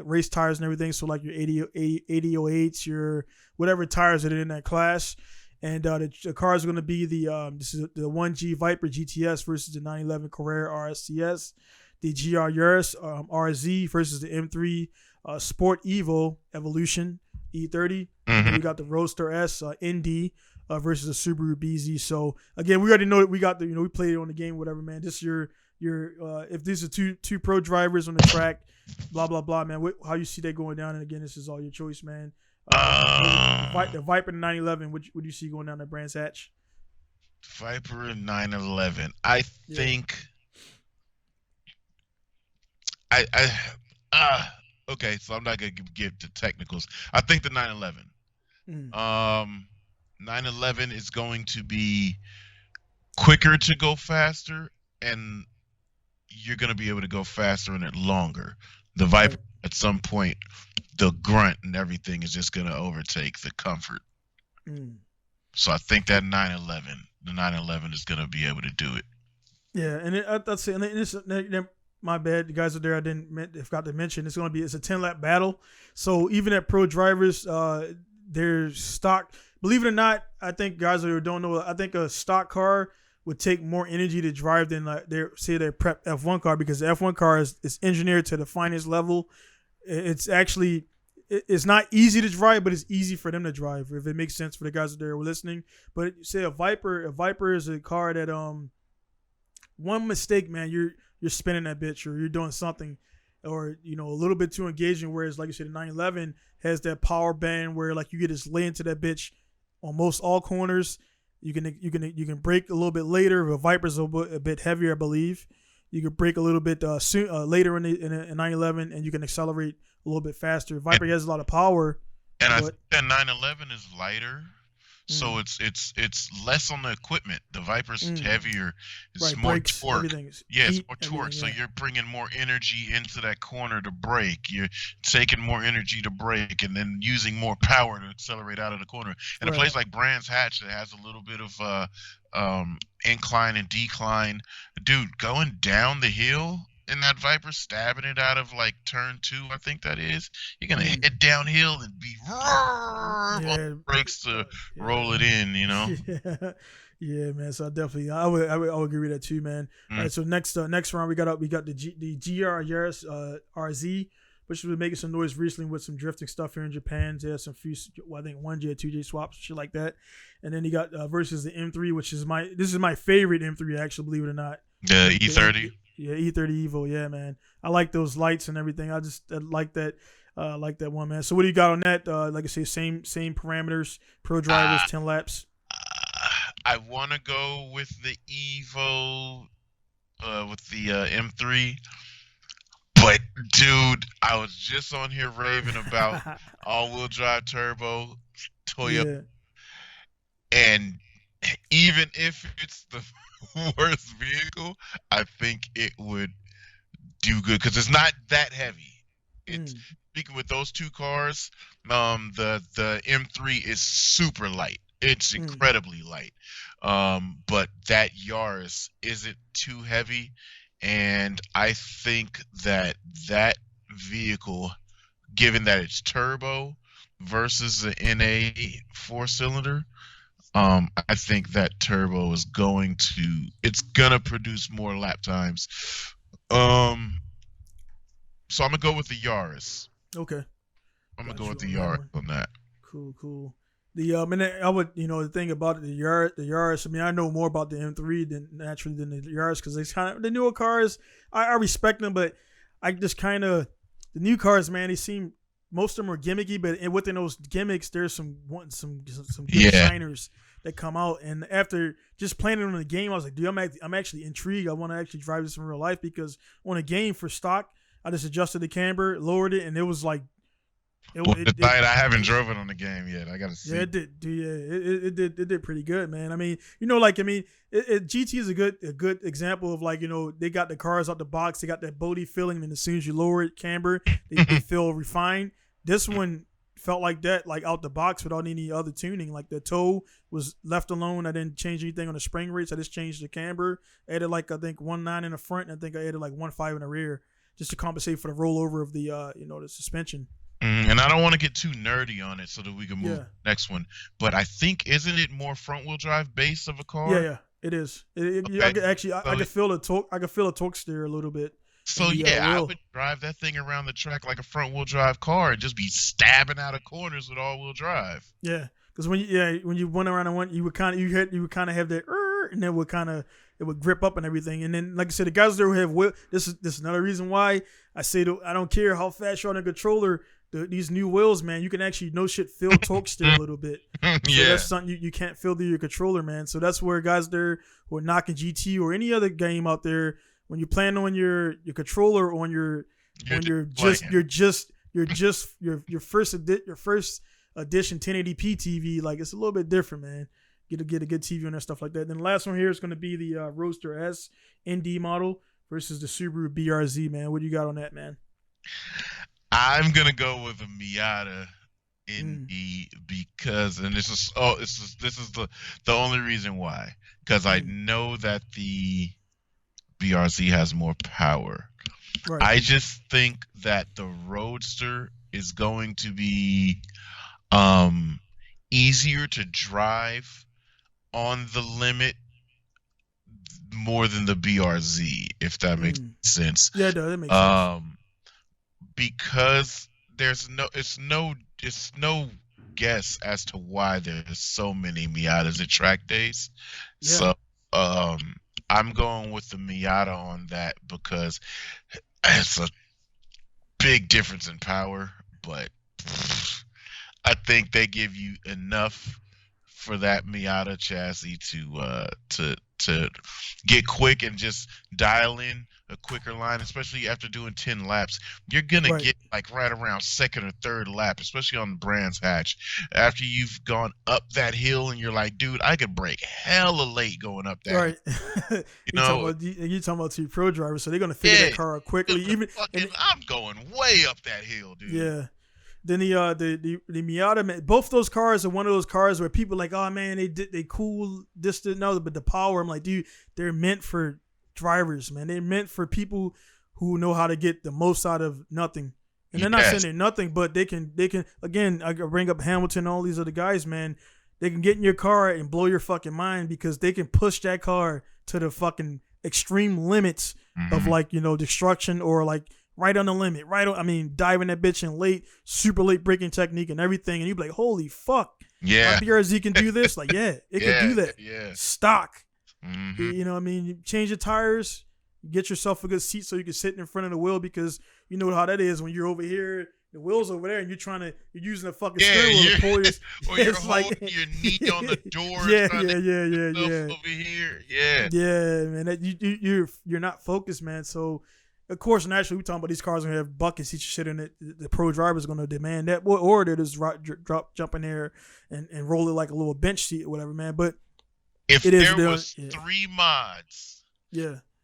race tires and everything. So like your 8008s, your whatever tires that are in that class. And the cars are gonna be this is the 1G Viper GTS versus the 911 Carrera RSCS. The GR Yaris RZ versus the M3 Sport Evo Evolution E30. And we got the Roadster S ND versus the Subaru BZ. So again, we already know that we got we played it on the game, whatever, man. This your if these are two pro drivers on the track, blah blah blah, man. How you see that going down? And again, this is all your choice, man. The Viper 911. What do you see going down at Brands Hatch? Viper 911. I think. Okay, so I'm not gonna give the technicals. I think the 911. 911 is going to be quicker to go faster, and you're gonna be able to go faster in it longer. The Viper, at some point, the grunt and everything is just gonna overtake the comfort. So I think that 911 is gonna be able to do it. Yeah, and that's it. And it's my bad, the guys out there, I forgot to mention it's a 10-lap battle. So even at pro drivers, their stock, believe it or not, I think guys that don't know, I think a stock car would take more energy to drive than like their prep F1 car, because the F1 car is engineered to the finest level. It's not easy to drive, but it's easy for them to drive, if it makes sense for the guys out there who are listening. But say a Viper is a car that one mistake, man, you're spinning that bitch, or you're doing something, or a little bit too engaging. Whereas, like you said, the 911 has that power band where like you get just lay into that bitch on most all corners. You can brake a little bit later. The Viper's a bit heavier, I believe. You can brake a little bit later in a 911, and you can accelerate a little bit faster. Viper has a lot of power. And I think that 911 is lighter, so it's less on the equipment. The Viper's heavier. It's Right, more brakes, torque. everything. Yeah, it's Heat, more torque. everything. So Yeah. you're bringing more energy into that corner to brake. You're taking more energy to brake, and then using more power to accelerate out of the corner. And a Right. place like Brands Hatch that has a little bit of incline and decline, dude, going down the hill in that Viper, stabbing it out of like turn 2, I think that is. You're gonna head downhill and be on Yeah. brakes to Yeah. roll it in, Yeah. Yeah, man. So I would agree with that too, man. All right. So next round we got the GR Yaris RZ, which was making some noise recently with some drifting stuff here in Japan. They had some few, I think 1J, 2J swaps, shit like that. And then he got versus the M3, which is my favorite M3 actually, believe it or not. The E30. Yeah, E30 Evo. Yeah, man. I like those lights and everything. I like that. Like that one, man. So what do you got on that? Like I say, same parameters, pro drivers, 10 laps. I want to go with the Evo, with the M3. But dude, I was just on here raving about all-wheel drive turbo Toyota, and even if it's the worst vehicle, I think it would do good because it's not that heavy. It's speaking with those two cars, the M3 is super light. It's incredibly light. But that Yaris isn't too heavy, and I think that vehicle, given that it's turbo versus the NA 4-cylinder, I think that turbo is it's gonna produce more lap times. So I'm gonna go with the Yaris. Okay. I'm gonna go with the Yaris on that. Cool. The and I would, the thing about the Yaris. I mean, I know more about the M3 than the Yaris because it's kind of the newer cars. I respect them, but I just kind of the new cars, man. They seem most of them are gimmicky, but within those gimmicks, there's some good shiners that come out. And after just playing it in the game, I was like, dude, I'm actually intrigued. I want to actually drive this in real life because on a game for stock, I just adjusted the camber, lowered it, and it was like. I haven't driven on the game yet. I gotta see. Yeah, it did. It did pretty good, man. I mean, GT is a good example of they got the cars out the box. They got that boaty feeling, and as soon as you lower it, camber, they feel refined. This one felt like that, like out the box without any other tuning. Like the toe was left alone. I didn't change anything on the spring rates. I just changed the camber. I added I think 1.9 in the front, and I think I added 1.5 in the rear, just to compensate for the rollover of the the suspension. And I don't want to get too nerdy on it so that we can move to the next one. But I think, isn't it more front-wheel drive base of a car? Yeah, it is. I can feel the torque. I can feel the torque steer a little bit. So I would drive that thing around the track like a front-wheel drive car and just be stabbing out of corners with all-wheel drive. Yeah, because when you went around and you would kind of have that and then it would grip up and everything. And then, like I said, the guys there who have wheel. This is another reason why I say I don't care how fast you're on the controller. These new wheels, man, you can actually feel torque steer a little bit. So that's something you can't feel through your controller, man. So that's where guys there who are knocking GT or any other game out there, when you plan on your controller on your first edition 1080p TV, like it's a little bit different, man. Get a good TV on that, stuff like that. Then the last one here is going to be the Roadster S ND model versus the Subaru BRZ, man. What do you got on that, man? I'm gonna go with a Miata ND because, and this is the only reason why, because I know that the BRZ has more power. Right. I just think that the Roadster is going to be easier to drive on the limit more than the BRZ, if that makes sense. Yeah, no, that makes sense. Because it's no guess as to why there's so many Miatas at track days. Yeah. So I'm going with the Miata on that because it's a big difference in power, but I think they give you enough for that Miata chassis to get quick and just dial in a quicker line, especially after doing 10 laps. You're gonna get like right around second or third lap, especially on the Brands hatch. After you've gone up that hill and you're like, dude, I could brake hella late going up that hill. You're talking about two pro drivers, so they're gonna figure that car out quickly. I'm going way up that hill, dude. Yeah. Then the Miata, both those cars are one of those cars where people are like, oh man, they cool this and another, but the power, I'm like, dude, they're meant for drivers, man. They're meant for people who know how to get the most out of nothing. And they're not saying they're nothing, but they can again, I bring up Hamilton and all these other guys, man. They can get in your car and blow your fucking mind because they can push that car to the fucking extreme limits of like, destruction or like right on the limit, diving that bitch in late, super late braking technique and everything. And you'd be like, holy fuck. Yeah. My BRZ can do this? Like, yeah, it can do that. Yeah. Stock. Mm-hmm. You know what I mean? You change your tires, get yourself a good seat so you can sit in front of the wheel because you know how that is when you're over here, the wheel's over there, and you're using a fucking steering wheel to pull your... Or you're holding your knee on the door. Yeah. Over here. Yeah. Yeah, man. You're not focused, man. So... Of course, naturally, we're talking about these cars are going to have bucket seats shit in it. The pro driver is going to demand that. Or they just jump in there and roll it like a little bench seat or whatever, man. But if there was 3 mods,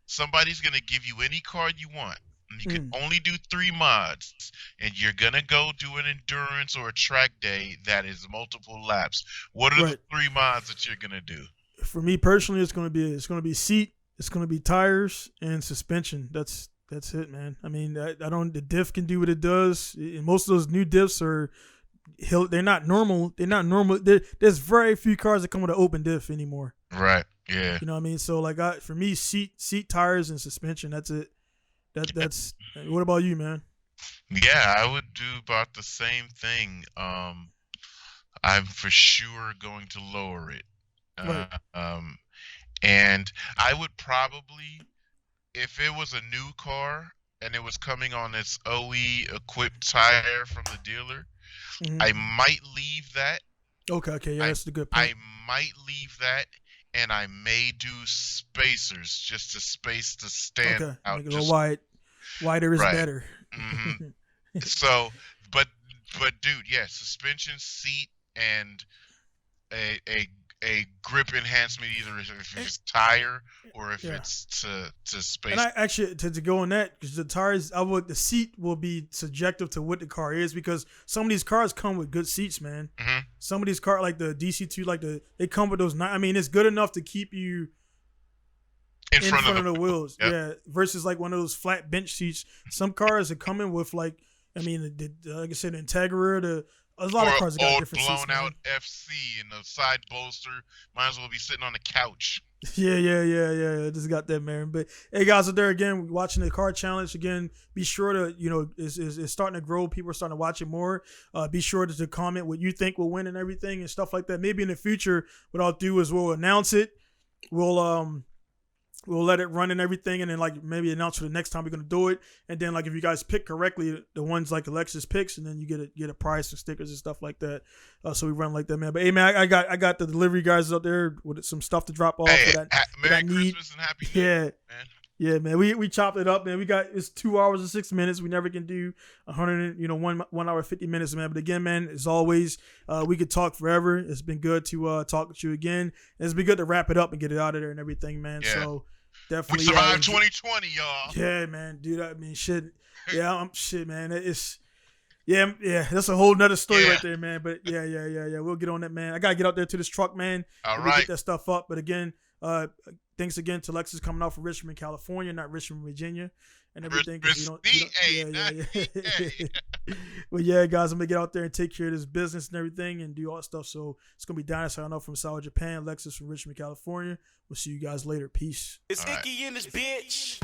somebody's going to give you any car you want. And you can only do 3 mods. And you're going to go do an endurance or a track day that is multiple laps. What are the 3 mods that you're going to do? For me personally, it's going to be seat, it's going to be tires, and suspension. That's it, man. I mean, the diff can do what it does. And most of those new diffs they're not normal. There's very few cars that come with an open diff anymore. Right. Yeah. You know what I mean? So like, for me, seat, tires, and suspension. That's it. That's. What about you, man? Yeah, I would do about the same thing. I'm for sure going to lower it. Right. And I would probably, if it was a new car and it was coming on its OE equipped tire from the dealer, I might leave that. Okay, yeah, that's a good point. I might leave that, and I may do spacers just to space the stand out. Make it a little wide. Wider is better. Mm-hmm. So, but dude, yeah, suspension, seat, and a grip enhancement, either if it's tire or if it's to space. And I actually to go on that, because the tires, the seat will be subjective to what the car is, because some of these cars come with good seats, man. Mm-hmm. Some of these cars, like the DC2, they come with those. I mean, it's good enough to keep you in front of the wheels. Yep. Yeah, versus like one of those flat bench seats. Some cars are coming with like I said, the Integra, a lot of cars got different seats. Blown out FC and the side bolster might as well be sitting on the couch. Yeah. Just got that, man. But hey, guys, out there again, watching the car challenge again. Be sure to it's starting to grow. People are starting to watch it more. Be sure to comment what you think will win and everything and stuff like that. Maybe in the future, what I'll do is we'll announce it. We'll let it run and everything, and then like maybe announce for the next time we're gonna do it. And then like if you guys pick correctly, the ones like Alexis picks, and then you get a prize and stickers and stuff like that. So we run like that, man. But hey, man, I got the delivery guys out there with some stuff to drop off. Hey, Merry Christmas and Happy New Year, man. Yeah, man. We chopped it up, man. It's 2 hours and 6 minutes. We never can do 1 hour 50 minutes, man. But again, man, as always, we could talk forever. It's been good to talk with you again. And it's been good to wrap it up and get it out of there and everything, man. Yeah. So definitely, we survived 2020, y'all. Yeah, man, dude. I mean, shit. Yeah, shit, man. It's yeah. That's a whole nother story right there, man. But yeah. We'll get on that, man. I gotta get out there to this truck, man. All right. Get that stuff up. But again, thanks again to Lexus coming out from Richmond, California, not Richmond, Virginia, and everything. Well, yeah, guys, I'm gonna get out there and take care of this business and everything and do all that stuff. So it's gonna be Dinosaur out from South Japan, Lexus from Richmond, California. We'll see you guys later. Peace. It's Icky in this bitch.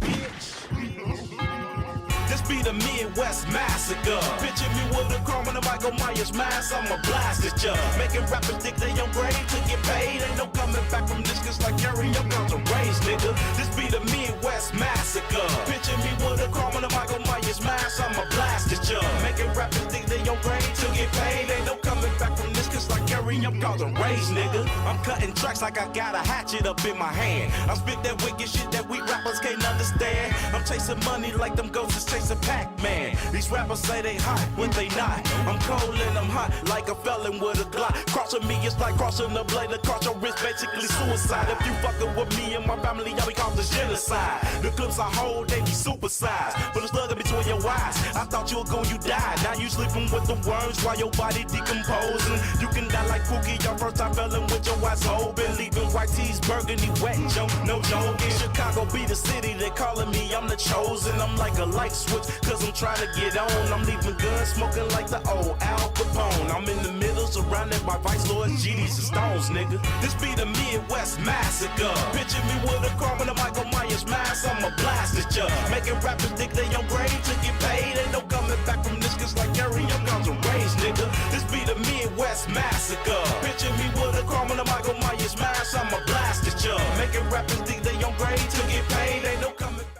This be the Midwest massacre. Picture me with a chrome and a Michael Myers mask. I'ma blast at ya. Making rappers think they on grade to get paid. Ain't no coming back from this, cause like carry your guns to raise, nigga. This be the Midwest massacre. Picture me with a chrome and a Michael Myers mask. I'ma blast at ya. Making rappers think they on grade to get paid. Ain't no coming back from this, cause like carry your I'm causing rage, nigga. I'm cutting tracks like I got a hatchet up in my hand. I spit that wicked shit that we rappers can't understand. I'm chasing money like them ghosts is chasing Pac-Man. These rappers say they hot when they not. I'm cold and I'm hot like a felon with a Glock. Crossing me is like crossing the blade across your wrist, basically suicide. If you fucking with me and my family, I'll be called the genocide. The clips I hold, they be supersized. But it's slugging between your eyes. I thought you were gone, you died. Now you sleeping with the worms while your body decomposing. You can die like Pookie, your first time felling with your ass hole. Been leaving white tees, burgundy wet, joke, no joke. In Chicago be the city, they calling me, I'm the chosen. I'm like a light switch, cause I'm trying to get on. I'm leaving guns smoking like the old Al Capone. I'm in the middle, surrounded by Vice Lords, GDs, and Stones, nigga. This be the Midwest massacre. Picture me with a car with a Michael Myers mask, I'ma blast at ya. Making rappers think they on grade to get paid. Ain't no coming back from this, cause like Gary, I'm causing rage, nigga. This be the Midwest massacre. Picture me with a car with a Michael Myers mask, I'ma blast at ya. Making rappers think they on grade to get paid. Ain't no